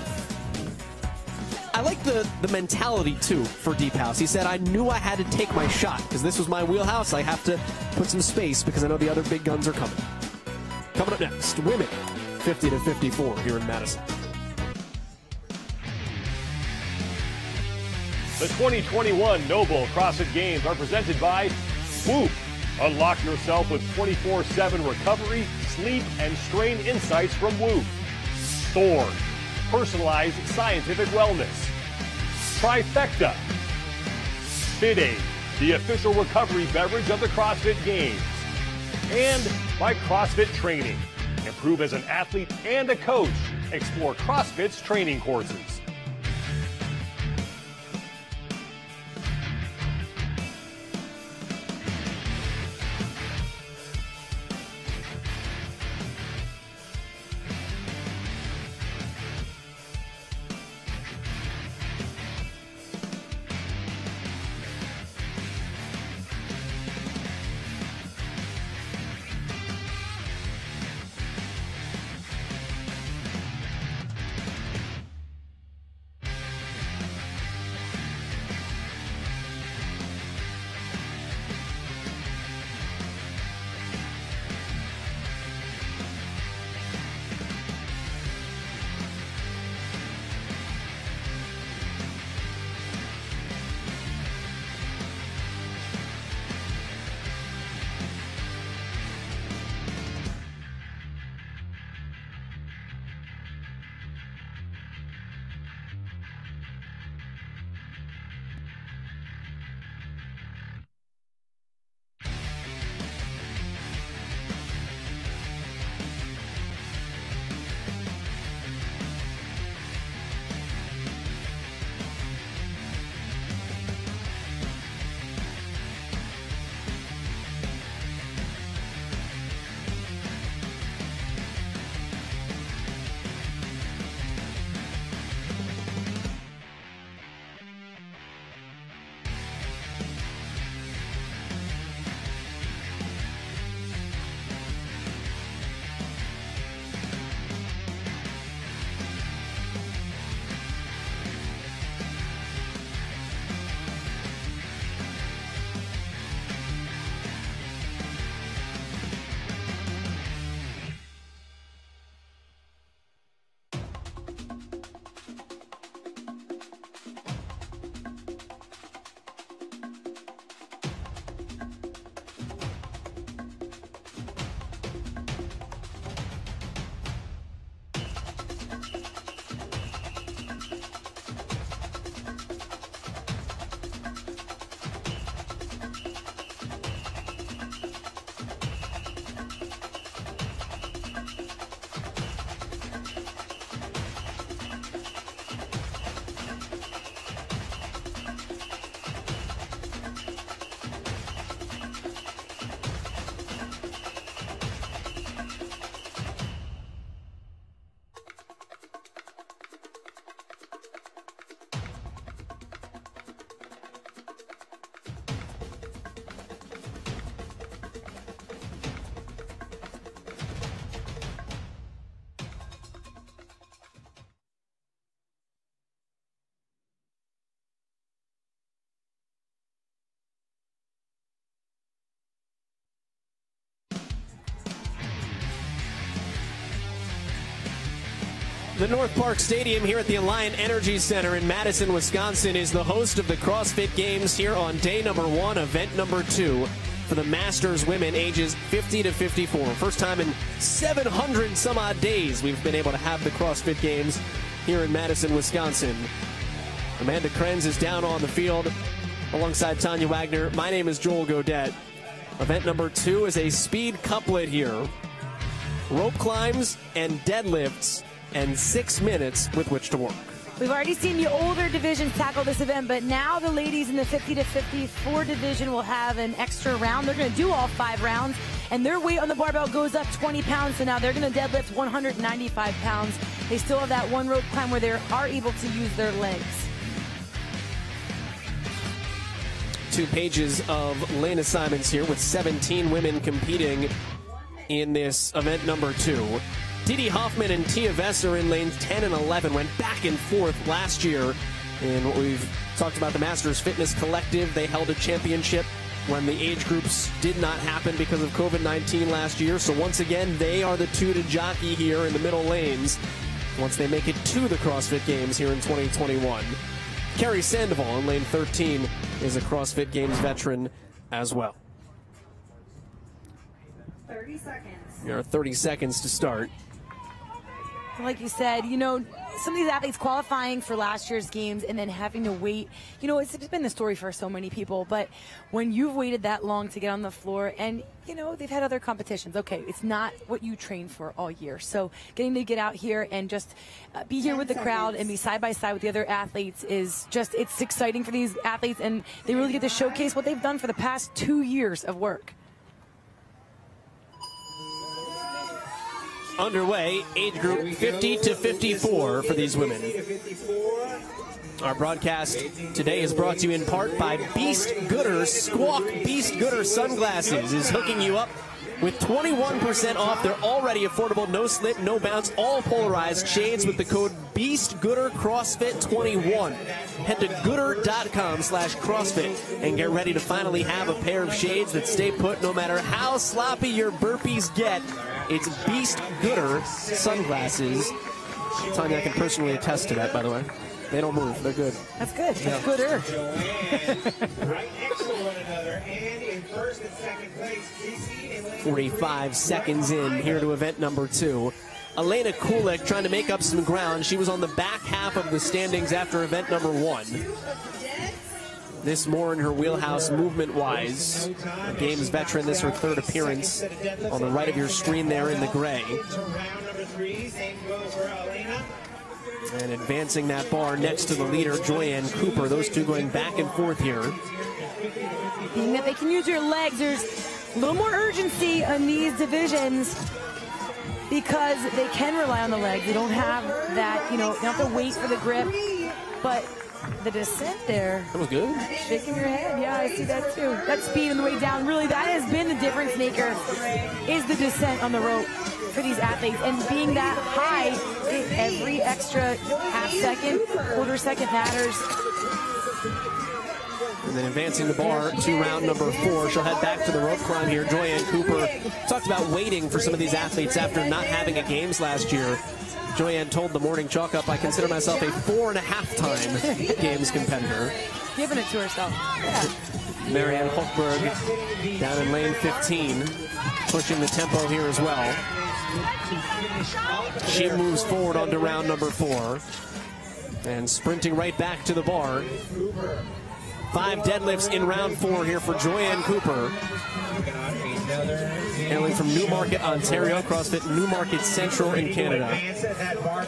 I like the mentality, too, for Deephouse. He said, I knew I had to take my shot because this was my wheelhouse. I have to put some space because I know the other big guns are coming. Coming up next, women 50 to 54 here in Madison. The 2021 NOBULL CrossFit Games are presented by Whoop. Unlock yourself with 24/7 recovery, sleep, and strain insights from Whoop. Thorn. Personalized scientific wellness. Trifecta. FitAid, the official recovery beverage of the CrossFit Games. And by CrossFit Training. Improve as an athlete and a coach. Explore CrossFit's training courses. The North Park Stadium here at the Alliant Energy Center in Madison, Wisconsin is the host of the CrossFit Games here on day number 1, event number 2 for the Masters women ages 50 to 54. First time in 700 some odd days we've been able to have the CrossFit Games here in Madison, Wisconsin. Amanda Krenz is down on the field alongside Tanya Wagner. My name is Joel Godet. Event number 2 is a speed couplet here. Rope climbs and deadlifts and 6 minutes with which to work. We've already seen the older divisions tackle this event, but now the ladies in the 50 to 54 division will have an extra round. They're going to do all 5 rounds, and their weight on the barbell goes up 20 pounds, so now they're going to deadlift 195 pounds. They still have that one rope climb where they are able to use their legs. 2 pages of lane assignments here with 17 women competing in this event number 2. Didi Hoffman and Tia Vesser in lanes 10 and 11 went back and forth last year in what we've talked about, the Masters Fitness Collective. They held a championship when the age groups did not happen because of COVID-19 last year. So once again, they are the 2 to jockey here in the middle lanes once they make it to the CrossFit Games here in 2021. Carrie Sandoval in lane 13 is a CrossFit Games veteran as well. 30 seconds. There are 30 seconds to start. Like you said, you know, some of these athletes qualifying for last year's games and then having to wait, you know, it's been the story for so many people, but when you've waited that long to get on the floor and, you know, they've had other competitions, okay, it's not what you trained for all year. So getting to get out here and just be here with the crowd and be side by side with the other athletes is just, it's exciting for these athletes, and they really get to showcase what they've done for the past 2 years of work. Underway, age group 50 to 54 for these women. Our broadcast today is brought to you in part by Beast Gooder. Squawk Beast Gooder sunglasses is hooking you up with 21% off their already affordable no slip, no bounce, all polarized shades with the code BeastGooderCrossFit21. Head to gooder.com/CrossFit and get ready to finally have a pair of shades that stay put no matter how sloppy your burpees get. It's Beast Gooder sunglasses. Tanya, I can personally attest to that, by the way. They don't move. They're good. That's good. That's gooder. Right next to one another, and in first and second place, 45 seconds in here to event number 2. Elena Kulik trying to make up some ground. She was on the back half of the standings after event number 1. This more in her wheelhouse movement-wise. A Games veteran, this her 3rd appearance. On the right of your screen there in the gray. And advancing that bar next to the leader, Joyanne Cooper. Those two going back and forth here. Being that they can use your legs, there's a little more urgency on these divisions because they can rely on the legs. They don't have that, you know, they don't have to wait for the grip. But the descent there. That was good. Shaking your head. Yeah, I see that too. That speed on the way down, really, that has been the difference maker, is the descent on the rope for these athletes. And being that high, every extra half second, quarter second matters. And then advancing the bar to round number 4. She'll head back to the rope climb here. Joyanne Cooper talked about waiting for some of these athletes after not having a Games last year. Joyanne told the Morning Chalk Up, I consider myself a 4.5-time Games competitor. Giving it to herself. Yeah. Marianne Hulkberg down in lane 15, pushing the tempo here as well. She moves forward onto round number 4 and sprinting right back to the bar. 5 deadlifts in round 4 here for Joyanne Cooper. Hailing from Newmarket, Ontario, CrossFit Newmarket Central in Canada.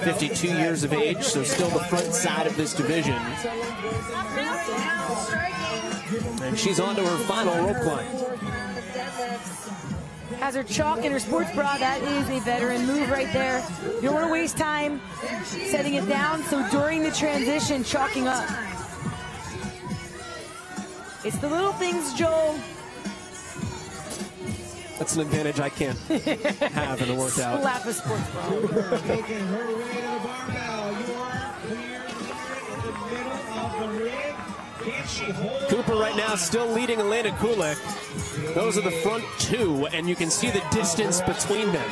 52 years of age, so still the front side of this division. And she's on to her final rope climb. Has her chalk in her sports bra. That is a veteran move right there. You don't want to waste time setting it down, so during the transition, chalking up. It's the little things, Joel. That's an advantage I can't have in a workout. Slap a sports bra. Taking her way to the barbell. You are clear in the middle of the rig. Cooper right now still leading Elena Kulik. Those are the front two, and you can see the distance between them.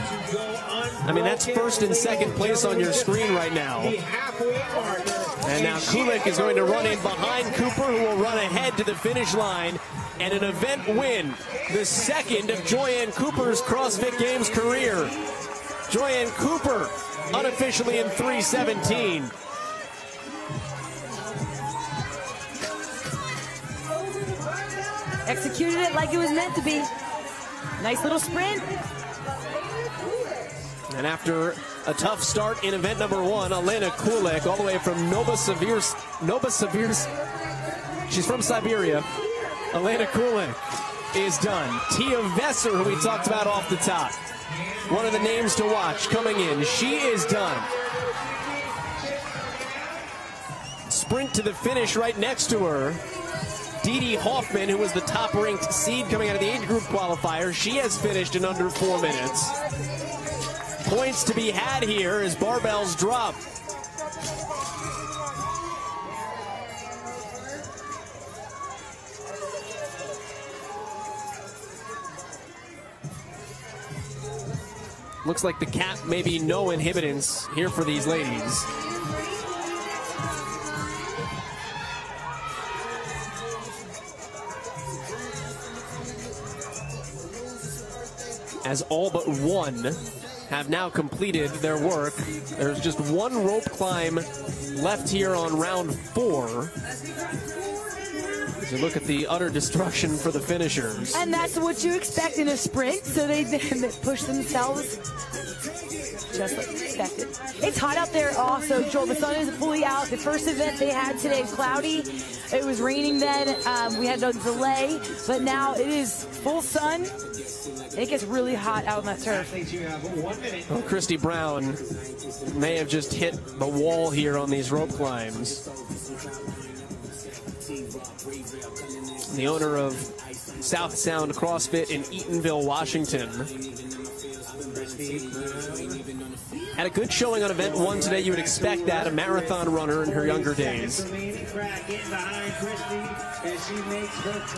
I mean, that's first and second place on your screen right now. And now Kulik is going to run in behind Cooper, who will run ahead to the finish line. And an event win, the second of Joyanne Cooper's CrossFit Games career. Joyanne Cooper, unofficially in 3:17. Executed it like it was meant to be. Nice little sprint. And after a tough start in event number one, Elena Kulik, all the way from Novosibirsk, she's from Siberia. Elena Kulik is done. Tia Vesser, who we talked about off the top, one of the names to watch coming in. She is done. Sprint to the finish right next to her. Dee Hoffman, who was the top-ranked seed coming out of the age group qualifier, she has finished in under 4 minutes. Points to be had here as barbells drop. Looks like the cap, maybe no inhibitants here for these ladies. As all but one have now completed their work. There's just one rope climb left here on round 4. As you look at the utter destruction for the finishers. And that's what you expect in a sprint, so they push themselves just like expected. It's hot out there also, Joel. The sun is fully out. The first event they had today, cloudy. It was raining then. We had a delay, but now it is full sun. It gets really hot out on that turf. Well, Christy Brown may have just hit the wall here on these rope climbs. The owner of South Sound CrossFit in Eatonville, Washington, had a good showing on event 1 today. You would expect that, a marathon runner in her younger days.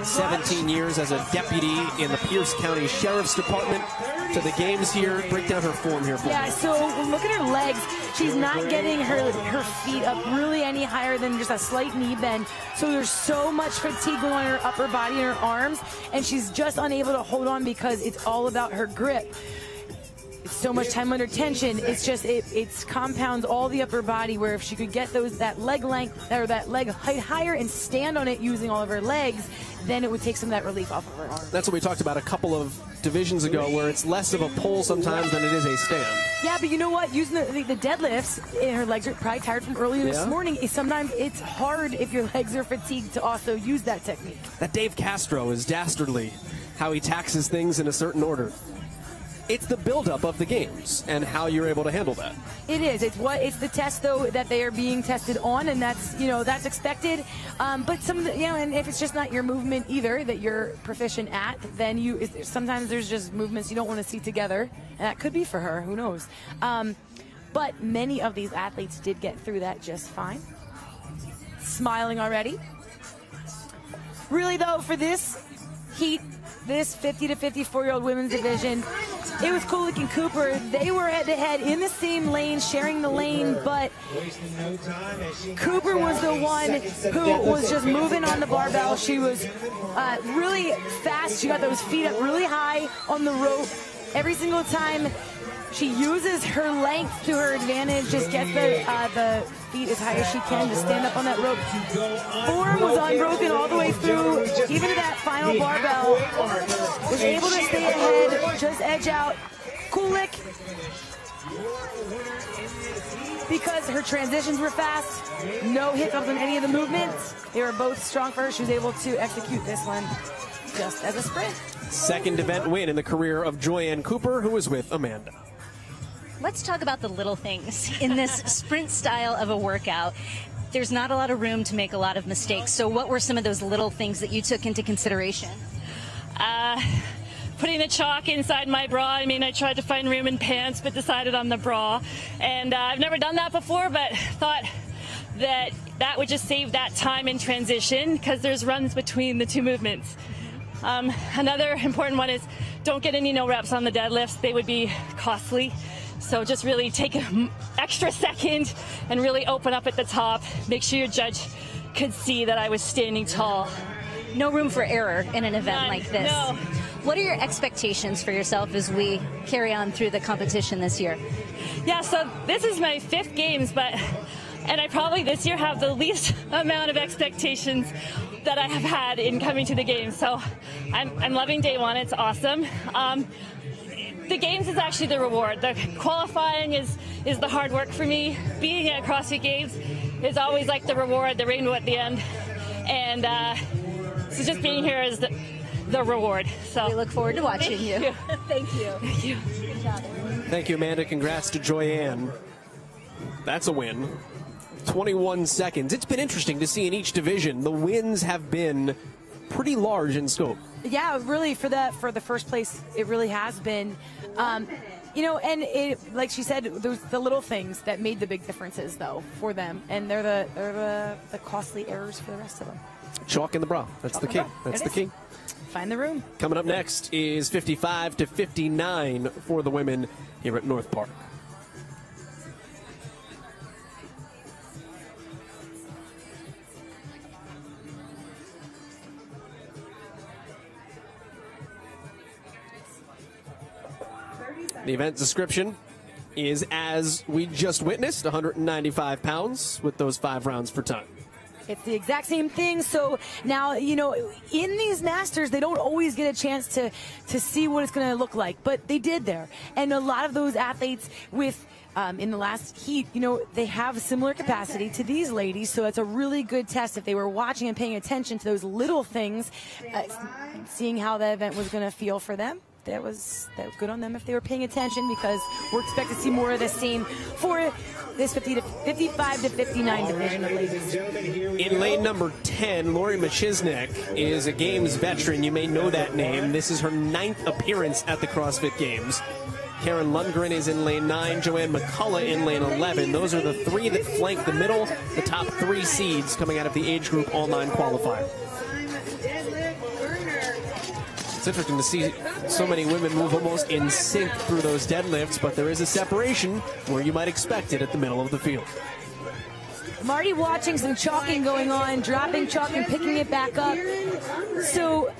17 years as a deputy in the Pierce County Sheriff's Department. To the games here, break down her form here for me. Yeah, so look at her legs. She's not getting her feet up really any higher than just a slight knee bend. So there's so much fatigue going on in her upper body and her arms, and she's just unable to hold on because it's all about her grip. It's so much time under tension. It's just it compounds all the upper body, where if she could get that leg length or that leg height higher and stand on it using all of her legs, then it would take some of that relief off of her arm. That's what we talked about a couple of divisions ago, where it's less of a pull sometimes than it is a stand. Yeah, but you know what? Using the deadlifts, and her legs are probably tired from earlier this morning. Sometimes it's hard if your legs are fatigued to also use that technique. That Dave Castro is dastardly, how he taxes things in a certain order. It's the buildup of the games and how you're able to handle that. It is. It's the test though that they are being tested on, and that's that's expected. But and if it's just not your movement either that you're proficient at, then sometimes there's just movements you don't want to see together, and that could be for her. Who knows? But many of these athletes did get through that just fine. Smiling already. Really though, for this heat, this 50 to 54-year-old women's division, it was Kulik and Cooper. They were head-to-head in the same lane, sharing the lane, but Cooper was the one who was just moving on the barbell. She was really fast. She got those feet up really high on the rope. Every single time she uses her length to her advantage, just gets the feet as high as she can to stand up on that rope. Form was unbroken all the way through, even to that final barbell. Was able to stay ahead, just edge out Kulik, because her transitions were fast, no hiccups on any of the movements. They were both strong for her. She was able to execute this one just as a sprint. Second event win in the career of Joyanne Cooper, who is with Amanda. Let's talk about the little things in this sprint style of a workout. There's not a lot of room to make a lot of mistakes. So what were some of those little things that you took into consideration? Putting the chalk inside my bra. I mean, I tried to find room in pants, but decided on the bra. And I've never done that before, but thought that that would just save that time in transition because there's runs between the two movements. Another important one is don't get any no reps on the deadlifts. They would be costly. So just really take an extra second and really open up at the top. Make sure your judge could see that I was standing tall. No room for error in an event None, like this. no. What are your expectations for yourself as we carry on through the competition this year? Yeah, so this is my 5th games, and I probably this year have the least amount of expectations that I have had in coming to the games. So I'm loving day 1. It's awesome. The games is actually the reward. The qualifying is the hard work for me. Being at CrossFit Games is always like the reward, the rainbow at the end. And so just being here is the reward. So we look forward to watching you. Thank you. Thank you. Good job. Thank you, Amanda. Congrats to Joyanne. That's a win. 21 seconds. It's been interesting to see in each division. The wins have been pretty large in scope. Yeah, really, for the first place, it really has been. You know, and it, like she said, there's the little things that made the big differences, though, for them, and they're the costly errors for the rest of them. Chalk in the bra. That's the key. That's the key. Find the room. Coming up next is 55 to 59 for the women here at North Park. The event description is as we just witnessed, 195 pounds with those 5 rounds for time. It's the exact same thing. So now, you know, in these Masters, they don't always get a chance to see what it's going to look like, but they did there. And a lot of those athletes with in the last heat, you know, they have similar capacity to these ladies, so it's a really good test if they were watching and paying attention to those little things, seeing how the event was going to feel for them. That was good on them if they were paying attention, because we're expected to see more of the same for this 55 to 59 division of ladies. In lane number 10, Lori Machiznik is a Games veteran. You may know that name. This is her 9th appearance at the CrossFit Games. Karen Lundgren is in lane 9, Joanne McCullough in lane 11. Those are the 3 that flank the middle, the top 3 seeds coming out of the age group all-9 qualifier. It's interesting to see so many women move almost in sync through those deadlifts, but there is a separation where you might expect it at the middle of the field. I'm already watching some chalking going on, dropping chalk and picking it back up. So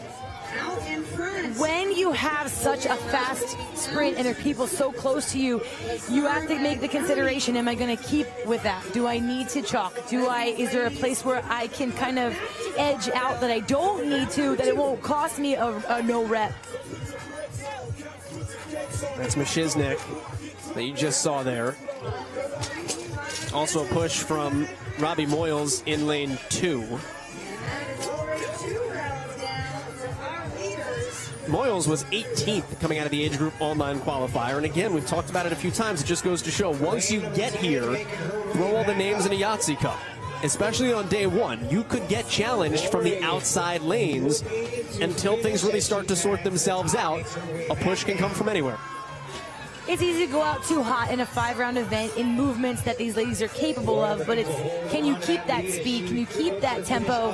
when you have such a fast sprint and there are people so close to you, you have to make the consideration, am I going to keep with that? Do I need to chalk? Is there a place where I can kind of edge out that I don't need to, that it won't cost me a no rep? That's Machiznik that you just saw there. Also a push from Robbie Moyles in lane 2. Moyles was 18th coming out of the age group all-9 qualifier. And again, we've talked about it a few times. It just goes to show, once you get here, throw all the names in a Yahtzee cup. Especially on day 1, you could get challenged from the outside lanes until things really start to sort themselves out. A push can come from anywhere. It's easy to go out too hot in a 5-round event in movements that these ladies are capable of, but can you keep that speed? Can you keep that tempo?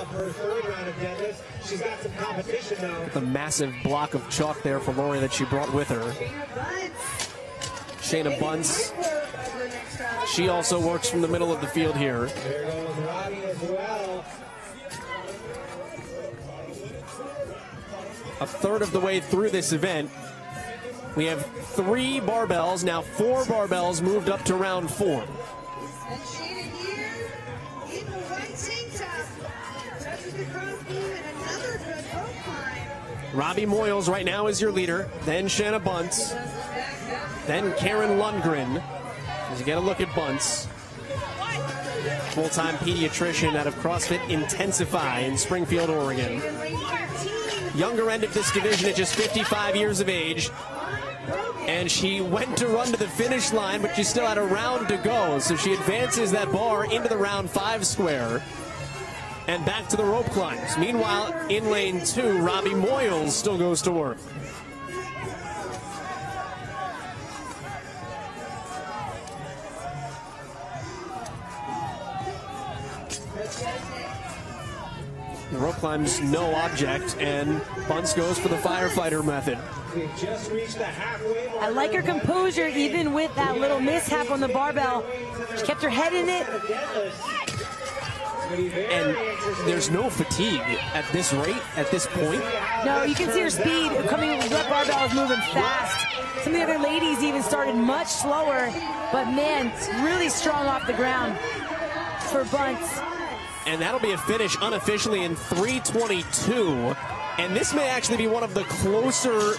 The massive block of chalk there for Lori that she brought with her. Shayna Bunce, she also works from the middle of the field here. A third of the way through this event, we have 3 barbells, now 4 barbells moved up to round 4. Robbie Moyles right now is your leader, then Shanna Bunce, then Karen Lundgren. As you get a look at Bunce, full-time pediatrician out of CrossFit Intensify in Springfield, Oregon. Younger end of this division at just 55 years of age. And she went to run to the finish line, but she still had a round to go. So she advances that bar into the round 5 square and back to the rope climbs. Meanwhile, in lane 2, Robbie Moyles still goes to work. The rope climb's no object, and Bunce goes for the firefighter method. I like her composure, even with that little mishap on the barbell. She kept her head in it. And there's no fatigue at this rate, at this point. No, you can see her speed coming. That barbell is moving fast. Some of the other ladies even started much slower, but man, really strong off the ground for Bunce. And that'll be a finish unofficially in 3:22. And this may actually be one of the closer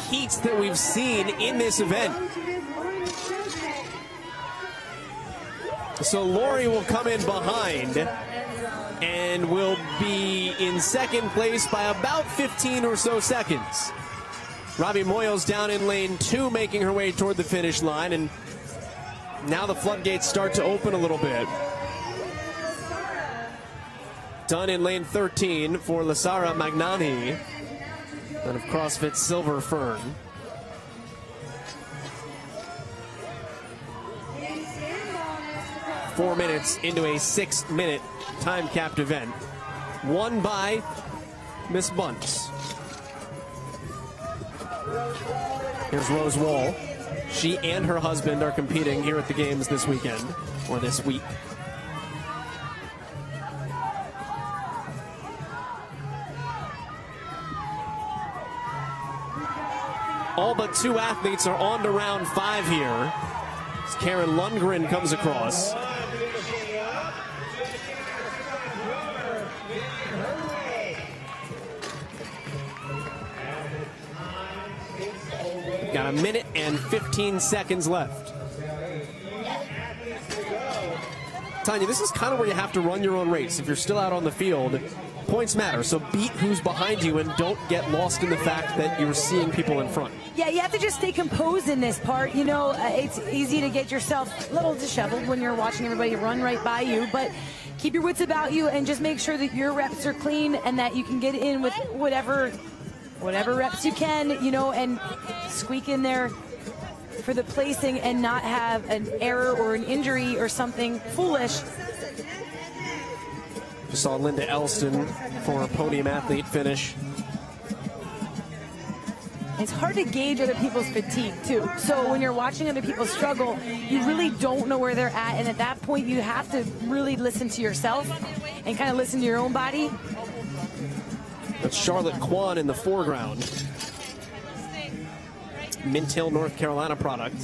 heats that we've seen in this event. So Lori will come in behind and will be in second place by about 15 or so seconds. Robbie Moyles down in lane 2, making her way toward the finish line, and now the floodgates start to open a little bit. Done in lane 13 for Lasara Magnani out of CrossFit Silver Fern. Four minutes into a 6-minute time-capped event, won by Miss Bunce. Here's Rose Wall. She and her husband are competing here at the games this weekend, or this week. All but 2 athletes are on to round 5 here. As Karen Lundgren comes across. Got a minute and 15 seconds left. Tanya, this is kind of where you have to run your own race. If you're still out on the field, points matter. So beat who's behind you and don't get lost in the fact that you're seeing people in front. Yeah, you have to just stay composed in this part. You know, it's easy to get yourself a little disheveled when you're watching everybody run right by you, but keep your wits about you and just make sure that your reps are clean and that you can get in with whatever reps you can, you know, and squeak in there for the placing and not have an error or an injury or something foolish. Just saw Linda Elston for a podium athlete finish. It's hard to gauge other people's fatigue too. So when you're watching other people struggle, you really don't know where they're at. And at that point, you have to really listen to yourself and kind of listen to your own body. That's Charlotte Kwan in the foreground. Mint Hill, North Carolina product.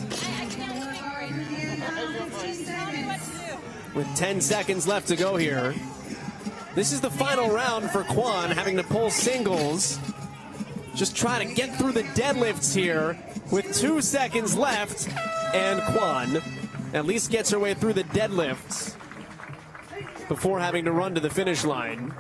With 10 seconds left to go here. This is the final round for Kwan, having to pull singles. Just try to get through the deadlifts here with 2 seconds left. And Kwan at least gets her way through the deadlifts before having to run to the finish line.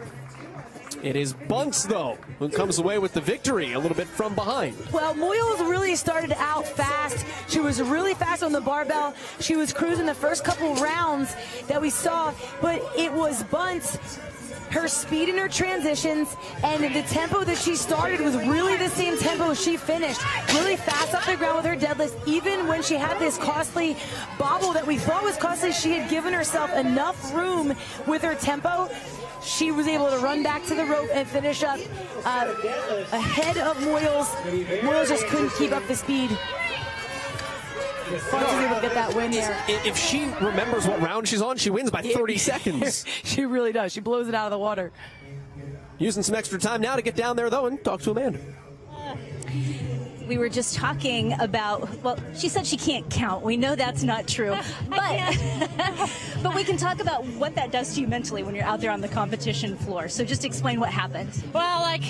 It is Bunce, though, who comes away with the victory a little bit from behind. Well, Moyles really started out fast. She was really fast on the barbell. She was cruising the first couple rounds that we saw, but it was Bunce, her speed and her transitions, and the tempo that she started was really the same tempo she finished. Really fast up the ground with her deadlifts. Even when she had this costly bobble that we thought was costly, she had given herself enough room with her tempo. She was able to run back to the rope and finish up ahead of Moyles. Moyles just couldn't keep up the speed. Bunce was able to get that win there. If she remembers what round she's on, she wins by 30 seconds. She really does. She blows it out of the water. Using some extra time now to get down there, though, and talk to Amanda. We were just talking about, well, she said she can't count. We know that's not true. But we can talk about what that does to you mentally when you're out there on the competition floor. So just explain what happened. Well, like,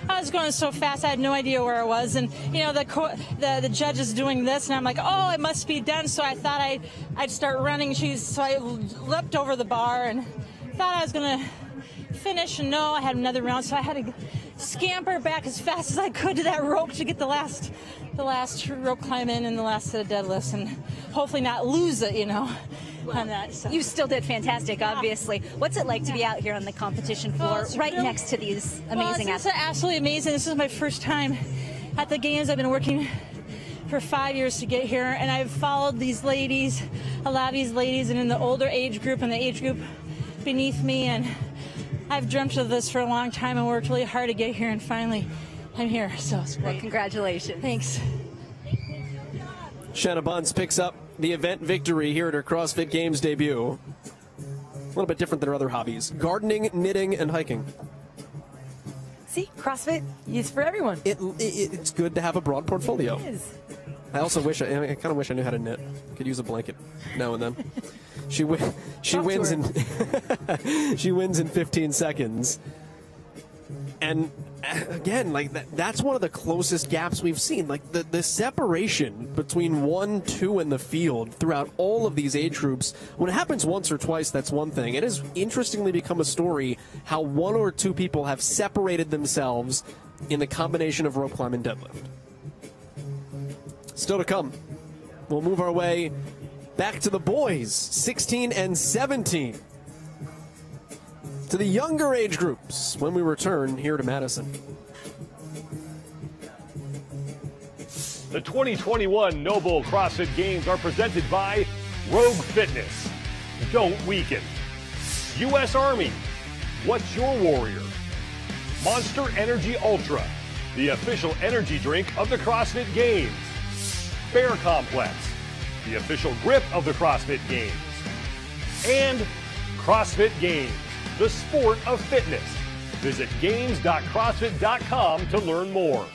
I was going so fast, I had no idea where I was. And, you know, the judge is doing this, and I'm like, oh, it must be done. So I thought I'd start running. So I leapt over the bar and thought I was going to finish. And no, I had another round, so I had to scamper back as fast as I could to that rope to get the last rope climb in and the last set of deadlifts, and hopefully not lose it, you know, on that. So. You still did fantastic, obviously. What's it like to be out here on the competition floor, right next to these amazing athletes? It's absolutely amazing. This is my first time at the games. I've been working for 5 years to get here, and I've followed these ladies, a lot of these ladies, and in the older age group and the age group beneath me, and I've dreamt of this for a long time and worked really hard to get here, and finally I'm here, so it's great. Well, congratulations. Thanks. Shanna Bunce picks up the event victory here at her CrossFit Games debut. A little bit different than her other hobbies: gardening, knitting, and hiking. See, CrossFit is for everyone. It's good to have a broad portfolio. It is. I also wish I kind of wish I knew how to knit. Could use a blanket now and then. She wins in 15 seconds. And again, like that's one of the closest gaps we've seen. Like the separation between 1, 2 in the field throughout all of these age groups. When it happens once or twice, that's one thing. It has interestingly become a story how 1 or 2 people have separated themselves in the combination of rope climb and deadlift. Still to come. We'll move our way back to the boys, 16 and 17. To the younger age groups when we return here to Madison. The 2021 NOBULL CrossFit Games are presented by Rogue Fitness. Don't weaken. U.S. Army. What's your warrior? Monster Energy Ultra, the official energy drink of the CrossFit Games. Bear Complex, the official grip of the CrossFit Games. And CrossFit Games, the sport of fitness. Visit games.crossfit.com to learn more.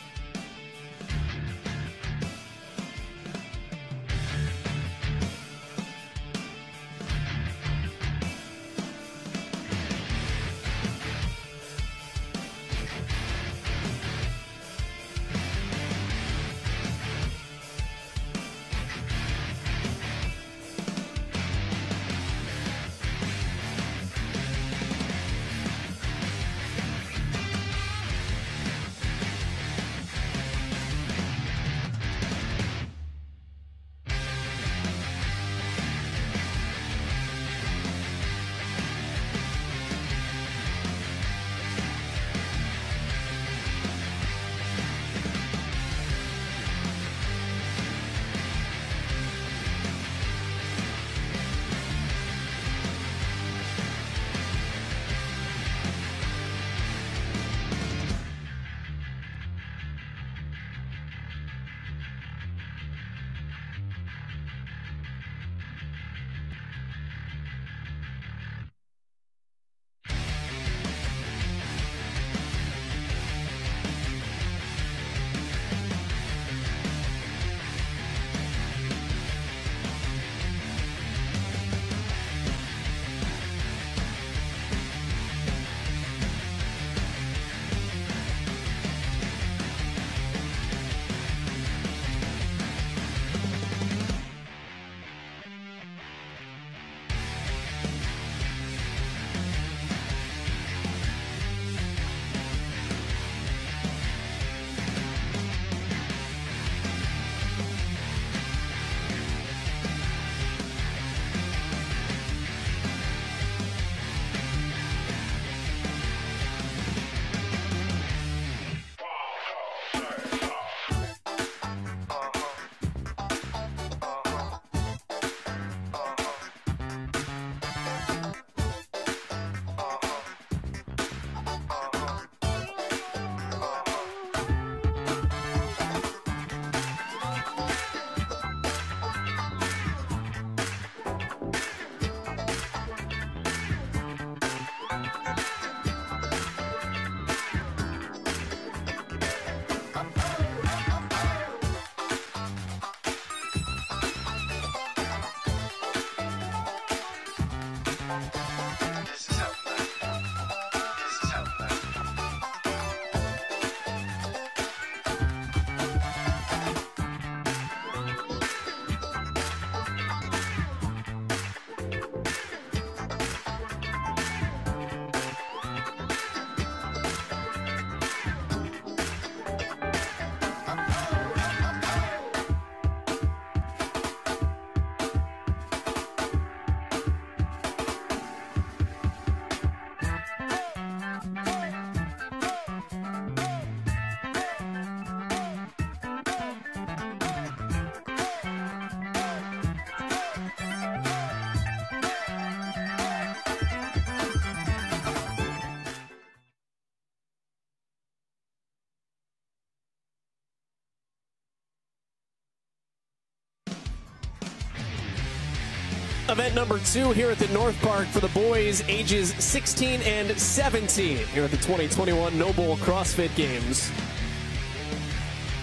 event number 2 here at the North Park for the boys ages 16 and 17 here at the 2021 NOBULL CrossFit Games.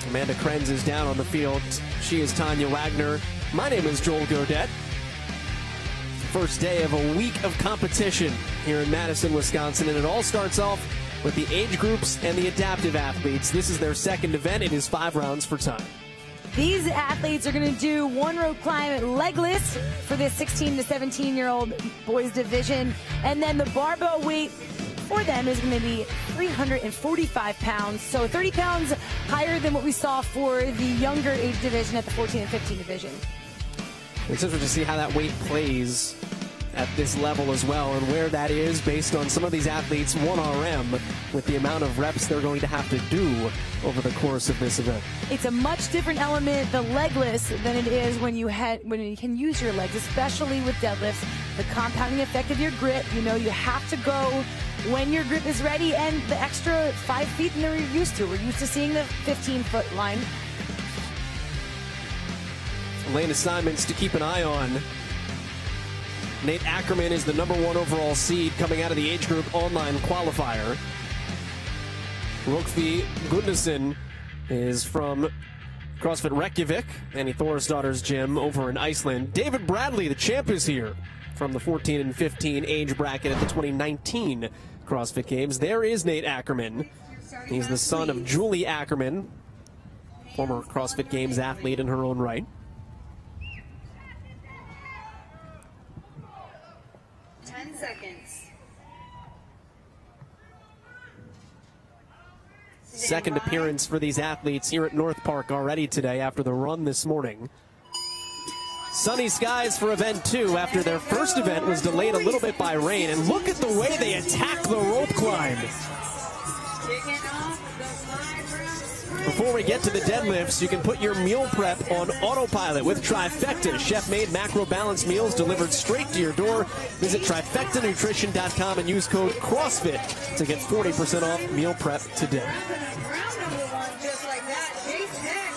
Amanda Krenz is down on the field. She is Tanya Wagner. My name is Joel Godet. First day of a week of competition here in Madison, Wisconsin, and it all starts off with the age groups and the adaptive athletes. This is their second event. It is 5 rounds for time. These athletes are going to do one rope climb legless for this 16 to 17-year-old boys division. And then the barbell weight for them is going to be 345 pounds. So 30 pounds higher than what we saw for the younger age division at the 14 and 15 division. It's interesting to see how that weight plays at this level as well, and where that is based on some of these athletes 1RM with the amount of reps they're going to have to do over the course of this event. It's a much different element, the legless, than it is when you can use your legs, especially with deadlifts. The compounding effect of your grip, you know, you have to go when your grip is ready, and the extra 5 feet than we're used to. We're used to seeing the 15-foot line. Lane assignments to keep an eye on. Nate Ackerman is the #1 overall seed coming out of the age group online qualifier. Rokfi Gudnason is from CrossFit Reykjavik, Annie Thorisdottir's gym over in Iceland. David Bradley, the champ, is here from the 14 and 15 age bracket at the 2019 CrossFit Games. There is Nate Ackerman. He's the son of Julie Ackerman, former CrossFit Games athlete in her own right. Second appearance for these athletes here at North Park already today after the run this morning. Sunny skies for event 2 after their first event was delayed a little bit by rain. And look at the way they attack the rope climb. Before we get to the deadlifts, you can put your meal prep on autopilot with Trifecta. Chef-made macro-balanced meals delivered straight to your door. Visit trifectanutrition.com and use code CrossFit to get 40% off meal prep today.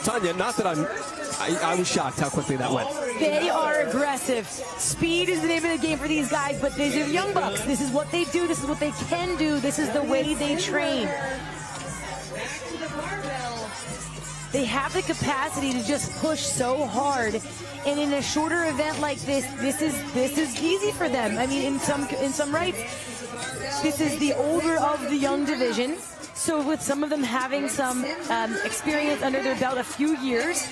Tanya, not that I was shocked how quickly that went. They are aggressive. Speed is the name of the game for these guys, but these are young bucks. This is what they do. This is what they can do. This is the way they train. They have the capacity to just push so hard, and in a shorter event like this, this is easy for them. I mean, in some rights, this is the older of the young division. So with some of them having some experience under their belt, a few years,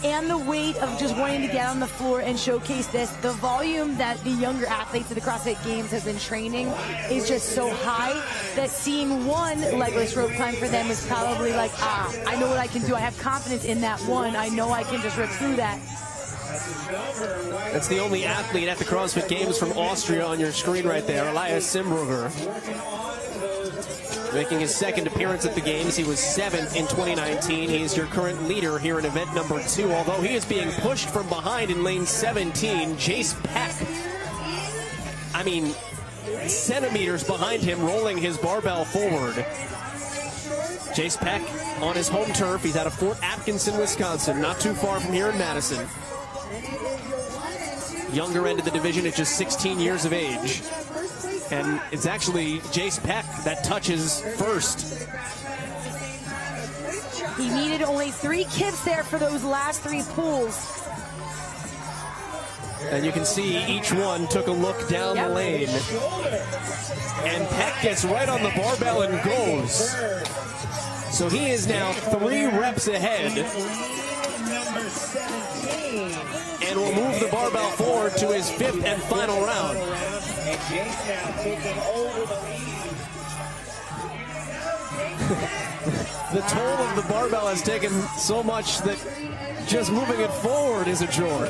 and the weight of just wanting to get on the floor and showcase this, the volume that the younger athletes at the CrossFit Games have been training is just so high that seeing one legless rope climb for them is probably like, I know what I can do. I have confidence in that one. I know I can just rip through that. That's the only athlete at the CrossFit Games from Austria on your screen right there, Elias Simburger. Making his second appearance at the Games. He was 7th in 2019. He's your current leader here in event number 2, although he is being pushed from behind in lane 17. Jace Peck, I mean, centimeters behind him, rolling his barbell forward. Jace Peck on his home turf. He's out of Fort Atkinson, Wisconsin, not too far from here in Madison. Younger end of the division at just 16 years of age. And it's actually Jace Peck that touches first. He needed only 3 kips there for those last 3 pulls. And you can see each one took a look down the lane. And Peck gets right on the barbell and goes. So he is now 3 reps ahead. And will move the barbell forward to his 5th and final round. The toll of the barbell has taken so much that just moving it forward is a chore.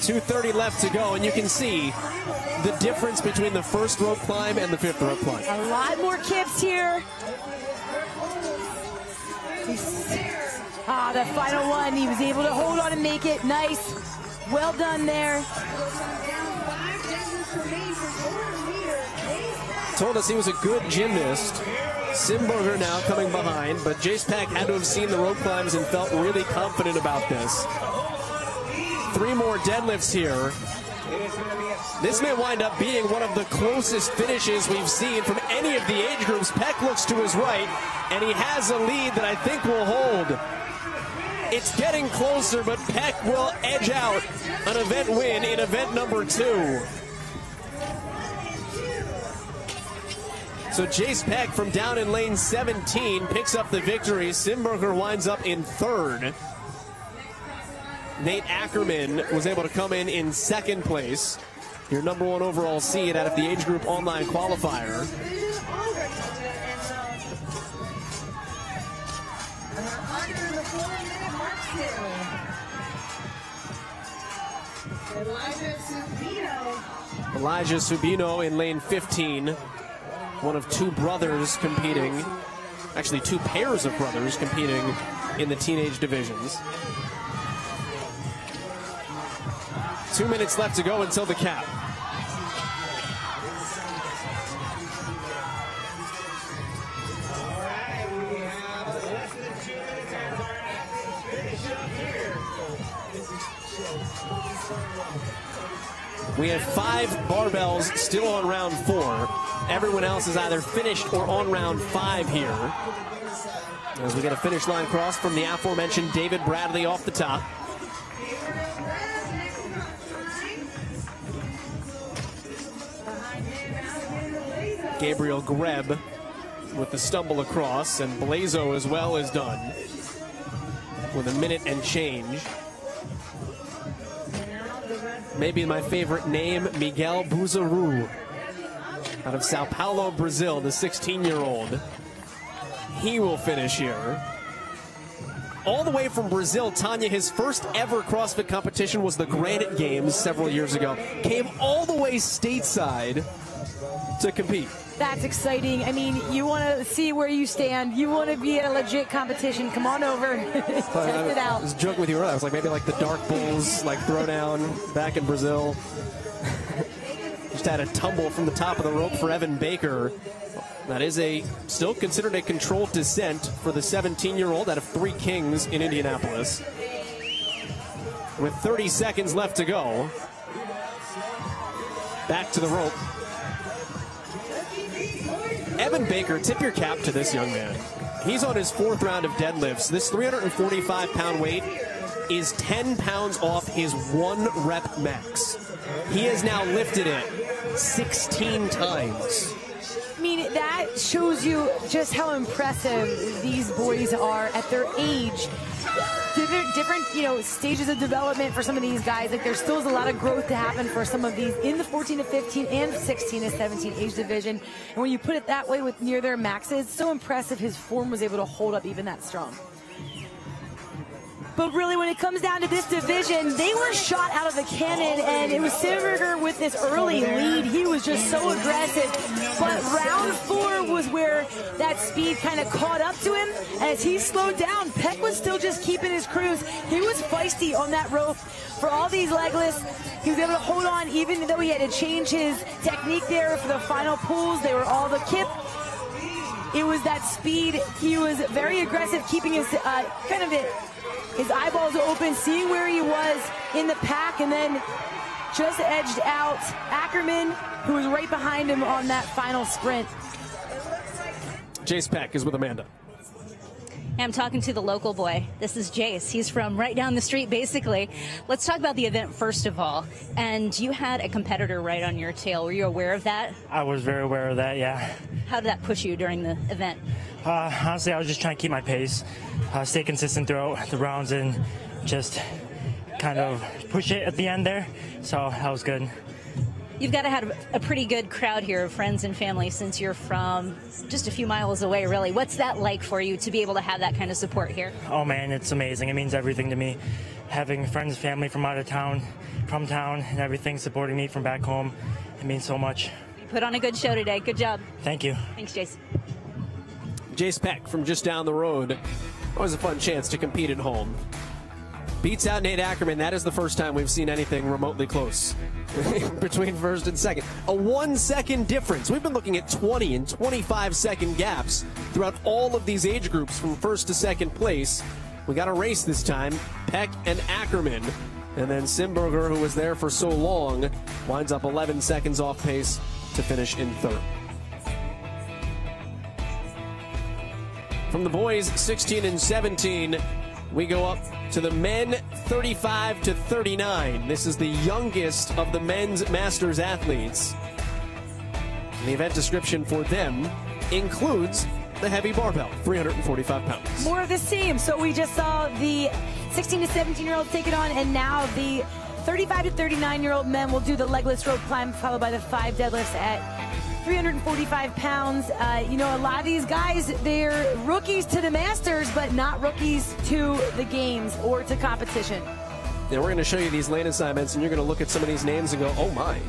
2:30 left to go, and you can see the difference between the first rope climb and the 5th rope climb. A lot more kips here. The final one, he was able to hold on and make it. Nice. Well done there. Told us he was a good gymnast. Simburger now coming behind, but Jace Peck had to have seen the rope climbs and felt really confident about this. 3 more deadlifts here. This may wind up being one of the closest finishes we've seen from any of the age groups. Peck looks to his right, and he has a lead that I think will hold. It's getting closer, but Peck will edge out an event win in event number 2. So Jace Peck from down in lane 17 picks up the victory. Simberger winds up in 3rd. Nate Ackerman was able to come in 2nd place. Your number 1 overall seed out of the age group online qualifier. Elijah Subino in lane 15. One of 2 brothers competing, actually 2 pairs of brothers competing in the teenage divisions. 2 minutes left to go until the cap. We have 5 barbells still on round 4. Everyone else is either finished or on round 5 here. As we get a finish line cross from the aforementioned David Bradley off the top. Gabriel Greb with the stumble across, and Blazo as well is done with a minute and change. Maybe my favorite name, Miguel Buzaru, out of Sao Paulo, Brazil, the 16-year-old. He will finish here. All the way from Brazil, Tanya, his first ever CrossFit competition was the Granite Games several years ago. Came all the way stateside to compete. That's exciting. I mean, you want to see where you stand. You want to be at a legit competition. Come on over. Test it out. I was joking with you earlier. I was like, maybe like the Dark Bulls, like throwdown back in Brazil. Just had a tumble from the top of the rope for Evan Baker. That is still considered a controlled descent for the 17-year-old out of 3 Kings in Indianapolis. With 30 seconds left to go. Back to the rope. Evan Baker, tip your cap to this young man. He's on his 4th round of deadlifts. This 345-pound weight is 10 pounds off his 1 rep max. He has now lifted it 16 times. I mean, that shows you just how impressive these boys are at their age. Different, stages of development for some of these guys. Like, there still is a lot of growth to happen for some of these in the 14 to 15 and 16 to 17 age division. And when you put it that way with near their maxes, so impressive his form was able to hold up even that strong. But really, when it comes down to this division, they were shot out of the cannon, and it was Simberger with this early lead. He was just so aggressive. But round 4 was where that speed kind of caught up to him. As he slowed down, Peck was still just keeping his cruise. He was feisty on that rope. For all these legless, he was able to hold on, even though he had to change his technique there for the final pulls. They were all the kip. It was that speed. He was very aggressive, keeping his his eyeballs open, seeing where he was in the pack, and then just edged out Ackerman, who was right behind him on that final sprint. Jace Peck is with Amanda. I'm talking to the local boy. This is Jace. He's from right down the street, basically. Let's talk about the event first of all. And you had a competitor right on your tail. Were you aware of that? I was very aware of that, yeah. How did that push you during the event? Honestly, I was just trying to keep my pace, stay consistent throughout the rounds, and just kind of push it at the end there. So that was good. You've got to have a pretty good crowd here of friends and family since you're from just a few miles away, really. What's that like for you to be able to have that kind of support here? Oh, man, it's amazing. It means everything to me. Having friends, family from out of town, from town, and everything supporting me from back home, it means so much. You put on a good show today. Good job. Thank you. Thanks, Jace. Jace Peck from just down the road. Always a fun chance to compete at home. Beats out Nate Ackerman. That is the first time we've seen anything remotely close between first and second. A 1 second difference. We've been looking at 20 and 25 second gaps throughout all of these age groups from first to second place. We got a race this time. Peck and Ackerman And then Simberger, who was there for so long, winds up 11 seconds off pace to finish in third. From the boys 16 and 17, we go up to the men 35 to 39. This is the youngest of the men's Masters athletes. And the event description for them includes the heavy barbell, 345 pounds. More of the same. So we just saw the 16 to 17-year-olds take it on, and now the 35 to 39-year-old men will do the legless rope climb, followed by the 5 deadlifts at 345 pounds. You know, a lot of these guys, they're rookies to the Masters, but not rookies to the games or to competition. Yeah, we're going to show you these lane assignments, and you're going to look at some of these names and go, oh my,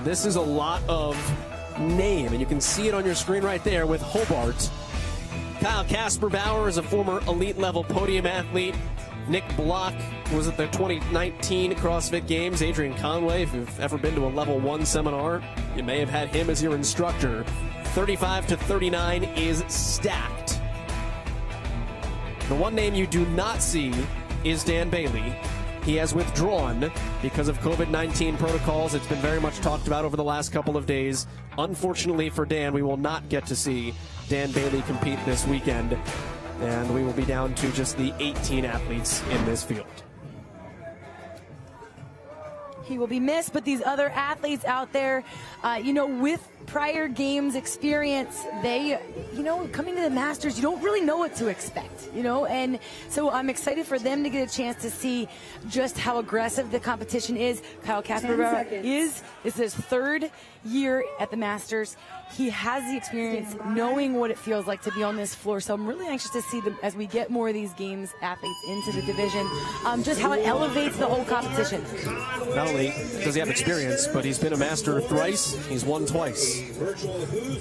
this is a lot of name. And you can see it on your screen right there with Hobart. Kyle Kasper-Bauer is a former elite level podium athlete. Nick Block was at the 2019 CrossFit Games. Adrian Conway, if you've ever been to a level 1 seminar, you may have had him as your instructor. 35 to 39 is stacked. The one name you do not see is Dan Bailey. He has withdrawn because of COVID-19 protocols. It's been very much talked about over the last couple of days. Unfortunately for Dan, we will not get to see Dan Bailey compete this weekend, and we will be down to just the 18 athletes in this field. He will be missed, but these other athletes out there, you know, with prior games experience, they, you know, coming to the Masters, you don't really know what to expect, you know, and so I'm excited for them to get a chance to see just how aggressive the competition is. Kyle Kasper is his 3rd year at the Masters. He has the experience knowing what it feels like to be on this floor, so I'm really anxious to see them as we get more of these games athletes into the division, just how it elevates the whole competition. Not only does he have experience, but he's been a master thrice, he's won twice.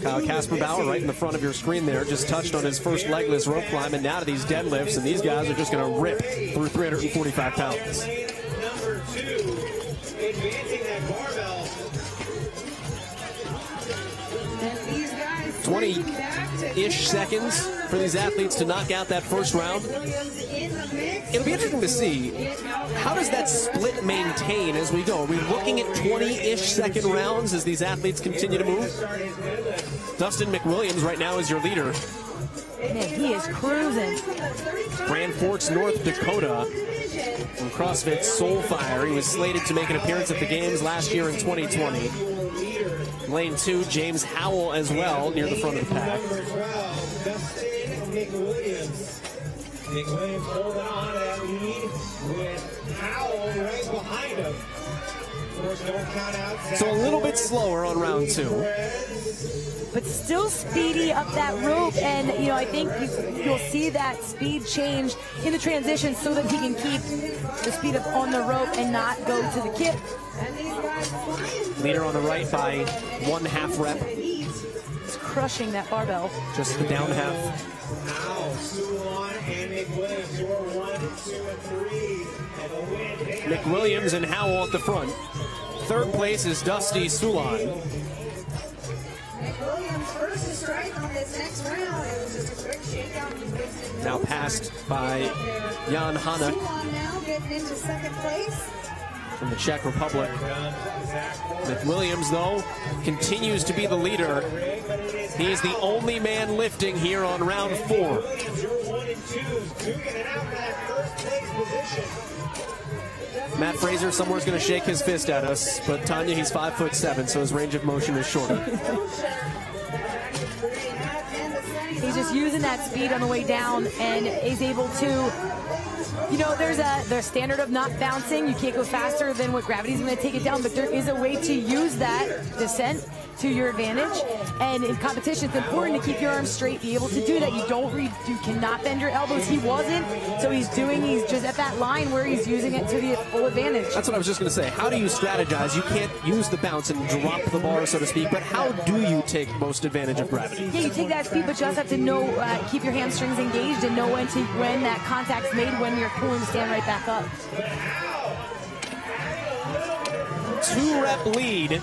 Kyle Kasper-Bauer right in the front of your screen there, just touched on his first legless rope climb, and now to these deadlifts, and these guys are just going to rip through 345 pounds. Number 2, advancing that barbell. 20-ish seconds for these athletes to knock out that first round. It'll be interesting to see, how does that split maintain as we go? Are we looking at 20-ish second rounds as these athletes continue to move? Dustin McWilliams right now is your leader. Man, he is cruising. Grand Forks, North Dakota, from CrossFit Soulfire. He was slated to make an appearance at the games last year in 2020. Lane 2, James Howell as well, near the front of the pack. Nick Williams. Nick Williams holding on to that lead with Howell right behind him. Of course, don't count out. So a little bit slower on round 2. But still speedy up that rope, and you know, I think you'll see that speed change in the transition so that he can keep the speed up on the rope and not go to the kip. Leader on the right by 1/2 rep. He's crushing that barbell. Just the down half. McWilliams and Howell at the front. 3rd place is Dusty Sulan. Now passed by Jan Hanek from the Czech Republic. McWilliams, though, continues to be the leader. He is the only man lifting here on round 4. Matt Fraser somewhere's going to shake his fist at us, but Tanya, he's 5'7", so his range of motion is shorter. He's just using that speed on the way down and is able to, you know, there's a standard of not bouncing. You can't go faster than what gravity's going to take it down, but there is a way to use that descent to your advantage. And in competition, it's important to keep your arms straight, be able to do that. You cannot bend your elbows. He wasn't, so he's just at that line where he's using it to the full advantage. That's what I was just going to say. How do you strategize? You can't use the bounce and drop the bar, so to speak, but how do you take most advantage of gravity? Yeah, you take that speed, but you also have to know, keep your hamstrings engaged and know when that contact's made, when you're pulling to stand right back up. 2-rep lead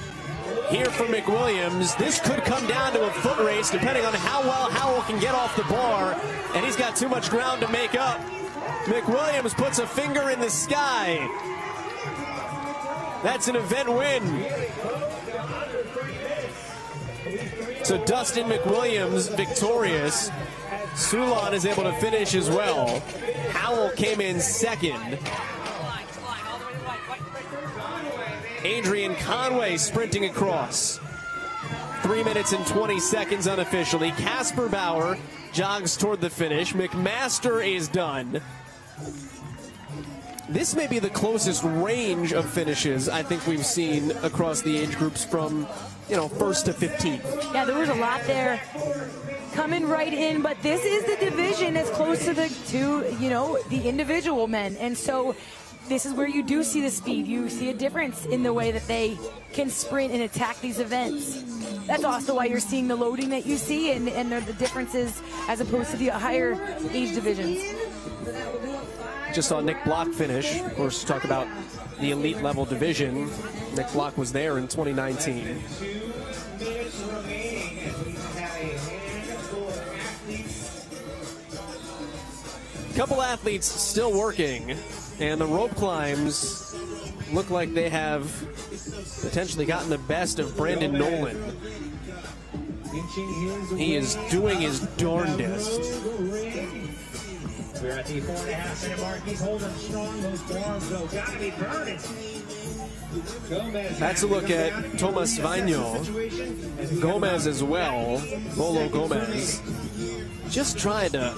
here for McWilliams. This could come down to a foot race depending on how well Howell can get off the bar, and he's got too much ground to make up. McWilliams puts a finger in the sky. That's an event win. So Dustin McWilliams victorious. Sulon is able to finish as well. Howell came in second. Adrian Conway sprinting across. 3 minutes and 20 seconds unofficially. Casper Bauer jogs toward the finish. McMaster is done. This may be the closest range of finishes I think we've seen across the age groups from, you know, 1st to 15th. Yeah, there was a lot there coming right in, but this is the division as close to the individual men. And so this is where you do see the speed. You see a difference in the way that they can sprint and attack these events. That's also why you're seeing the loading that you see and the differences as opposed to the higher age divisions. Just saw Nick Block finish. Of course, talk about the elite level division. Nick Block was there in 2019. Couple athletes still working, and the rope climbs look like they have potentially gotten the best of Brandon Nolan. He is doing his darndest. We're at the 4.5-minute mark. He's holding strong. Those forearms, though, got to be burning. That's a look at Tomas Vaino. Gomez as well. Bolo Gomez. Just trying to...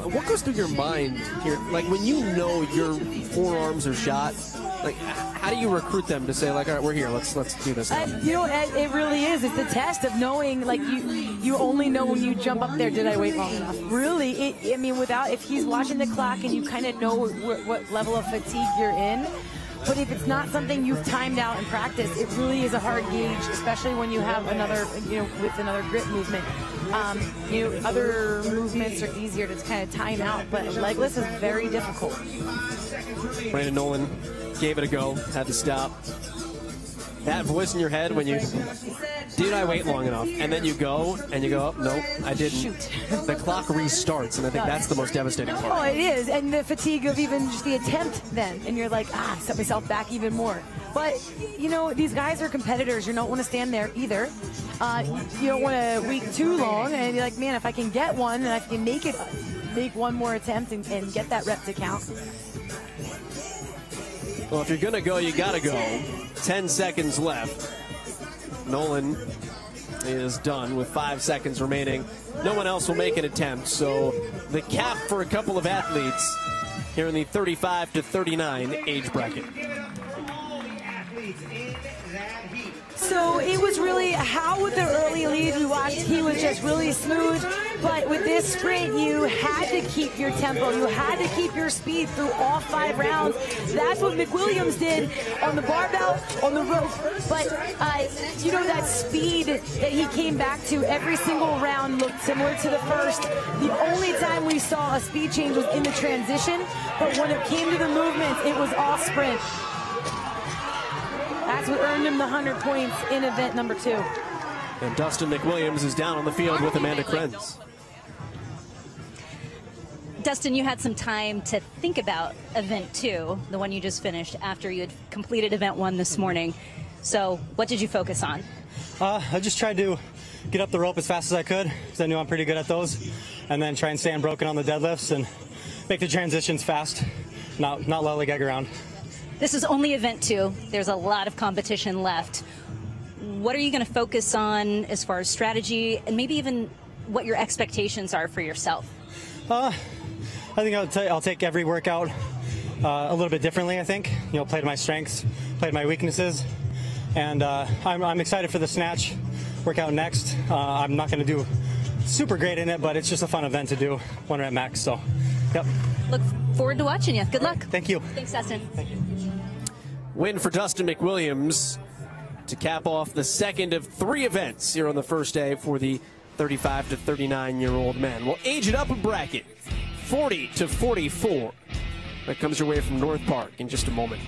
What goes through your mind here? Like, when you know your forearms are shot, like, how do you recruit them to say, like, all right, we're here, let's do this now? You know, it really is. It's the test of knowing, like, you only know when you jump up there, did I wait long enough? Really, I mean, if he's watching the clock and you kind of know what level of fatigue you're in, but if it's not something you've timed out in practice, it really is a hard gauge, especially when you have another, with another grip movement. Other movements are easier to kind of time out, but legless is very difficult. Brandon Nolan gave it a go, had to stop. That voice in your head when you, did I wait long enough? And then you go, oh, nope, I didn't. Shoot. The clock restarts, and I think that's the most devastating part. Oh, it is, and the fatigue of even just the attempt then, and you're like, set myself back even more. But, these guys are competitors. You don't want to stand there either. You don't want to wait too long, and you're like, man, if I can get one, and I can make one more attempt and get that rep to count. Well, if you're going to go, you got to go. 10 seconds left. Nolan is done with 5 seconds remaining. No one else will make an attempt, so the cap for a couple of athletes here in the 35 to 39 age bracket. So it was really, how with the early lead we watched, he was just really smooth. But with this sprint, you had to keep your tempo. You had to keep your speed through all 5 rounds. That's what McWilliams did on the barbell, on the rope. But, that speed that he came back to every single round looked similar to the first. The only time we saw a speed change was in the transition. But when it came to the movements, it was all sprint. That's what earned him the 100 points in event number 2. And Dustin McWilliams is down on the field with Amanda Krenz. Dustin, you had some time to think about event 2, the one you just finished, after you had completed event 1 this morning. So what did you focus on? I just tried to get up the rope as fast as I could, because I knew I'm pretty good at those, and then try and stay unbroken on the deadlifts and make the transitions fast, not lollygag around. This is only event 2. There's a lot of competition left. What are you going to focus on as far as strategy, and maybe even what your expectations are for yourself? I think I'll take every workout a little bit differently, I think. Play to my strengths, play to my weaknesses. And I'm excited for the snatch workout next. I'm not going to do super great in it, but it's just a fun event to do, 1 rep max. So, yep. Look forward to watching you. Good luck. Thank you. Thanks, Dustin. Thank you. Win for Dustin McWilliams to cap off the second of 3 events here on the first day for the 35 to 39-year-old men. We'll age it up a bracket, 40 to 44. That comes your way from North Park in just a moment.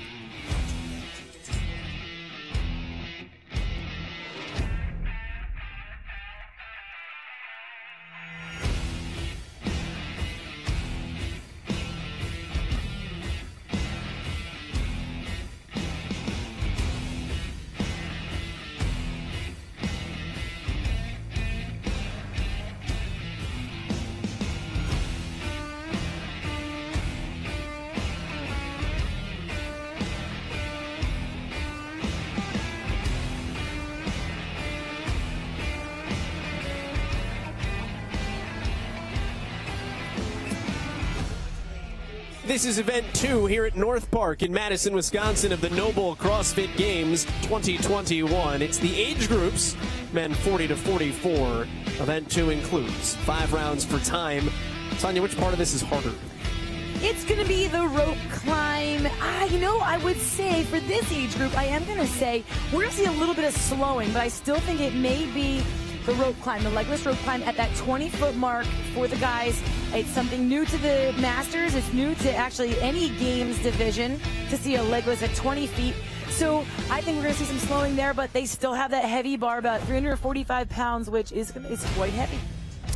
This is event 2 here at North Park in Madison, Wisconsin of the NOBULL CrossFit Games 2021. It's the age groups, men 40 to 44. Event 2 includes 5 rounds for time. Tanya, which part of this is harder? It's going to be the rope climb. I would say for this age group, I am going to say we're going to see a little bit of slowing, but I still think it may be the rope climb, the legless rope climb at that 20-foot mark for the guys. It's something new to the Masters. It's new to actually any games division to see a legless at 20 feet. So I think we're going to see some slowing there, but they still have that heavy barbell, 345 pounds, which is quite heavy.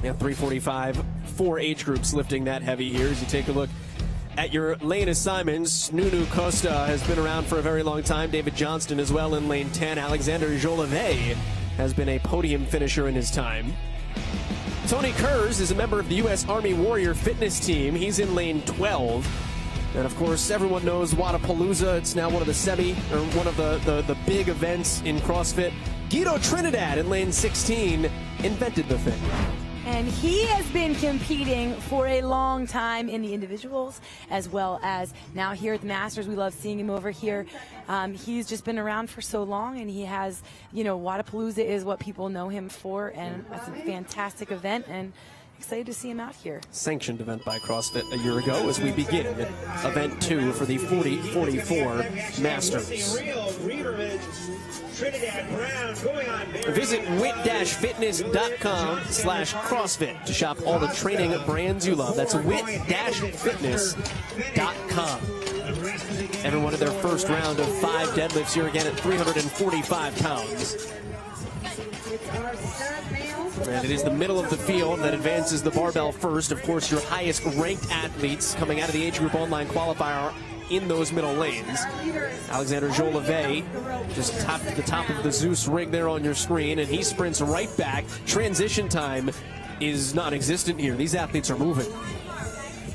Yeah, 345, 4 age groups lifting that heavy here. As you take a look at your lane assignments, Nunu Costa has been around for a very long time. David Johnston as well in lane 10. Alexander Jolivet has been a podium finisher in his time. Tony Kurz is a member of the U.S. Army Warrior Fitness Team. He's in lane 12. And of course, everyone knows Wadapalooza. It's now one of the big events in CrossFit. Guido Trinidad in lane 16 invented the thing. And he has been competing for a long time in the individuals as well as now here at the Masters. We love seeing him over here. He's just been around for so long, and he has, Wadapalooza is what people know him for, and that's a fantastic event, and excited to see him out here. Sanctioned event by CrossFit a year ago as we begin event 2 for the 40-44 Masters. Visit wit-fitness.com/CrossFit to shop all the training brands you love. That's wit-fitness.com. Everyone in their first round of 5 deadlifts here again at 345 pounds. And it is the middle of the field that advances the barbell first. Of course, your highest ranked athletes coming out of the age group online qualifier in those middle lanes. Alexander Jolivet just topped the top of the Zeus rig there on your screen, and he sprints right back. Transition time is non-existent here. These athletes are moving.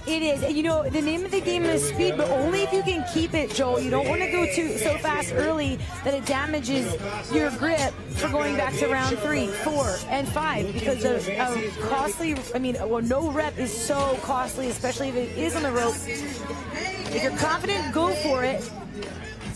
It is. The name of the game is speed, but only if you can keep it, Joel. You don't want to go so fast early that it damages your grip for going back to round 3, 4, and 5, because no rep is so costly, especially if it is on the rope. If you're confident, go for it.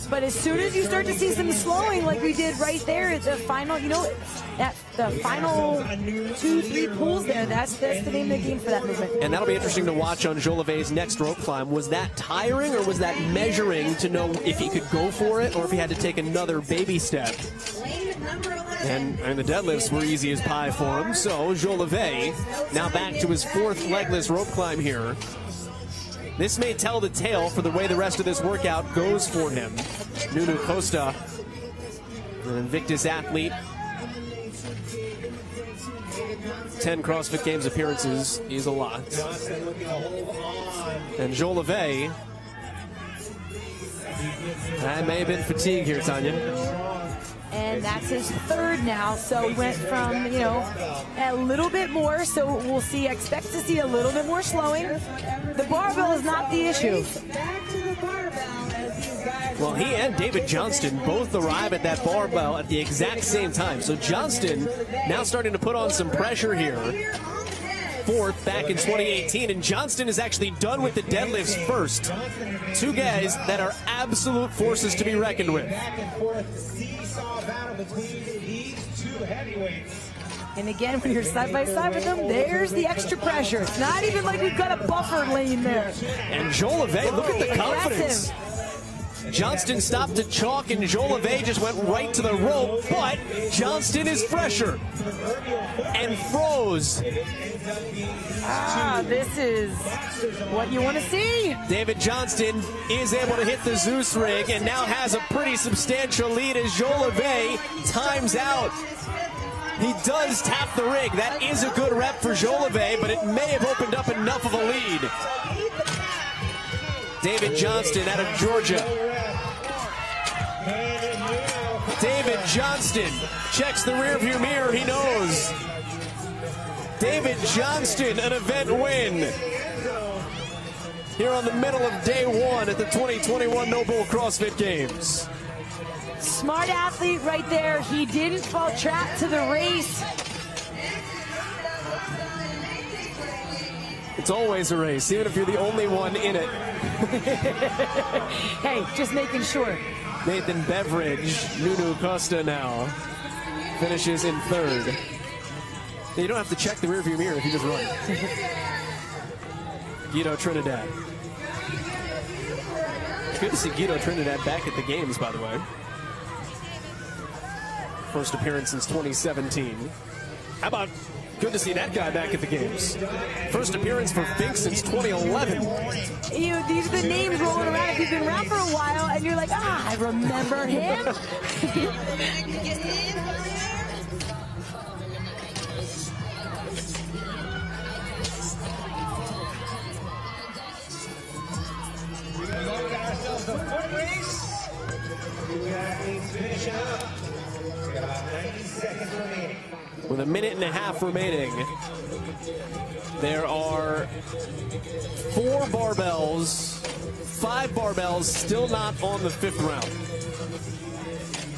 But as soon as you start to see some slowing, like we did right there at the final, the final 2-3 pulls there, that's the name of the game for that movement. And that'll be interesting to watch on Jolivet's next rope climb. Was that tiring, or was that measuring to know if he could go for it or if he had to take another baby step? And the deadlifts were easy as pie for him. So Jolivet now back to his 4th legless rope climb here. This may tell the tale for the way the rest of this workout goes for him. Nunu Costa, an Invictus athlete. 10 CrossFit Games appearances is a lot. And Jolivet, that may have been fatigue here, Tanya. And that's his 3rd now, so we went from, a little bit more, so we'll see, expect to see a little bit more slowing. The barbell is not the issue. Well, he and David Johnston both arrive at that barbell at the exact same time. So Johnston now starting to put on some pressure here. 4th back in 2018, and Johnston is actually done with the deadlifts first. 2 guys that are absolute forces to be reckoned with. And again, when you're side by side with them, there's the extra pressure. It's not even like we've got a buffer lane there. And Jolivet, look at the confidence. Johnston stopped to chalk, and Jolivet just went right to the rope, but Johnston is fresher and froze. This is what you want to see. David Johnston is able to hit the Zeus rig and now has a pretty substantial lead as Jolivet times out. He does tap the rig. That is a good rep for Jolivet, but it may have opened up enough of a lead. David Johnston out of Georgia. David Johnston checks the rearview mirror. He knows. David Johnston, an event win. Here on the middle of day 1 at the 2021 NOBULL CrossFit Games. Smart athlete right there. He didn't fall trap to the race. It's always a race, even if you're the only one in it. Hey, just making sure. Nathan Beveridge, Nunu Costa now finishes in third. You don't have to check the rearview mirror if you just run. Guido Trinidad. Good to see Guido Trinidad back at the games, by the way. First appearance since 2017. How about good to see that guy back at the games? First appearance for Fink since 2011. These are the names rolling around. If you've been around for a while and you're like, I remember him. With a minute and a half remaining, there are 4 barbells, 5 barbells still not on the 5th round.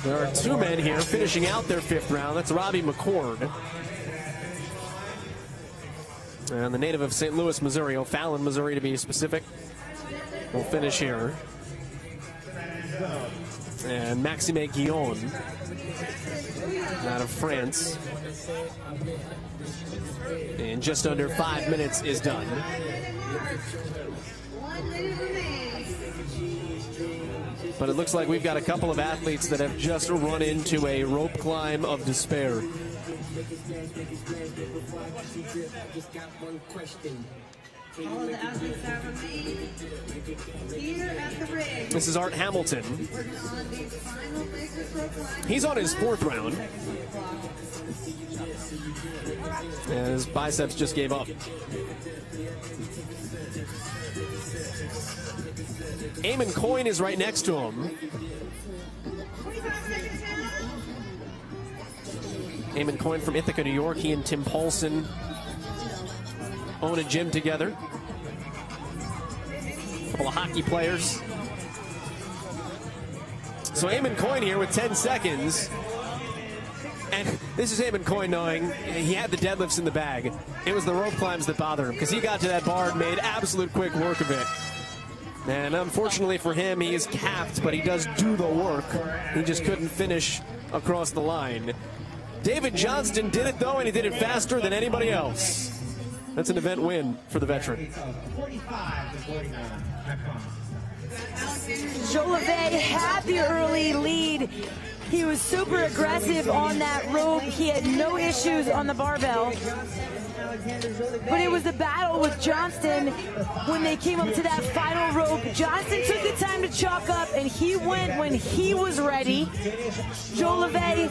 There are 2 men here finishing out their 5th round. That's Robbie McCord. And the native of St. Louis, Missouri, O'Fallon, Missouri to be specific, will finish here. And Maxime Guillon out of France. And just under 5 minutes is done. But it looks like we've got a couple of athletes that have just run into a rope climb of despair. This is Art Hamilton. He's on his 4th round. And his biceps just gave up. Eamon Coyne is right next to him. Eamon Coyne from Ithaca, New York. He and Tim Paulson own a gym together. A couple of hockey players. So Eamon Coyne here with 10 seconds. And this is Eamon Coyne knowing he had the deadlifts in the bag. It was the rope climbs that bothered him because he got to that bar and made absolute quick work of it. And unfortunately for him, he is capped, but he does do the work. He just couldn't finish across the line. David Johnston did it, though, and he did it faster than anybody else. That's an event win for the veteran. Jolivet had the early lead. He was super aggressive on that rope. He had no issues on the barbell. But it was a battle with Johnston when they came up to that final rope. Johnston took the time to chalk up, and he went when he was ready. Jolivet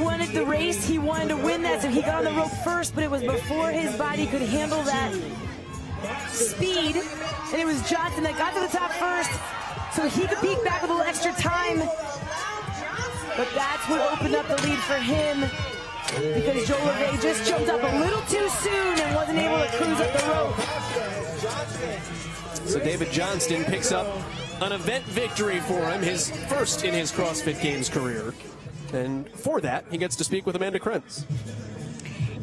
wanted the race. He wanted to win that, so he got on the rope first, but it was before his body could handle that speed. And it was Johnston that got to the top first, so he could peek back with a little extra time. But that's what opened up the lead for him, because Jolivet just jumped up a little too soon and wasn't able to cruise up the rope. So David Johnston picks up an event victory for him, his first in his CrossFit Games career. And for that, he gets to speak with Amanda Krentz.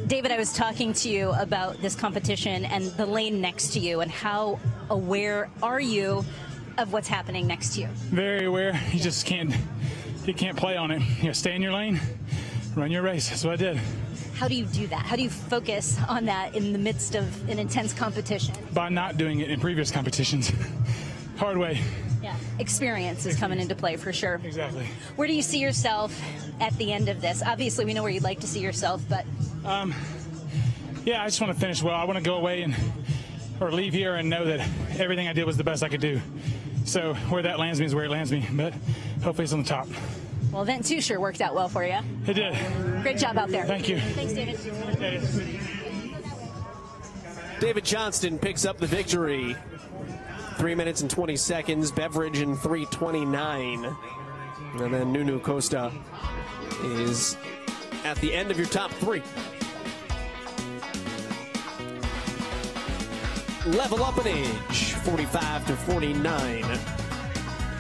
David, I was talking to you about this competition and the lane next to you, and how aware are you of what's happening next to you? Very aware. You just can't play on it. You know, stay in your lane, run your race. That's what I did. How do you do that? How do you focus on that in the midst of an intense competition? By not doing it in previous competitions. Hard way. Yeah, experience is coming into play for sure. Exactly. Where do you see yourself at the end of this? Obviously, we know where you'd like to see yourself, but... Yeah, I just want to finish well. I want to go away or leave here and know that everything I did was the best I could do. So where that lands me is where it lands me, but hopefully it's on the top. Well, event 2 sure worked out well for you. It did. Great job out there. Thank you. Thanks, David. David Johnston picks up the victory. 3 minutes and 20 seconds. Beveridge in 3:29. And then Nunu Costa is at the end of your top 3. Level up in age, 45 to 49.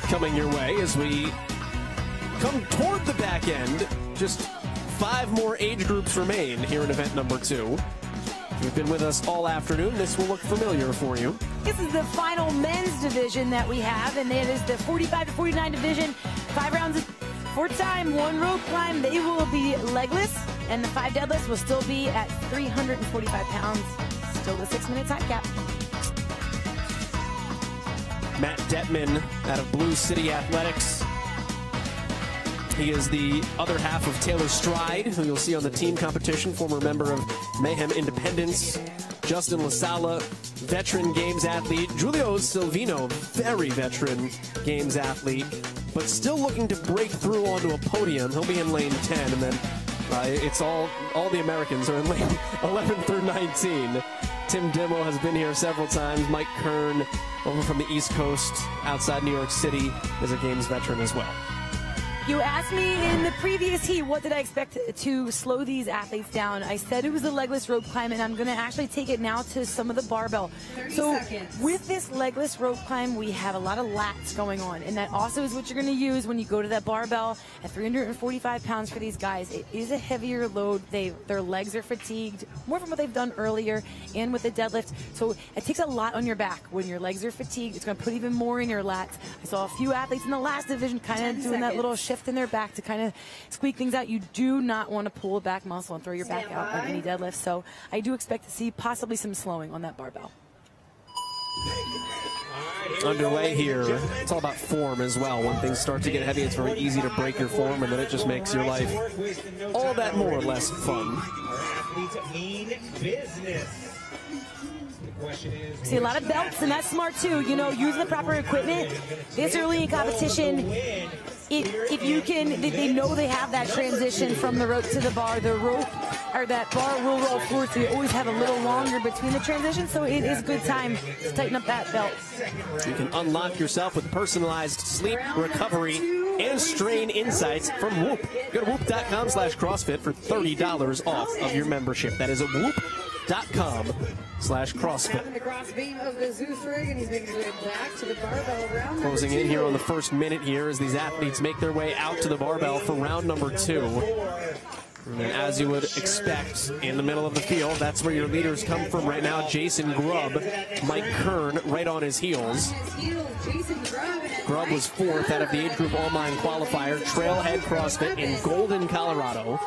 Coming your way as we come toward the back end. Just 5 more age groups remain here in event number 2. If you've been with us all afternoon, this will look familiar for you. This is the final men's division that we have, and it is the 45 to 49 division. 5 rounds for time, 1 rope climb. They will be legless, and the 5 deadlifts will still be at 345 pounds. Still the 6-minute time cap. Matt Detman out of Blue City Athletics. He is the other half of Taylor Stride, who you'll see on the team competition, former member of Mayhem Independence. Justin LaSala, veteran Games athlete. Giulio Silvino, very veteran Games athlete, but still looking to break through onto a podium. He'll be in lane 10, and then it's all the Americans are in lane 11 through 19. Tim Dimmel has been here several times. Mike Kern, over from the East Coast, outside New York City, is a Games veteran as well. You asked me in the previous heat, what did I expect to slow these athletes down? I said it was a legless rope climb, and I'm going to actually take it now to some of the barbell. So with this legless rope climb, we have a lot of lats going on, and that also is what you're going to use when you go to that barbell at 345 pounds for these guys. It is a heavier load. Their legs are fatigued, more from what they've done earlier and with the deadlift. So it takes a lot on your back. When your legs are fatigued, it's going to put even more in your lats. I saw a few athletes in the last division kind of doing that little shift in their back to kind of squeak things out. You do not want to pull a back muscle and throw your back out on any deadlift. So I do expect to see possibly some slowing on that barbell. Underway here. It's all about form as well. When things start to get heavy, it's very easy to break your form, and then it just makes your life all that more or less fun. See a lot of belts, and that's smart too. You know, use the proper equipment. This early in competition, if you can, they know they have that transition from the rope to the bar. The rope, or that bar will roll forward, so you always have a little longer between the transitions, so it is a good time to tighten up that belt. You can unlock yourself with personalized sleep, recovery, and strain insights from Whoop. Go to whoop.com/CrossFit for $30 off of your membership. That is at whoop.com/CrossFit. Closing in here on the first minute here as these athletes make their way out to the barbell for round number 2. And then, as you would expect, in the middle of the field, that's where your leaders come from right now. Jason Grubb, Mike Kern right on his heels. Grubb was 4th out of the age group all-mine qualifier, Trailhead CrossFit in Golden, Colorado.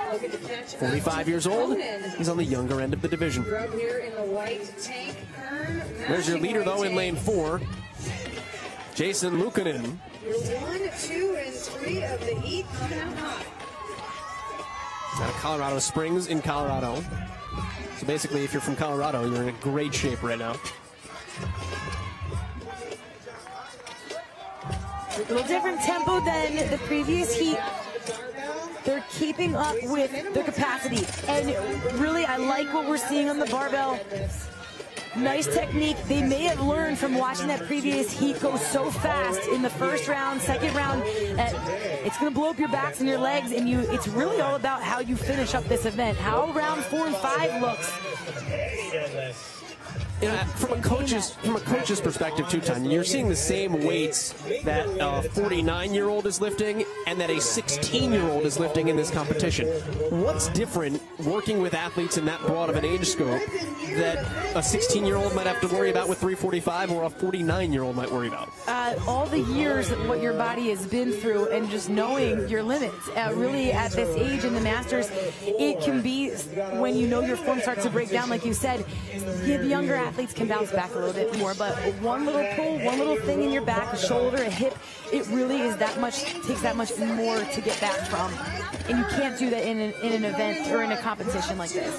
45 years old. He's on the younger end of the division. There's your leader, though, in lane 4, Jason Luukkonen. 1, 2, and 3 of the heat coming out hot. Out of Colorado Springs in Colorado. So basically, if you're from Colorado, you're in great shape right now. A little different tempo than the previous heat. They're keeping up with their capacity. And really, I like what we're seeing on the barbell. Nice technique. They may have learned from watching that previous heat go so fast in the first round, second round, that it's going to blow up your backs and your legs, and it's really all about how you finish up this event, how round 4 and 5 looks. You know, from a coach's perspective, too, Tanya, you're seeing the same weights that a 49-year-old is lifting and that a 16-year-old is lifting in this competition. What's different working with athletes in that broad of an age scope that a 16-year-old might have to worry about with 345 or a 49-year-old might worry about? All the years of what your body has been through and just knowing your limits. Really, at this age in the Masters, it can be when you know your form starts to break down, like you said, the younger athletes can bounce back a little bit more, but one little pull, one little thing in your back, a shoulder, a hip, it really is that much, takes that much more to get back from. And you can't do that in an event or in a competition like this.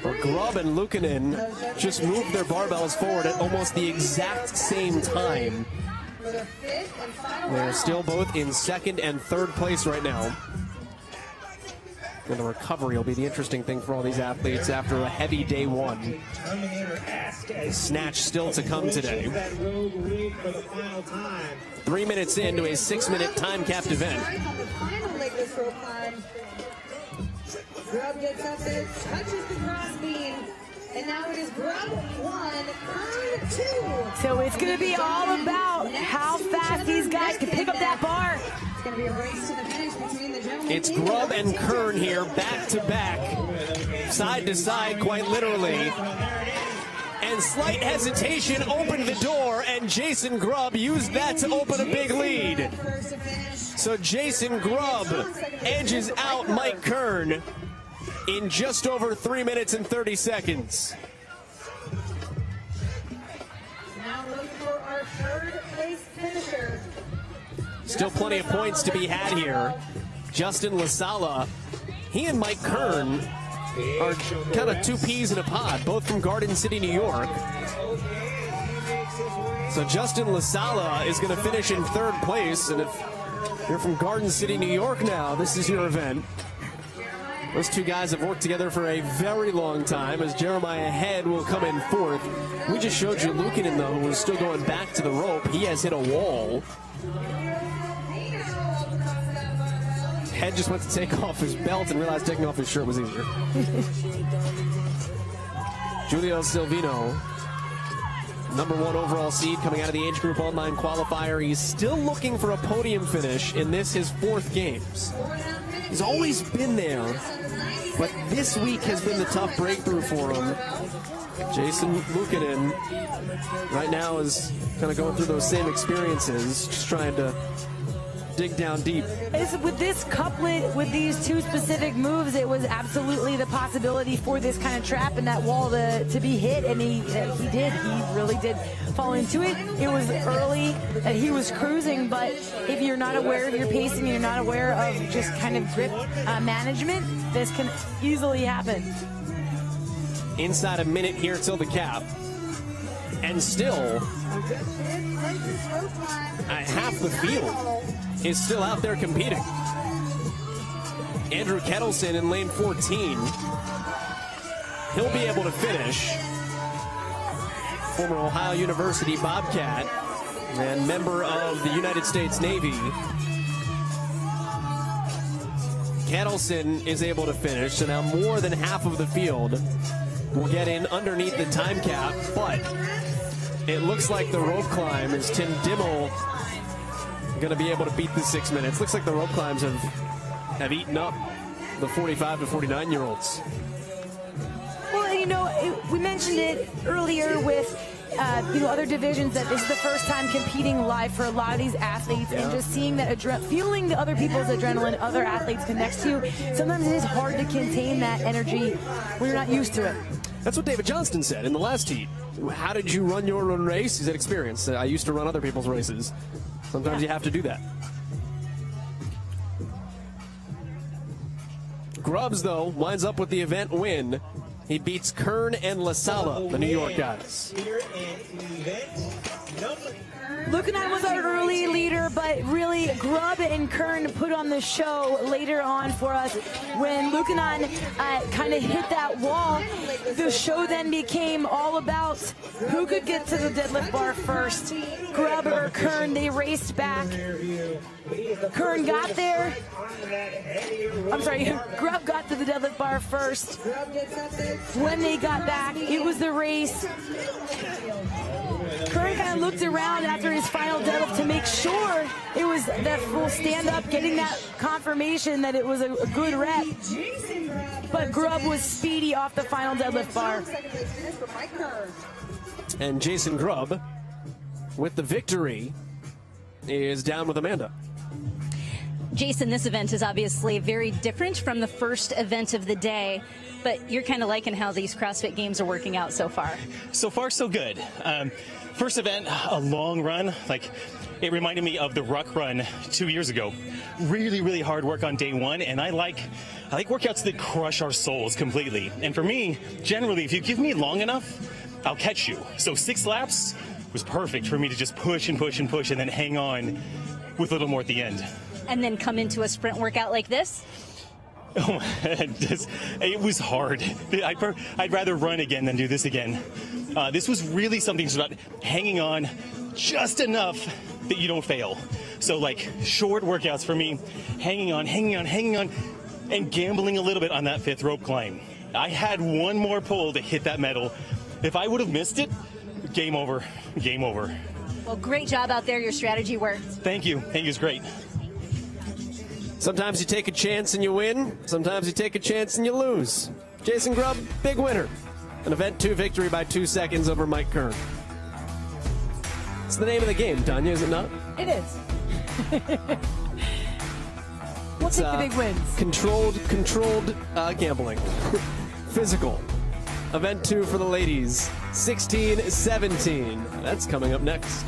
Well, Grubb and Luukkonen just moved their barbells forward at almost the exact same time. They're still both in 2nd and 3rd place right now. And the recovery will be the interesting thing for all these athletes after a heavy day 1. The snatch still to come today. 3 minutes into a 6-minute time-capped event. Grubb gets up there, touches the cross beam, and now it is Grubb 1, Kern 2. So it's going to be all about how fast these guys can pick up that bar. It's going to be a race to the finish between the gentlemen. It's Grubb and Kern here, back to back, side to side, quite literally. And slight hesitation opened the door, and Jason Grubb used that to open a big lead. So Jason Grubb edges out Mike Kern in just over 3 minutes and 30 seconds. Now look for our third place finisher. Still plenty of points to be had here. Justin LaSala, he and Mike Kern are kind of two peas in a pod, both from Garden City, New York. So Justin LaSala is going to finish in third place, and if you're from Garden City, New York now, this is your event. Those two guys have worked together for a very long time, as Jeremiah Head will come in fourth. We just showed you Luukkonen, though, who is still going back to the rope. He has hit a wall. Head just went to take off his belt and realized taking off his shirt was easier. Julio Silvino, #1 overall seed coming out of the age group online qualifier. He's still looking for a podium finish in this, his 4th games. He's always been there, but this week has been the tough breakthrough for him. Jason Luukkonen right now is kind of going through those same experiences, just trying to dig down deep. With this couplet, with these two specific moves, it was absolutely the possibility for this kind of trap and that wall to be hit, and he did. He really did fall into it. It was early, he was cruising, but if you're not aware of your pacing and you're not aware of just kind of grip management, this can easily happen. Inside a minute here till the cap, and still half the field is still out there competing. Andrew Kettleson in lane 14. He'll be able to finish. Former Ohio University Bobcat and member of the United States Navy. Kettleson is able to finish, so now more than half of the field will get in underneath the time cap, but it looks like the rope climb is Tim Dimmel going to be able to beat the 6 minutes. Looks like the rope climbs have eaten up the 45 to 49-year-olds. Well, you know, we mentioned it earlier with other divisions, that this is the first time competing live for a lot of these athletes, and just seeing that feeling the other people's adrenaline other athletes can next to you. Sometimes it is hard to contain that energy when you're not used to it. That's what David Johnston said in the last heat. How did you run your own race? He said, experience. I used to run other people's races. Sometimes you have to do that. Grubbs, though, winds up with the event win. He beats Kern and LaSala, the New York guys. Luukkonen was our early leader, but really Grubb and Kern put on the show later on for us. When Luukkonen kind of hit that wall, the show then became all about who could get to the deadlift bar first. Grubb or Kern, they raced back. Kern got there. I'm sorry, Grubb got to the deadlift bar first. When they got back, it was the race. Kern kind of looked around after his final deadlift to make sure it was that full stand-up, getting that confirmation that it was a good rep. But Grubb was speedy off the final deadlift bar. And Jason Grubb, with the victory, is down with Amanda. Jason, this event is obviously very different from the first event of the day, but you're kind of liking how these CrossFit Games are working out so far. So far, so good. First event, a long run. Like, it reminded me of the ruck run 2 years ago. Really, really hard work on day one, and I like workouts that crush our souls completely. And for me, generally, if you give me long enough, I'll catch you. So 6 laps was perfect for me to just push and push and push and then hang on with a little more at the end. And then come into a sprint workout like this? Oh, it was hard. I'd rather run again than do this again. This was really something about hanging on just enough that you don't fail. So like short workouts for me, hanging on, and gambling a little bit on that 5th rope climb. I had one more pull to hit that medal. If I would have missed it, game over, game over. Well, great job out there. Your strategy worked. Thank you. Thank you. It's great. Sometimes you take a chance and you win. Sometimes you take a chance and you lose. Jason Grubb, big winner. An Event 2 victory by 2 seconds over Mike Kern. It's the name of the game, Tanya, is it not? It is. We'll take the big wins. Controlled gambling. Physical. Event 2 for the ladies. 16-17. That's coming up next.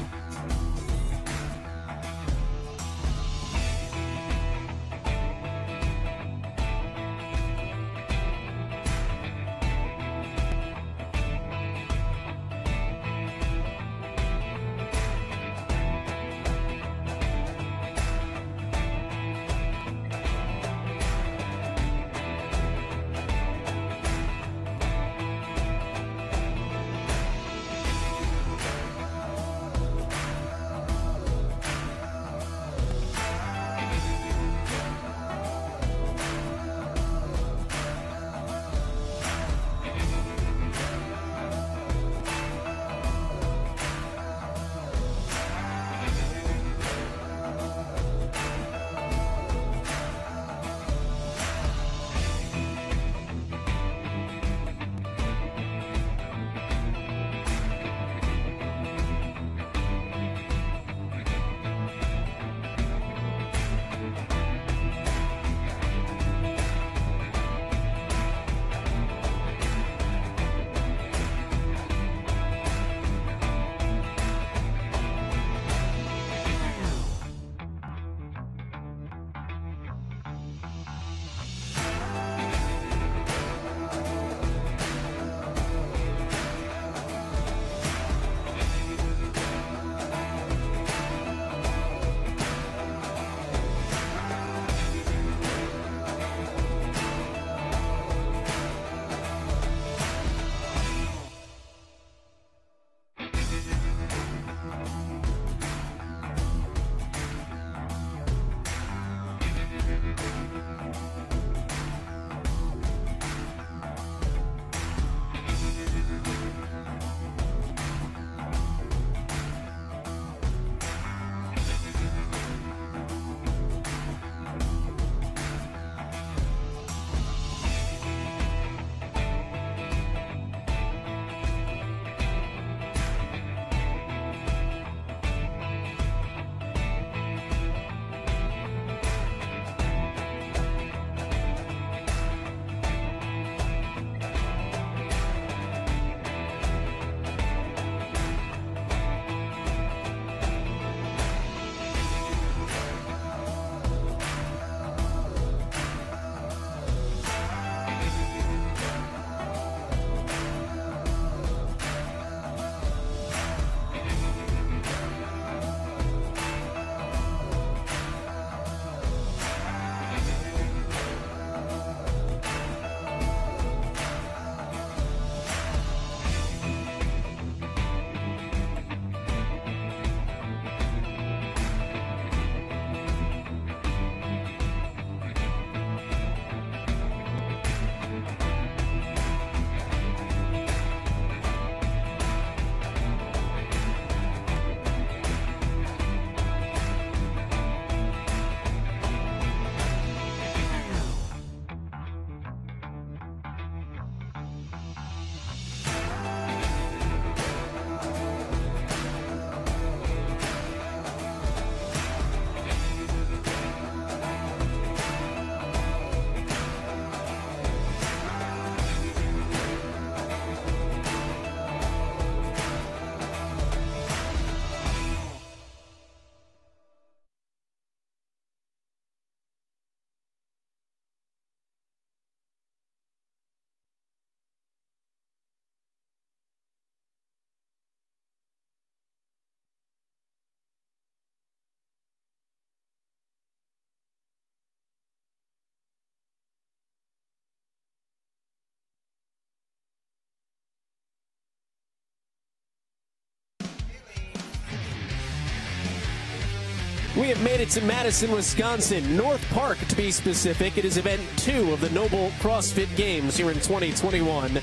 We have made it to Madison, Wisconsin, North Park to be specific. It is event 2 of the NOBULL CrossFit Games here in 2021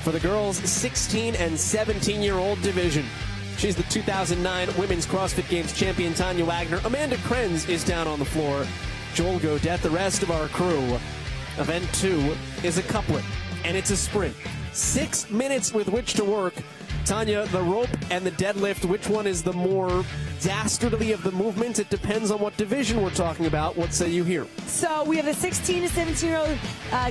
for the girls' 16 and 17-year-old division. She's the 2009 Women's CrossFit Games champion, Tanya Wagner. Amanda Krenz is down on the floor. Joel Godet, the rest of our crew. Event 2 is a couplet, and it's a sprint. 6 minutes with which to work. Tanya, the rope and the deadlift, which one is the more dastardly of the movements? It depends on what division we're talking about. What say you here? So we have the 16 to 17-year-old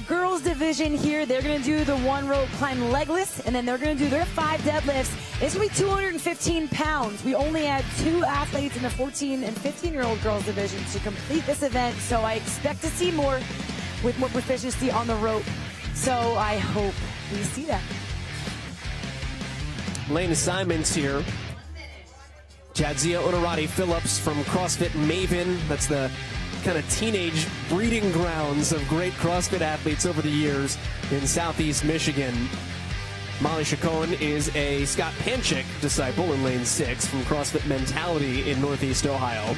girls division here. They're going to do the 1 rope climb legless, and then they're going to do their 5 deadlifts. It's going to be 215 pounds. We only had 2 athletes in the 14 and 15-year-old girls division to complete this event, so I expect to see more with more proficiency on the rope. So I hope we see that. Lane assignments here. Jadzia Onorati Phillips from CrossFit Maven. That's the kind of teenage breeding grounds of great CrossFit athletes over the years in Southeast Michigan. Molly Chacon is a Scott Panchik disciple in lane 6 from CrossFit Mentality in Northeast Ohio.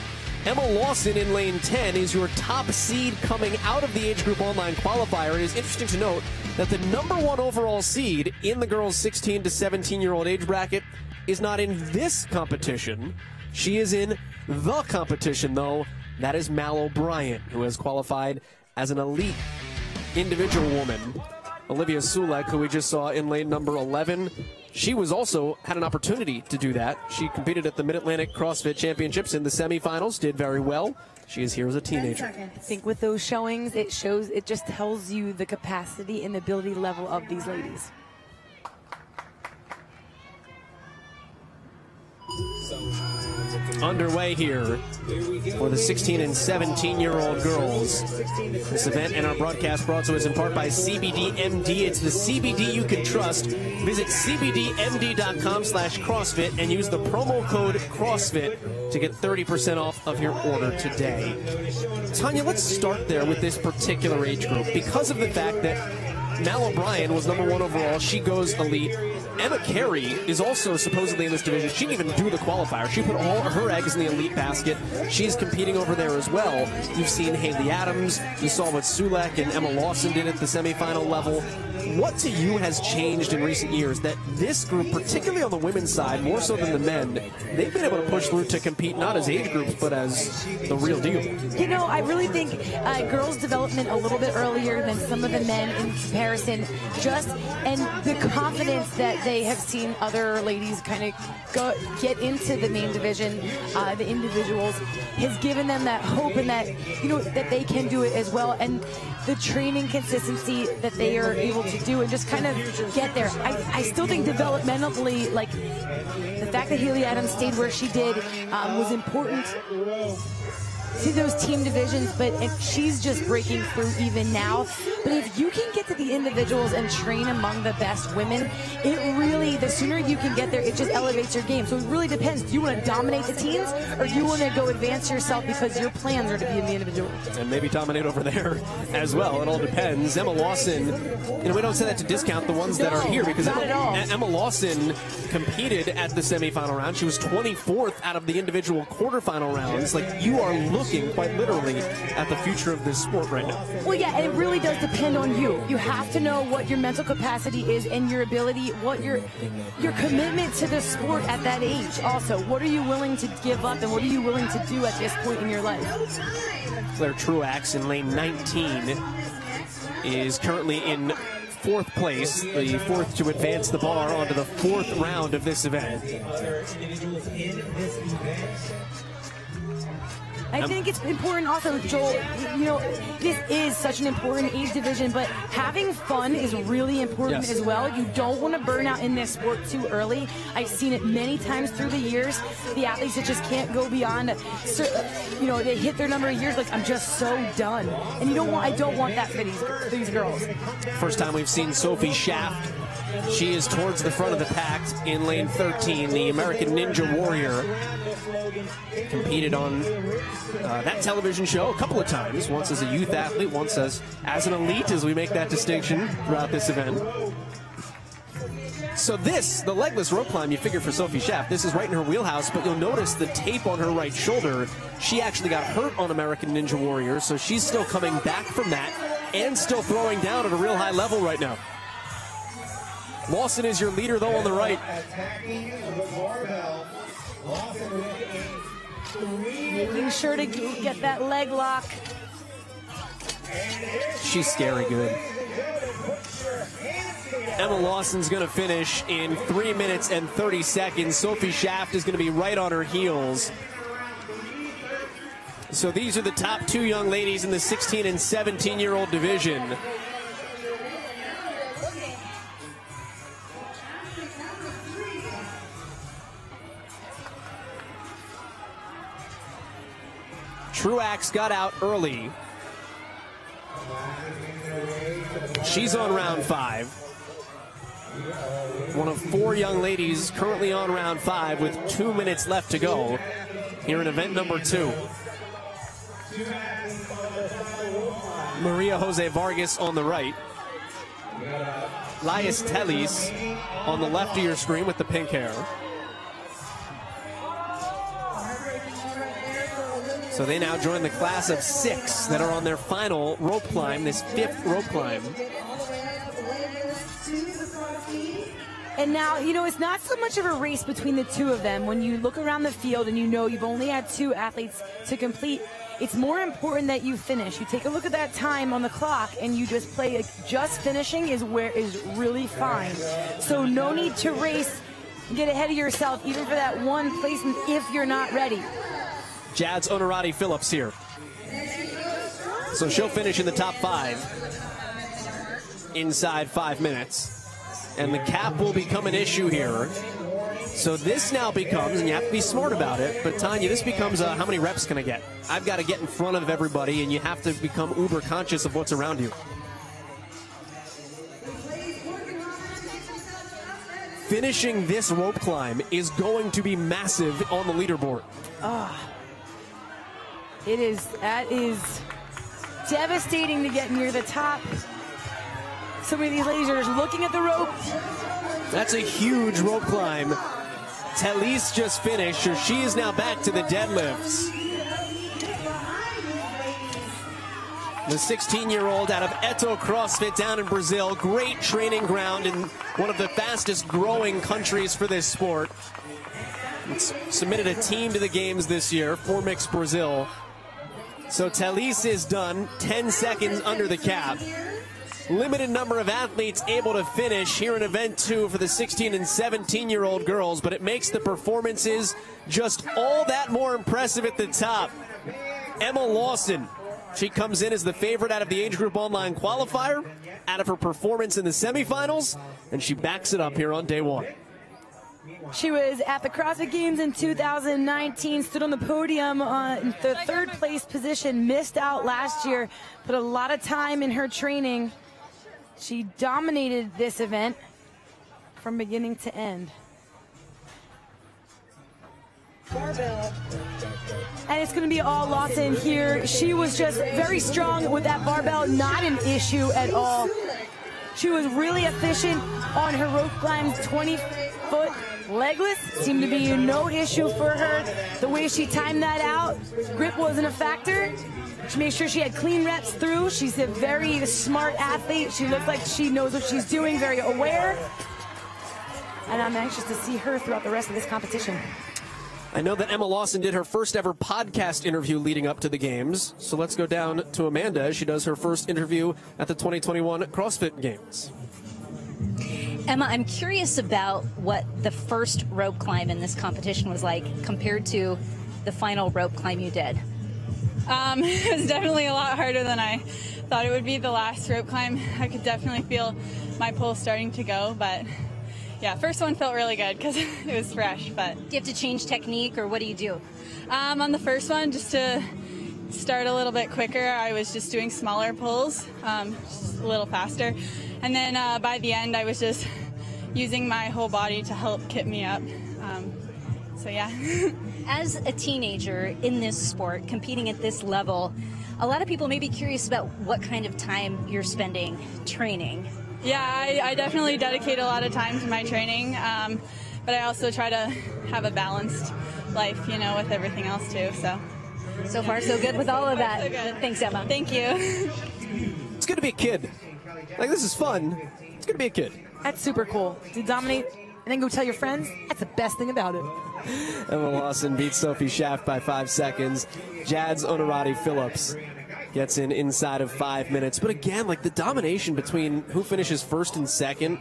Emma Lawson in lane 10 is your top seed coming out of the age group online qualifier. It is interesting to note that the #1 overall seed in the girls 16 to 17-year-old age bracket is not in this competition. She is in the competition, though. That is Mal O'Brien, who has qualified as an elite individual woman. Olivia Sulek, who we just saw in lane number 11, she was also had an opportunity to do that. She competed at the Mid-Atlantic CrossFit Championships in the semifinals, did very well. She is here as a teenager. I think with those showings, it just tells you the capacity and the ability level of these ladies. Underway here for the 16 and 17-year-old girls. This event and our broadcast brought to us in part by cbdMD. It's the CBD you can trust. Visit cbdMD.com/CrossFit and use the promo code CrossFit to get 30% off of your order today. Tanya, let's start there with this particular age group because of the fact that Mal O'Brien was #1 overall. She goes elite. Emma Carey is also supposedly in this division. She didn't even do the qualifier. She put all her eggs in the elite basket. She's competing over there as well. You've seen Haley Adams. You saw what Sulek and Emma Lawson did at the semifinal level. What to you has changed in recent years that this group, particularly on the women's side, more so than the men, they've been able to push through to compete not as age groups, but as the real deal? You know, I really think girls' development a little bit earlier than some of the men in comparison, and the confidence that they have seen other ladies kind of get into the main division, the individuals, has given them that hope and that, you know, that they can do it as well. And the training consistency that they are able to do and just kind of get there. I still think developmentally, like the fact that Haley Adams stayed where she did was important to those team divisions, but she's just breaking through even now. But if you can get to the individuals and train among the best women, it really, the sooner you can get there, it just elevates your game. So it really depends. Do you want to dominate the teams, or do you want to go advance yourself because your plans are to be in the individual? And maybe dominate over there as well. It all depends. Emma Lawson, you know, we don't say that to discount the ones that are here, because Emma Lawson competed at the semifinal round. She was 24th out of the individual quarterfinal rounds. Like, you are looking quite literally at the future of this sport right now. Well, yeah, and it really does depend on you. You have to know what your mental capacity is and your ability, what your commitment to the sport at that age. Also, what are you willing to give up and what are you willing to do at this point in your life? Claire Truax in lane 19 is currently in 4th place, the 4th to advance the bar onto the 4th round of this event. I think it's important also, Joel, you know, this is such an important age division, but having fun is really important as well. You don't want to burn out in this sport too early. I've seen it many times through the years. The athletes that just can't go beyond, you know, they hit their number of years like, I'm just so done. And you don't want, I don't want that for these girls. First time we've seen Sophie Schaft. She is towards the front of the pack in lane 13, the American Ninja Warrior. Competed on that television show a couple of times, once as a youth athlete, once as an elite, as we make that distinction throughout this event. So this, the legless rope climb, you figure for Sophie Schaft, this is right in her wheelhouse, but you'll notice the tape on her right shoulder. She actually got hurt on American Ninja Warrior, so she's still coming back from that and still throwing down at a real high level right now. Lawson is your leader, though, on the right. Making sure to get that leg lock. She's scary good. Emma Lawson's going to finish in 3 minutes and 30 seconds. Sophie Schaft is going to be right on her heels. So these are the top two young ladies in the 16 and 17-year-old division. Truax got out early. She's on round 5. One of 4 young ladies currently on round 5 with 2 minutes left to go here in event number 2. Maria Jose Vargas on the right. Laius Telis on the left of your screen with the pink hair. So they now join the class of 6 that are on their final rope climb, this 5th rope climb. And now, you know, it's not so much of a race between the two of them. When you look around the field and you know you've only had 2 athletes to complete, it's more important that you finish. You take a look at that time on the clock and you just play, like, just finishing is really fine. So no need to race and get ahead of yourself, even for that one placement if you're not ready. Jadz Onorati Phillips here. So she'll finish in the top 5 inside 5 minutes. And the cap will become an issue here. So this now becomes, and you have to be smart about it, but Tanya, this becomes how many reps can I get? I've got to get in front of everybody, and you have to become uber conscious of what's around you. Finishing this rope climb is going to be massive on the leaderboard. That is devastating to get near the top. So many of these ladies are just looking at the rope. That's a huge rope climb. Telis just finished, so she is now back to the deadlifts. The 16-year-old out of Eto CrossFit down in Brazil. Great training ground in one of the fastest growing countries for this sport. It's submitted a team to the games this year for Mixed Brazil. So Telis is done, 10 seconds under the cap. Limited number of athletes able to finish here in event 2 for the 16 and 17-year-old girls, but it makes the performances just all that more impressive at the top. Emma Lawson, she comes in as the favorite out of the age group online qualifier, out of her performance in the semifinals, and she backs it up here on day 1. She was at the CrossFit Games in 2019, stood on the podium in the 3rd place position, missed out last year, put a lot of time in her training. She dominated this event from beginning to end. And it's going to be all Lawson here. She was just very strong with that barbell, not an issue at all. She was really efficient on her rope climbs, 20-foot legless, seemed to be no issue for her. The way she timed that out, grip wasn't a factor. She made sure she had clean reps through. She's a very smart athlete. She looks like she knows what she's doing, very aware. And I'm anxious to see her throughout the rest of this competition. I know that Emma Lawson did her first ever podcast interview leading up to the games. So let's go down to Amanda as she does her first interview at the 2021 CrossFit Games. Emma, I'm curious about what the first rope climb in this competition was like compared to the final rope climb you did. It was definitely a lot harder than I thought it would be. The last rope climb, I could definitely feel my pulse starting to go, but yeah, first one felt really good because it was fresh. But do you have to change technique, or what do you do? On the first one, just to start a little bit quicker, I was just doing smaller pulls, just a little faster. And then by the end, I was just using my whole body to help kit me up. So yeah. As a teenager in this sport, competing at this level, a lot of people may be curious about what kind of time you're spending training. Yeah, I definitely dedicate a lot of time to my training, but I also try to have a balanced life, you know, with everything else too. So far, so good with all of that. So good. Thanks, Emma. Thank you. It's good to be a kid. Like, this is fun. It's good to be a kid. That's super cool. To dominate and then go tell your friends, that's the best thing about it. Emma Lawson beats Sophie Schaft by 5 seconds. Jadz Onorati Phillips gets in inside of 5 minutes. But again, like the domination between who finishes first and second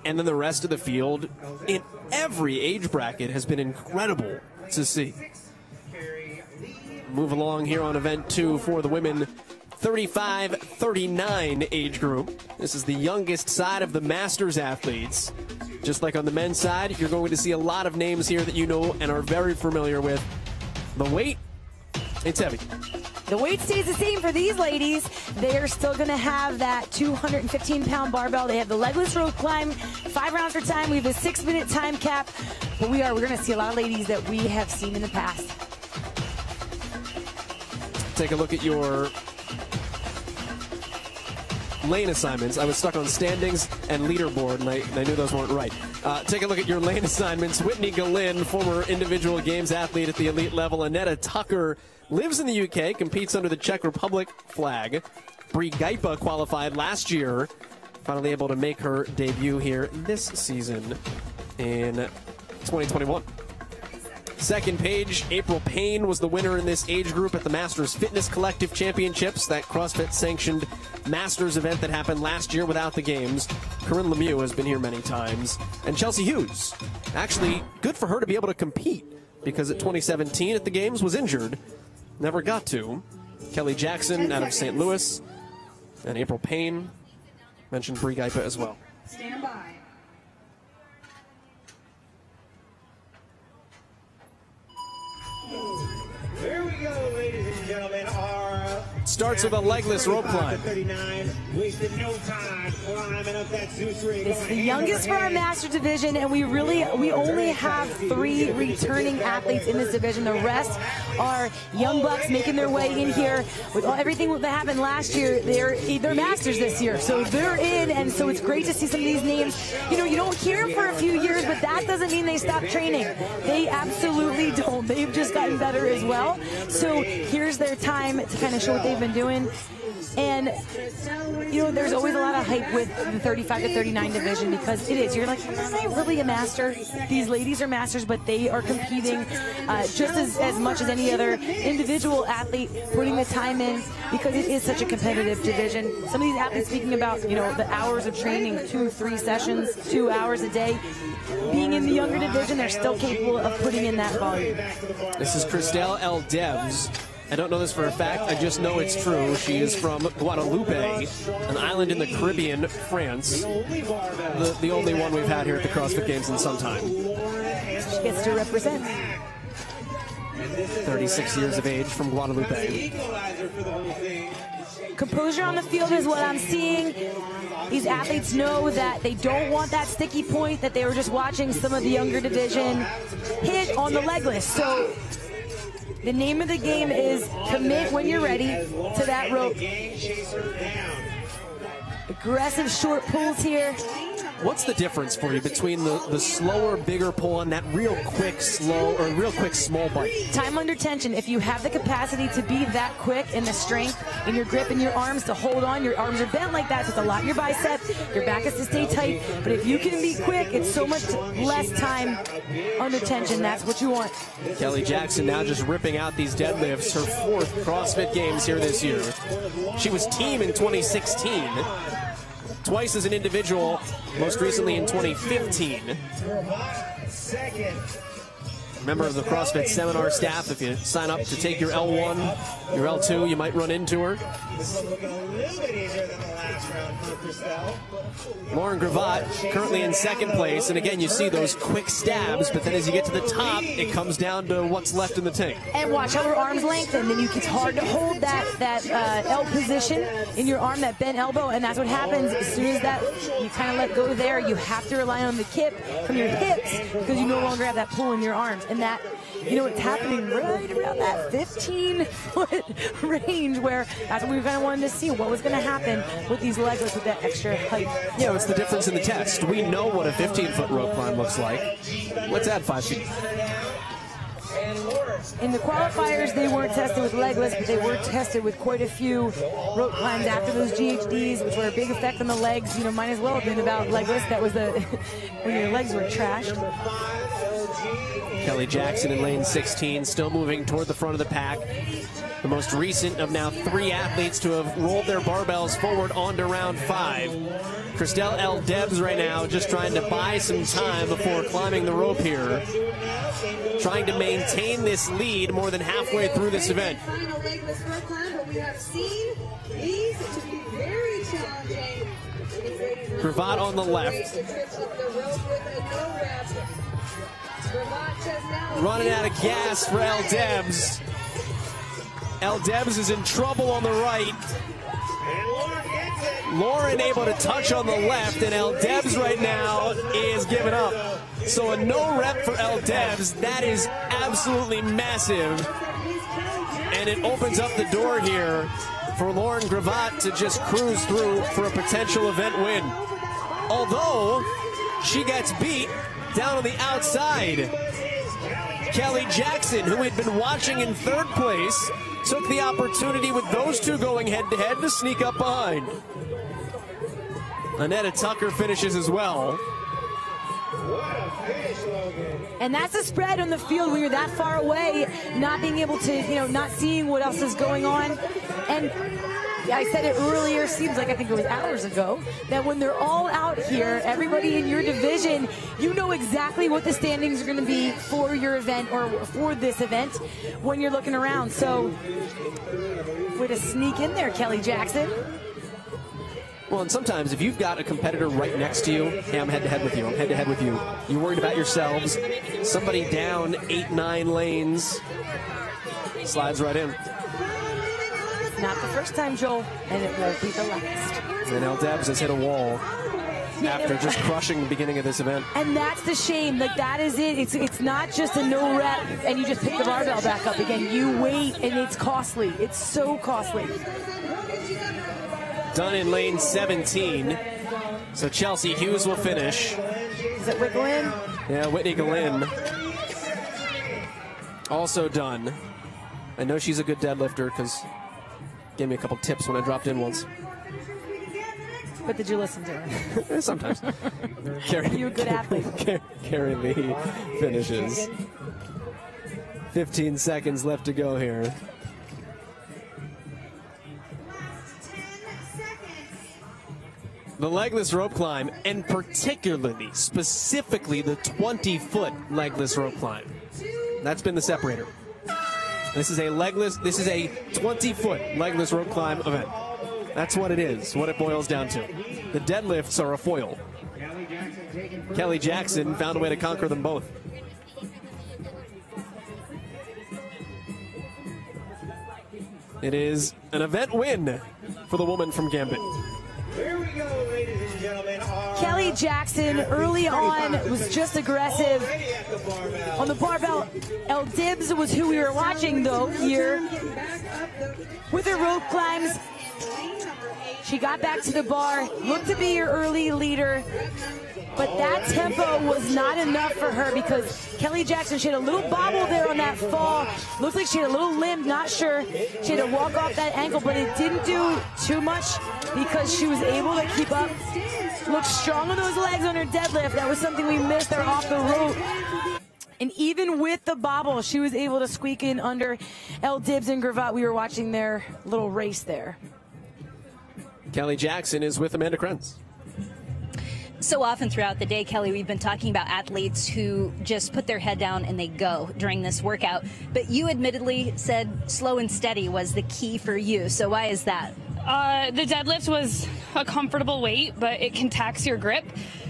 and then the rest of the field in every age bracket has been incredible to see. Move along here on event 2 for the women 35-39 age group. This is the youngest side of the Masters athletes. Just like on the men's side, you're going to see a lot of names here that you know and are very familiar with. The weight, it's heavy. The weight stays the same for these ladies. They are still going to have that 215-pound barbell. They have the legless rope climb, 5 rounds for time. We have a 6-minute time cap. But we're going to see a lot of ladies that we have seen in the past. Take a look at your lane assignments. I was stuck on standings and leaderboard, and I knew those weren't right. Take a look at your lane assignments. Whitney Galin, former individual games athlete at the elite level. Annetta Tucker lives in the UK, competes under the Czech Republic flag. Brie Gaipa qualified last year, finally able to make her debut here this season in 2021. Second page, April Payne was the winner in this age group at the Masters Fitness Collective Championships, that CrossFit-sanctioned Masters event that happened last year without the games. Corinne Lemieux has been here many times. And Chelsea Hughes, actually good for her to be able to compete because at 2017 at the games was injured, never got to. Kelly Jackson out of St. Louis, and April Payne, mentioned Brie Gaipa as well. Stand by. Here we go, ladies and gentlemen. Starts with a legless rope climb. Wasted no time climbing up that Zeus ring. It's the youngest for our master division, and we only have 3 returning athletes in this division. The rest are young bucks making their way in here. With everything that happened last year, they're masters this year, so they're in, and so it's great to see some of these names. You know, you don't hear them for a few years, but that doesn't mean they stop training. They absolutely don't. They've just gotten better as well. So here's their time to kind of show what they've been doing. And, you know, there's always a lot of hype with the 35 to 39 division because it is. You're like, am I really a master? These ladies are masters, but they are competing just as much as any other individual athlete, putting the time in because it is such a competitive division. Some of these athletes speaking about, you know, the hours of training, 2-3 sessions, 2 hours a day. Being in the younger division, they're still capable of putting in that volume. This is Christelle L. Debs. I don't know this for a fact, I just know it's true. She is from Guadeloupe, an island in the Caribbean, France. The only one we've had here at the CrossFit Games in some time. She gets to represent. 36 years of age from Guadeloupe. Composure on the field is what I'm seeing. These athletes know that they don't want that sticky point that they were just watching some of the younger division hit on the legless. So the name of the game is commit when you're ready to that rope. Aggressive short pulls here. What's the difference for you between the slower, bigger pull and that real quick, slow, or real quick, small bite? Time under tension. If you have the capacity to be that quick and the strength in your grip and your arms to hold on, your arms are bent like that, so it's a lot in your bicep. Your back is to stay tight. But if you can be quick, it's so much less time under tension. That's what you want. Kelly Jackson now just ripping out these deadlifts. Her 4th CrossFit Games here this year. She was team in 2016. Twice as an individual, most recently in 2015. Member of the CrossFit seminar staff. If you sign up to take your L1, your L2, you might run into her. Lauren Gravatt currently in 2nd place, and again you see those quick stabs, but then as you get to the top, it comes down to what's left in the tank. And watch how her arms lengthen, then it's hard to hold that L position in your arm, that bent elbow, and that's what happens as soon as that you kind of let go there. You have to rely on the kip from your hips because you no longer have that pull in your arms. And that, you know, it's happening right around that 15-foot range where that's what we kind of wanted to see, what was going to happen with these legless with that extra height. Yeah, it's the difference in the test. We know what a 15-foot rope climb looks like. Let's add 5 feet. In the qualifiers, they weren't tested with legless, but they were tested with quite a few rope climbs after those GHDs, which were a big effect on the legs. You know, might as well have been about legless. That was the when your legs were trashed. Kelly Jackson in lane 16, still moving toward the front of the pack. The most recent of now 3 athletes to have rolled their barbells forward onto round 5. Christelle L. Debs right now just trying to buy some time before climbing the rope here. Trying to maintain this lead more than halfway through this event. Final legless rope climb, but we have seen these to be very challenging. Gravatt on the left. Running out of gas for L. Debs. L. Debs is in trouble on the right. Lauren able to touch on the left, and L. Debs right now is giving up. So a no rep for L. Debs. That is absolutely massive. And it opens up the door here for Lauren Gravatt to just cruise through for a potential event win. Although she gets beat down on the outside. Kelly Jackson, who had been watching in 3rd place, took the opportunity with those two going head-to-head to sneak up behind. Annetta Tucker finishes as well. And that's a spread on the field when you're that far away, not being able to, you know, not seeing what else is going on. And I said it earlier, seems like I think it was hours ago, that when they're all out here, everybody in your division, you know exactly what the standings are going to be for your event or for this event when you're looking around. So, way to sneak in there, Kelly Jackson. Well, and sometimes if you've got a competitor right next to you, hey, I'm head-to-head with you, I'm head-to-head with you. You're worried about yourselves. Somebody down 8-9 lanes slides right in. Not the first time, Joel, and it won't be the last. And L. Debs has hit a wall after just crushing the beginning of this event. And that's the shame. Like, that is it. It's not just a no rep and you just pick the barbell back up again. You wait, and it's costly. It's so costly. Done in lane 17. So Chelsea Hughes will finish. Is it Whitney Glenn? Yeah, Whitney Glenn. Also done. I know she's a good deadlifter because gave me a couple tips when I dropped in once. But did you listen to her? Sometimes. You're a good athlete. Carrie Lee finishes. 15 seconds left to go here. The legless rope climb, and particularly, specifically, the 20-foot legless rope climb. That's been the separator. This is a 20-foot legless rope climb event. That's what it is, what it boils down to. The deadlifts are a foil. Kelly Jackson found a way to conquer them both. It is an event win for the woman from Gambit. Here we go, ladies and gentlemen. Kelly Jackson early on was just aggressive on the barbell. L. Dibs was who we were watching though here with her rope climbs. She got back to the bar, looked to be your early leader, but that tempo was not enough for her because Kelly Jackson, she had a little bobble there on that fall. Looks like she had a little limp, not sure. She had to walk off that ankle, but it didn't do too much because she was able to keep up. Looked strong on those legs on her deadlift. That was something we missed there off the rope. And even with the bobble, she was able to squeak in under L. Dibs and Gravatt. We were watching their little race there. Kelly Jackson is with Amanda Krenz. So often throughout the day, Kelly, we've been talking about athletes who just put their head down and they go during this workout. But you admittedly said slow and steady was the key for you. So why is that? The deadlift was a comfortable weight, but it can tax your grip.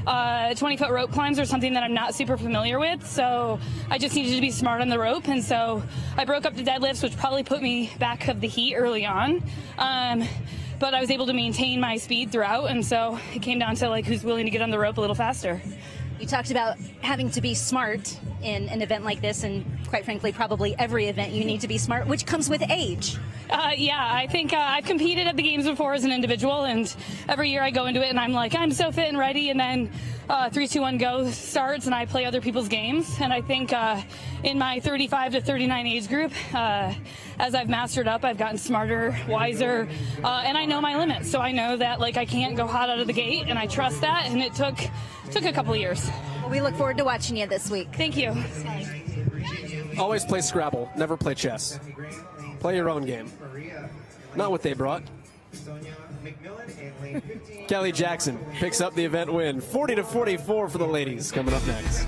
20-foot rope climbs are something that I'm not super familiar with, so I just needed to be smart on the rope. And so I broke up the deadlifts, which probably put me back of the heat early on. But I was able to maintain my speed throughout, and so it came down to like who's willing to get on the rope a little faster. You talked about having to be smart in an event like this, and quite frankly, probably every event you need to be smart, which comes with age. Yeah, I think I've competed at the games before as an individual, and every year I go into it and I'm like, I'm so fit and ready, and then 3, 2, 1, go starts and I play other people's games. And I think in my 35 to 39 age group, as I've mastered up, I've gotten smarter, wiser, and I know my limits. So I know that like I can't go hot out of the gate, and I trust that, and it took a couple of years. Well, we look forward to watching you this week. Thank you. Always play Scrabble, never play chess. Play your own game. Not what they brought. Kelly Jackson picks up the event win. 40-44 for the ladies. Coming up next.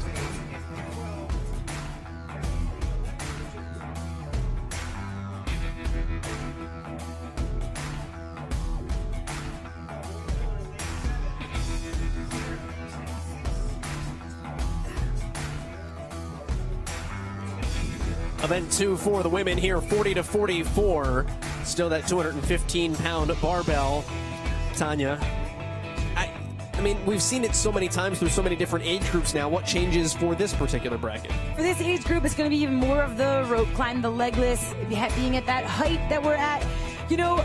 Event 2 for the women here, 40-44. Still that 215-pound barbell. Tanya, I mean, we've seen it so many times through so many different age groups now. What changes for this particular bracket? For this age group, it's going to be even more of the rope climb, the legless, being at that height that we're at. You know,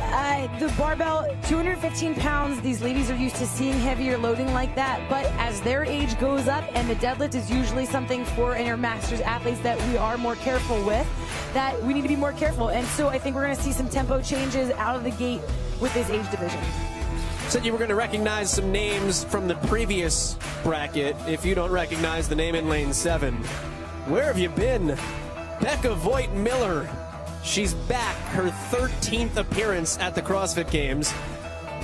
the barbell, 215 pounds, these ladies are used to seeing heavier loading like that, but as their age goes up, and the deadlift is usually something for our masters athletes that we are more careful with, that we need to be more careful. And so I think we're going to see some tempo changes out of the gate with this age division. Said you were going to recognize some names from the previous bracket. If you don't recognize the name in lane 7, where have you been? Becca Voigt-Miller. She's back, her 13th appearance at the CrossFit Games.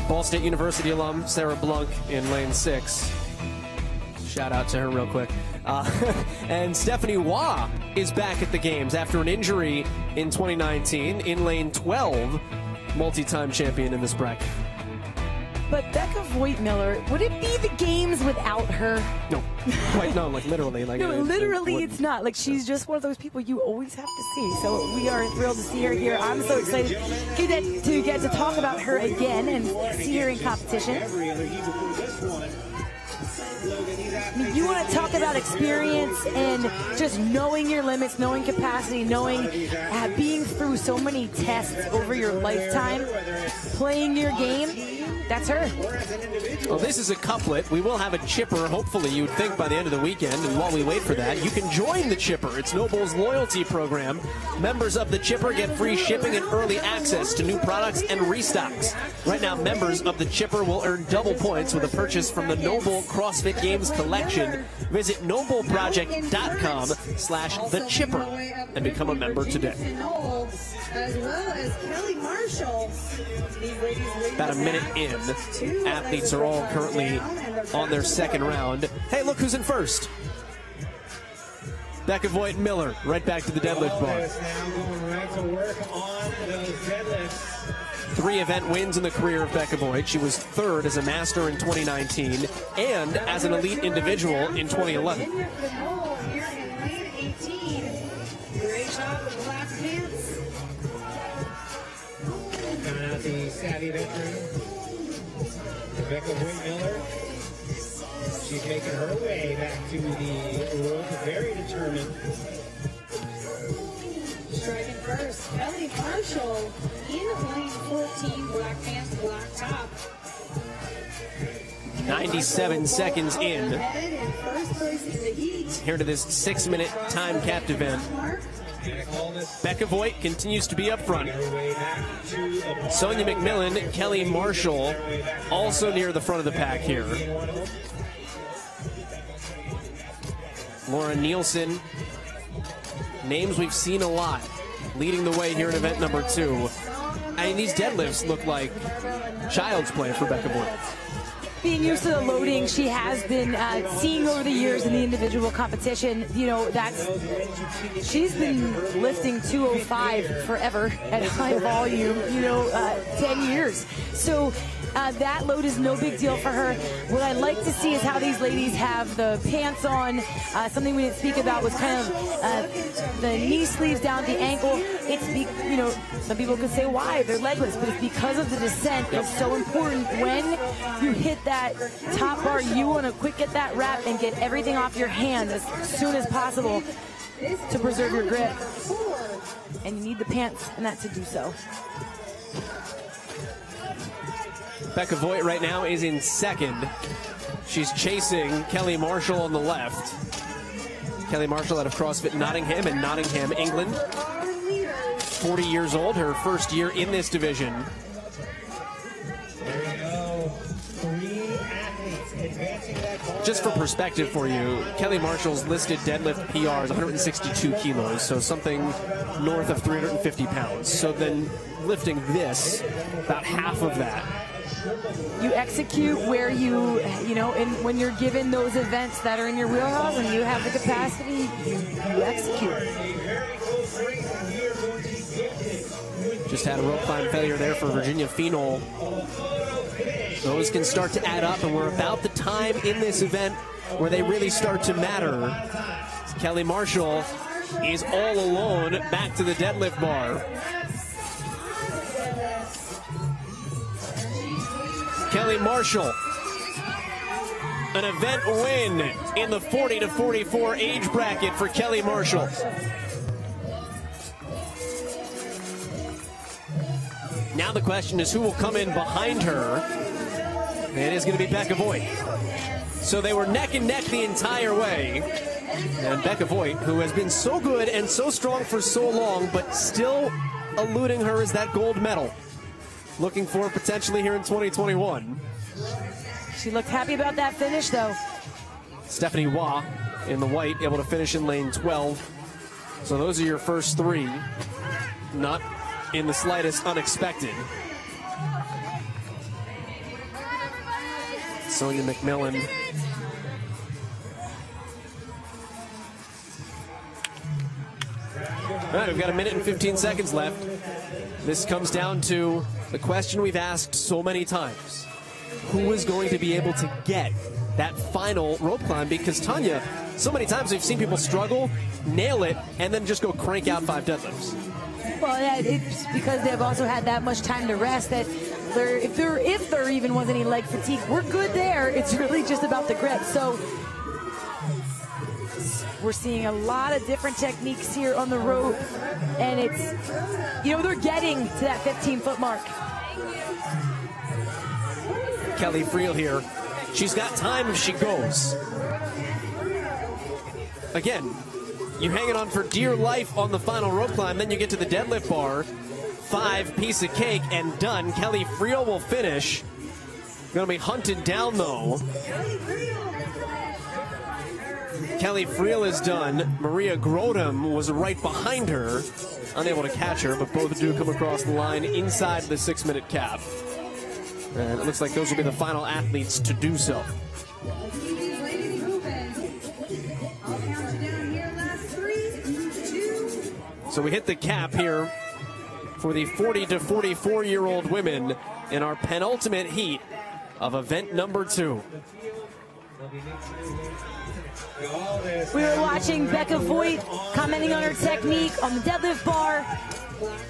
Ball State University alum Sarah Blunk in lane 6. Shout out to her real quick. And Stephanie Waugh is back at the Games after an injury in 2019 in lane 12. Multi-time champion in this bracket. But Becca Voigt-Miller, would it be the Games without her? No, quite no, like literally. Like no, literally it's not. Like she's just one of those people you always have to see. So we are thrilled to see her here. I'm so excited to get to talk about her again and see her in competition. I mean, you want to talk about experience and just knowing your limits, knowing capacity, knowing being through so many tests over your lifetime, playing your game. That's her. Well, this is a couplet. We will have a chipper, hopefully, you'd think, by the end of the weekend. And while we wait for that, you can join the chipper. It's NOBULL's loyalty program. Members of the chipper get free shipping and early access to new products and restocks. Right now, members of the chipper will earn double points with a purchase from the NOBULL CrossFit Games collection. Visit NOBULLproject.com/thechipper and become a member today. As well as Kelly Marshall. About a minute in. Athletes are all currently on their second round. Hey, look who's in first. Becca Voigt-Miller, right back to the deadlift bar. 3 event wins in the career of Becca Voigt. She was 3rd as a master in 2019 and as an elite individual in 2011. The savvy veteran, Becca Voigt-Miller. She's making her way back to the rope, very determined. Striking first, Kelly Marshall in lane 14, black pants, black top. 97 seconds in. Here to this 6-minute time capped event. Becca Voigt continues to be up front. Sonia McMillan, Kelly Marshall also near the front of the pack here. Laura Nielsen, names we've seen a lot, leading the way here in event number 2. I mean, these deadlifts look like child's play for Becca Voigt. Being used to the loading she has been seeing over the years in the individual competition, you know, she's been lifting 205 forever at high volume, you know, 10 years. So that load is no big deal for her. What I'd like to see is how these ladies have the pants on. Something we didn't speak about was kind of the knee sleeves down the ankle. It's, you know, some people could say why, they're legless, but it's because of the descent. It's so important when you hit that top bar, you want to quick get that wrap and get everything off your hands as soon as possible. to preserve your grip. And you need the pants and that to do so. Becca Voigt right now is in second. She's chasing Kelly Marshall on the left. Kelly Marshall out of CrossFit Nottingham in Nottingham, England. 40 years old, her first year in this division. Just for perspective for you, Kelly Marshall's listed deadlift PR is 162 kilos, so something north of 350 pounds. So then lifting this, about half of that. You execute where you know, when you're given those events that are in your wheelhouse and you have the capacity, you execute. Just had a rope climb failure there for Virginia Phenol. Those can start to add up, and we're about the time in this event where they really start to matter. Kelly Marshall is all alone back to the deadlift bar. Kelly Marshall, an event win in the 40 to 44 age bracket for Kelly Marshall. Now the question is who will come in behind her. It is going to be Becca Voigt. So they were neck and neck the entire way. And Becca Voigt, who has been so good and so strong for so long, but still eluding her is that gold medal. Looking for potentially here in 2021. She looked happy about that finish, though. Stephanie Waugh in the white, able to finish in lane 12. So those are your first three. Not in the slightest unexpected. Sonia McMillan. All right, we've got a minute and 15 seconds left. This comes down to the question we've asked so many times. Who is going to be able to get that final rope climb? Because Tanya, so many times we've seen people struggle, nail it, and then just go crank out 5 deadlifts. Well, yeah, it's because they've also had that much time to rest that if there even was any leg fatigue, we're good there. It's really just about the grip. So we're seeing a lot of different techniques here on the rope, and it's, you know, they're getting to that 15-foot mark. Kelly Friel here. She's got time if she goes. Again, you're hanging on for dear life on the final rope climb, then you get to the deadlift bar. 5 piece of cake and done. Kelly Friel will finish. Gonna be hunted down though. Kelly Friel is done. Maria Grodem was right behind her. Unable to catch her, but both do come across the line inside the 6-minute cap. And it looks like those will be the final athletes to do so. So we hit the cap here for the 40 to 44-year-old women in our penultimate heat of event number 2. We were watching Becca Voigt commenting on her technique on the deadlift bar,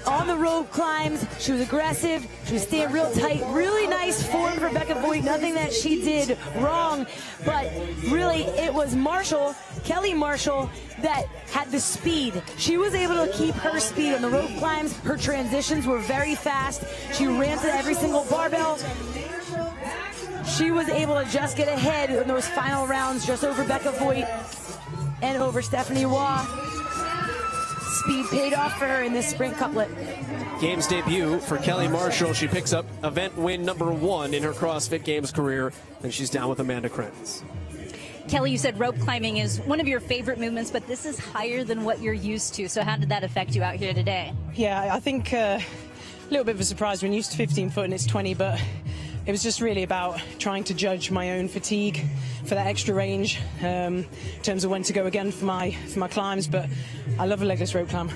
on the rope climbs. She was aggressive. She was staying real tight. Really nice form for Becca Voigt. Nothing that she did wrong, but really it was Marshall, Kelly Marshall, that had the speed. She was able to keep her speed on the rope climbs. Her transitions were very fast. She ran to every single barbell. She was able to just get ahead in those final rounds, just over Becca Voigt and over Stephanie Waugh. Speed paid off for her in this sprint couplet. Games debut for Kelly Marshall. She picks up event win number 1 in her CrossFit Games career, and she's down with Amanda Krenz. Kelly, you said rope climbing is one of your favorite movements, but this is higher than what you're used to. So how did that affect you out here today? Yeah, I think a little bit of a surprise. We're used to 15 foot and it's 20, but it was just really about trying to judge my own fatigue for that extra range in terms of when to go again for my climbs. But I love a legless rope climb.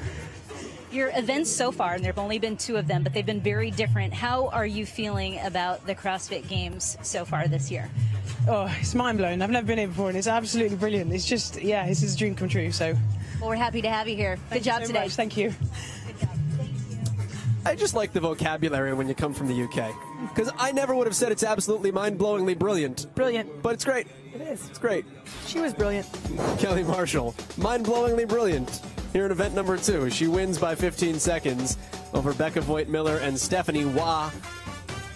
Your events so far, and there have only been 2 of them, but they've been very different. How are you feeling about the CrossFit Games so far this year? Oh, it's mind-blowing. I've never been here before, and it's absolutely brilliant. It's just, yeah, this is a dream come true. So, well, we're happy to have you here. Good job today. Thank you. I just like the vocabulary when you come from the UK. Because I never would have said it's absolutely mind-blowingly brilliant. Brilliant. But it's great. It is. It's great. She was brilliant. Kelly Marshall, mind-blowingly brilliant here in event number 2. She wins by 15 seconds over Becca Voigt-Miller and Stephanie Waugh.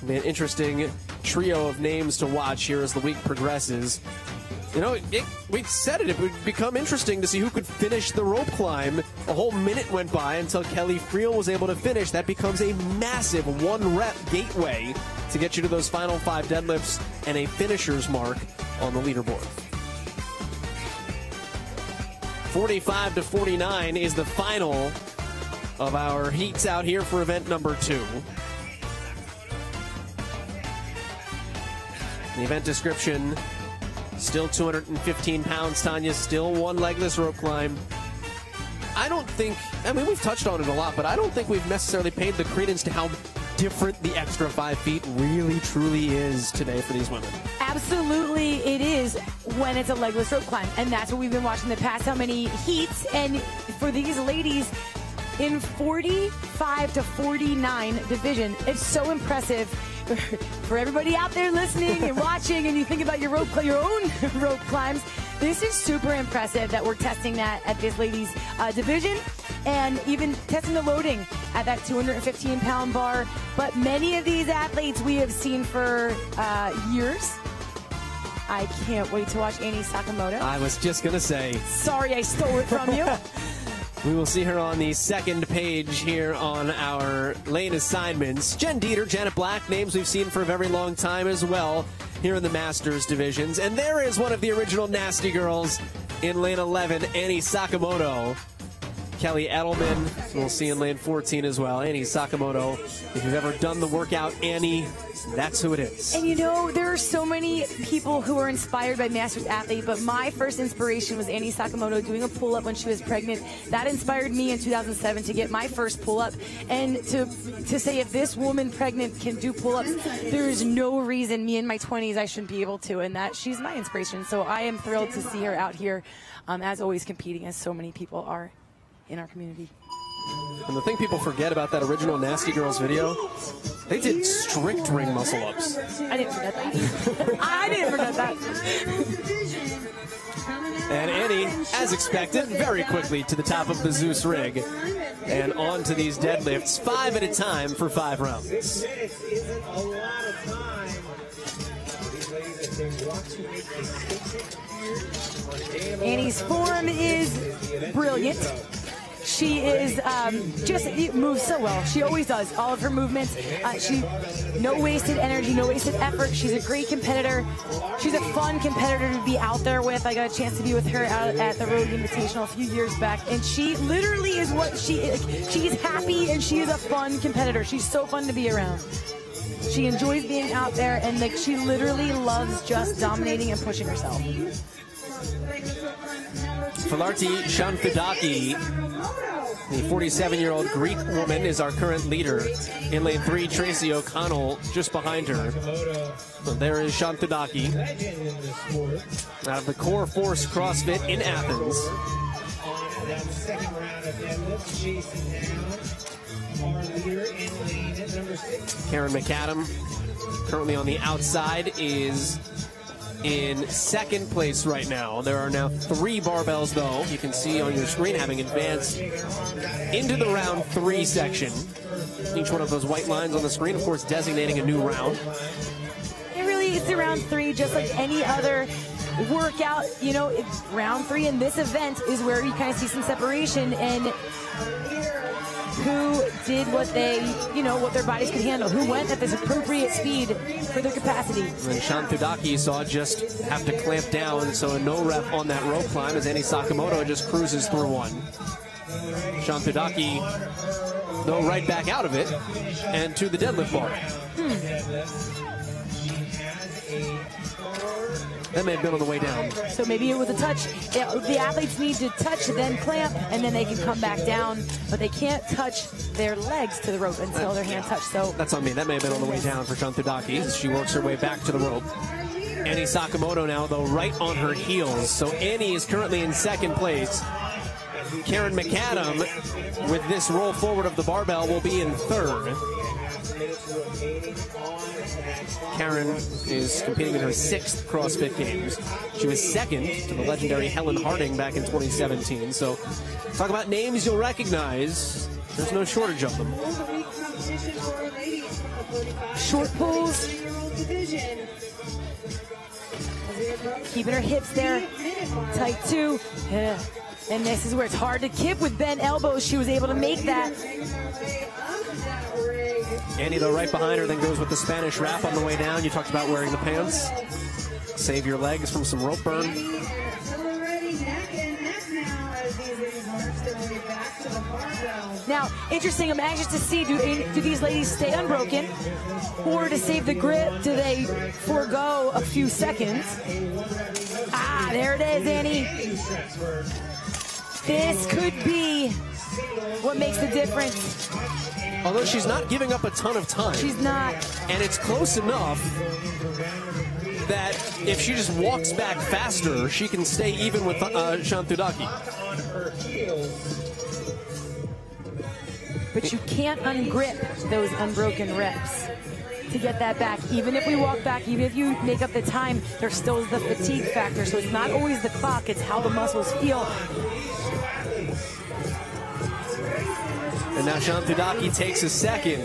An interesting trio of names to watch here as the week progresses. You know, we said it would become interesting to see who could finish the rope climb. A whole minute went by until Kelly Friel was able to finish. That becomes a massive 1-rep gateway to get you to those final 5 deadlifts and a finisher's mark on the leaderboard. 45-49 is the final of our heats out here for event number 2. The event description, still 215 pounds, Tanya, still 1 legless rope climb. I mean, we've touched on it a lot, but I don't think we've necessarily paid the credence to how different the extra 5 feet really, truly is today for these women. Absolutely it is when it's a legless rope climb, and that's what we've been watching the past how many heats. And for these ladies in 45-49 division, it's so impressive. For everybody out there listening and watching, and you think about your own rope climbs, this is super impressive that we're testing that at this ladies division, and even testing the loading at that 215-pound bar. But many of these athletes we have seen for years. I can't wait to watch Annie Sakamoto. I was just gonna say. Sorry, I stole it from you. We will see her on the second page here on our lane assignments. Jen Dieter, Janet Black, names we've seen for a very long time as well here in the Masters divisions. And there is one of the original Nasty Girls in lane 11, Annie Sakamoto. Kelly Edelman, we'll see in lane 14 as well. Annie Sakamoto. If you've ever done the workout, Annie, that's who it is. And you know, there are so many people who are inspired by Masters athlete, but my first inspiration was Annie Sakamoto doing a pull-up when she was pregnant. That inspired me in 2007 to get my first pull-up. And to say if this woman pregnant can do pull-ups, there is no reason me in my 20s I shouldn't be able to, and that she's my inspiration. So I am thrilled to see her out here, as always, competing, as so many people are in our community. And the thing people forget about that original Nasty Girls video, they did strict ring muscle ups. I didn't forget that. I didn't forget that. And Annie, as expected, very quickly to the top of the Zeus rig and on to these deadlifts, 5 at a time for 5 rounds. Annie's form is brilliant. She is just moves so well. She always does. All of her movements. No wasted energy, no wasted effort. She's a great competitor. She's a fun competitor to be out there with. I got a chance to be with her out at the Road Invitational a few years back, and she literally is what she is. She's happy and she is a fun competitor. She's so fun to be around. She enjoys being out there, and she literally loves just dominating and pushing herself. Filarti Shanfidaki, the 47-year-old Greek woman, is our current leader. In lane 3, Tracy O'Connell just behind her. So there is Shanfidaki out of the Core Force CrossFit in Athens. Karen McAdam, currently on the outside, is in second place right now. There are now 3 barbells, though, you can see on your screen, having advanced into the round 3 section. Each one of those white lines on the screen, of course, designating a new round. It really is the round 3, just like any other workout. You know, round 3 in this event is where you kind of see some separation and who did what they, what their bodies could handle, who went at this appropriate speed for their capacity. And Shanfidaki saw just have to clamp down, so a no rep on that rope climb as Annie Sakamoto just cruises through one. Shanfidaki, though, right back out of it and to the deadlift bar. That may have been on the way down. So maybe it was a touch. The athletes need to touch, then clamp, and then they can come back down. But they can't touch their legs to the rope until their hand touch. So that's on me. That may have been on the way down for Shanfidaki as she works her way back to the rope. Annie Sakamoto now, though, right on her heels. So Annie is currently in second place. Karen McAdam, with this roll forward of the barbell, will be in third. Karen is competing in her 6th CrossFit Games. She was second to the legendary Helen Harding back in 2017. So talk about names you'll recognize. There's no shortage of them. Short pulls. Keeping her hips there. Tight too. Yeah. And this is where it's hard to kip with bent elbows. She was able to make that. Annie, though, right behind her, then goes with the Spanish wrap on the way down. You talked about wearing the pants. Save your legs from some rope burn. Now, interesting, I'm anxious to see, do these ladies stay unbroken? Or to save the grip, do they forego a few seconds? Ah, there it is, Annie. This could be what makes the difference. Although she's not giving up a ton of time. She's not. And it's close enough that if she just walks back faster, she can stay even with Shantudaki. But you can't ungrip those unbroken reps to get that back. Even if we walk back, even if you make up the time, there still is the fatigue factor. So it's not always the clock, it's how the muscles feel. And now Shantudaki takes a second.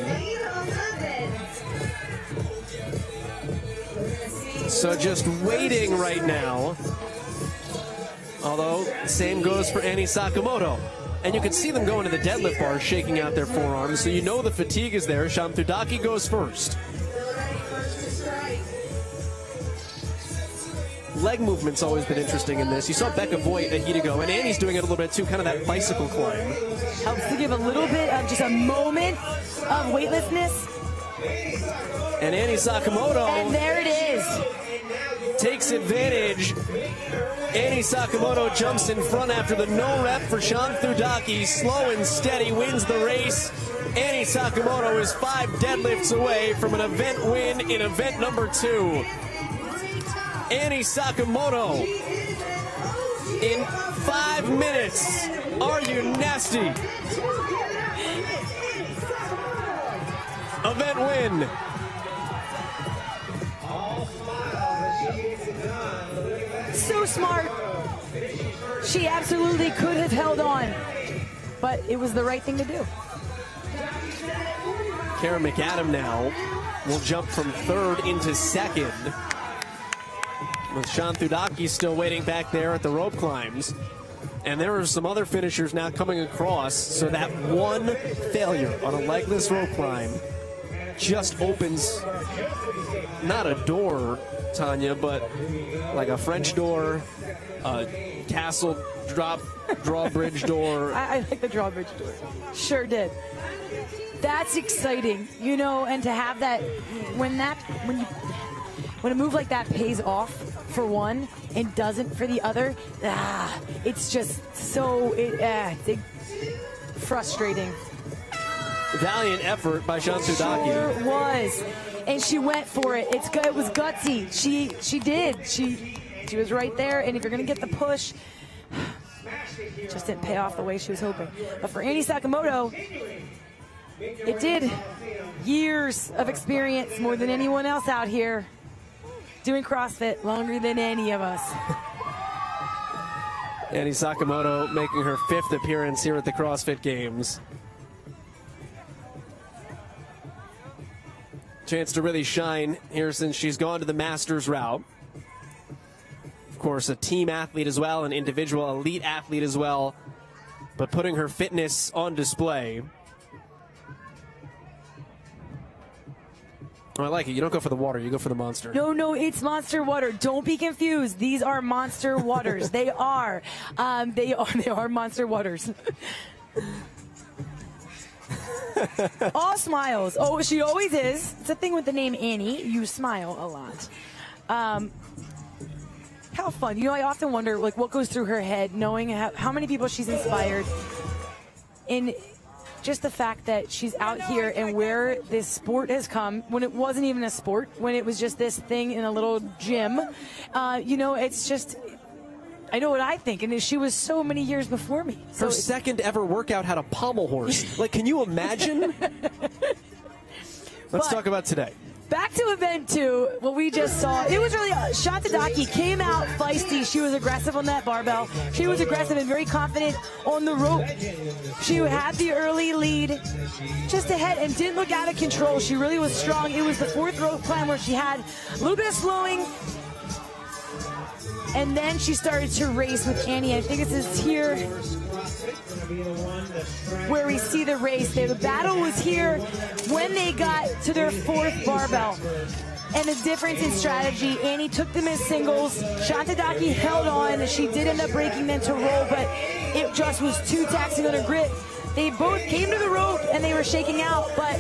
So just waiting right now. Although, same goes for Annie Sakamoto. And you can see them going to the deadlift bar, shaking out their forearms, so you know the fatigue is there. Shantudaki goes first. Leg movement's always been interesting in this. You saw Becca Voigt a heat ago, and Annie's doing it a little bit too, kind of that bicycle climb. Helps to give a little bit of just a moment of weightlessness. And Annie Sakamoto. And there it is. Takes advantage. Annie Sakamoto jumps in front after the no rep for Shantudaki. Slow and steady wins the race. Annie Sakamoto is 5 deadlifts away from an event win in event number 2. Annie Sakamoto in 5 minutes. Are you nasty? Event win. So smart. She absolutely could have held on, but it was the right thing to do. Karen McAdam now will jump from 3rd into 2nd. With Shantudaki still waiting back there at the rope climbs. And there are some other finishers now coming across, so that one failure on a legless rope climb just opens, not a door, Tanya, but like a French door, a castle drawbridge door. I like the drawbridge door. Sure did. That's exciting, you know, and to have that, when a move like that pays off for one and doesn't for the other, it's just so frustrating. Valiant effort by Shantudaki. Sure was, and she went for it. It was gutsy. She did. She was right there, and if you're gonna get the push, it just didn't pay off the way she was hoping. But for Annie Sakamoto, it did. Years of experience, more than anyone else out here doing CrossFit, longer than any of us. Annie Sakamoto making her 5th appearance here at the CrossFit Games. Chance to really shine here since she's gone to the Masters route. Of course, a team athlete as well, an individual elite athlete as well, but putting her fitness on display. Oh, I like it. You don't go for the water, you go for the monster. No, it's monster water. Don't be confused. These are monster waters. They are monster waters. All smiles. Oh, she always is. It's a thing with the name Annie. You smile a lot. How fun. You know, I often wonder, like, what goes through her head, knowing how many people she's inspired. And just the fact that she's out here and where this sport has come, when it wasn't even a sport, when it was just this thing in a little gym, you know, it's just, I know what I think, and she was so many years before me. Her second ever workout had a pommel horse. Like, can you imagine? Let's talk about today. Back to event 2, what we just saw, it was really, Shantadaki came out feisty. She was aggressive on that barbell. She was aggressive and very confident on the rope. She had the early lead just ahead and didn't look out of control. She really was strong. It was the 4th rope climb where she had a little bit of slowing, and then she started to race with Annie. I think this is here where we see the race there. The battle was here when they got to their 4th barbell. And the difference in strategy, Annie took them as singles. Shantadaki held on. She did end up breaking them to roll, but it just was too taxing on her grip. They both came to the rope and they were shaking out, but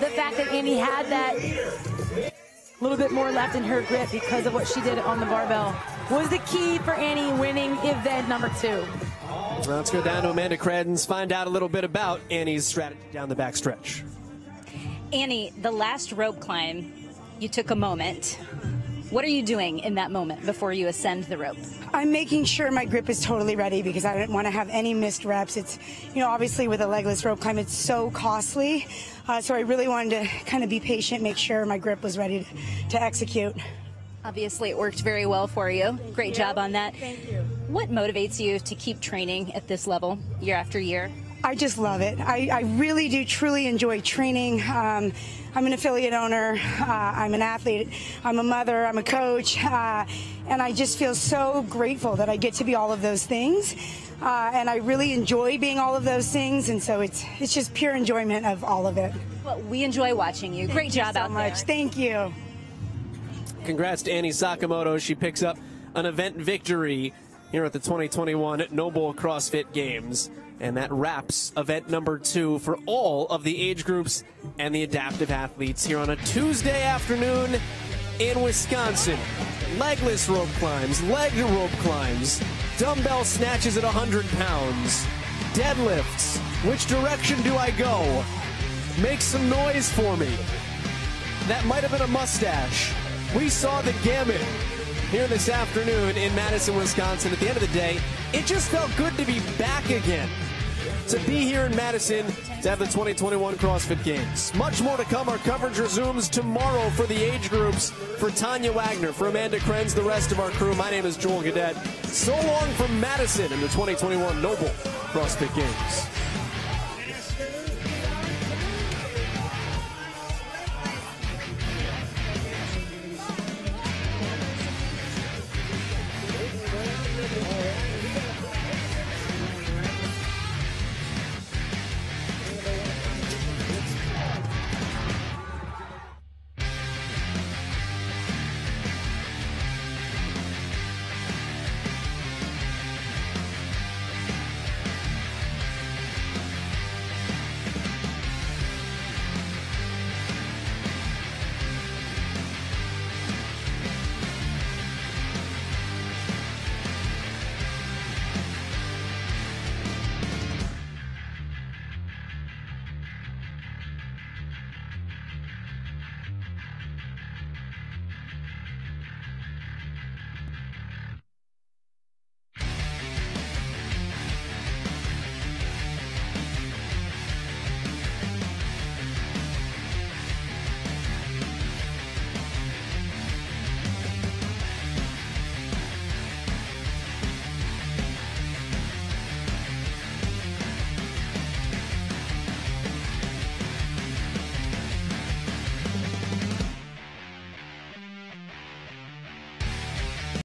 the fact that Annie had that little bit more left in her grip because of what she did on the barbell was the key for Annie winning event number 2. Well, let's go down to Amanda Credens, find out a little bit about Annie's strategy down the backstretch. Annie, the last rope climb, you took a moment. What are you doing in that moment before you ascend the rope? I'm making sure my grip is totally ready because I don't want to have any missed reps. It's, obviously with a legless rope climb, it's so costly. So I really wanted to kind of be patient, make sure my grip was ready to execute. Obviously, it worked very well for you. Great job on that. Thank you. What motivates you to keep training at this level year after year? I just love it. I really do truly enjoy training. I'm an affiliate owner. I'm an athlete. I'm a mother. I'm a coach. And I just feel so grateful that I get to be all of those things. And I really enjoy being all of those things. And so it's just pure enjoyment of all of it. Well, we enjoy watching you. Great job out there. Thank you. Congrats to Annie Sakamoto. She picks up an event victory here at the 2021 NOBULL CrossFit Games. And that wraps event number 2 for all of the age groups and the adaptive athletes here on a Tuesday afternoon in Wisconsin. Legless rope climbs, leg rope climbs, dumbbell snatches at 100 pounds, deadlifts. Which direction do I go? Make some noise for me. That might have been a mustache. We saw the gamut here this afternoon in Madison, Wisconsin. At the end of the day, it just felt good to be back again. To be here in Madison to have the 2021 CrossFit Games. Much more to come. Our coverage resumes tomorrow for the age groups. For Tanya Wagner, for Amanda Krenz, the rest of our crew, my name is Joel Gadet. So long from Madison in the 2021 NOBULL CrossFit Games.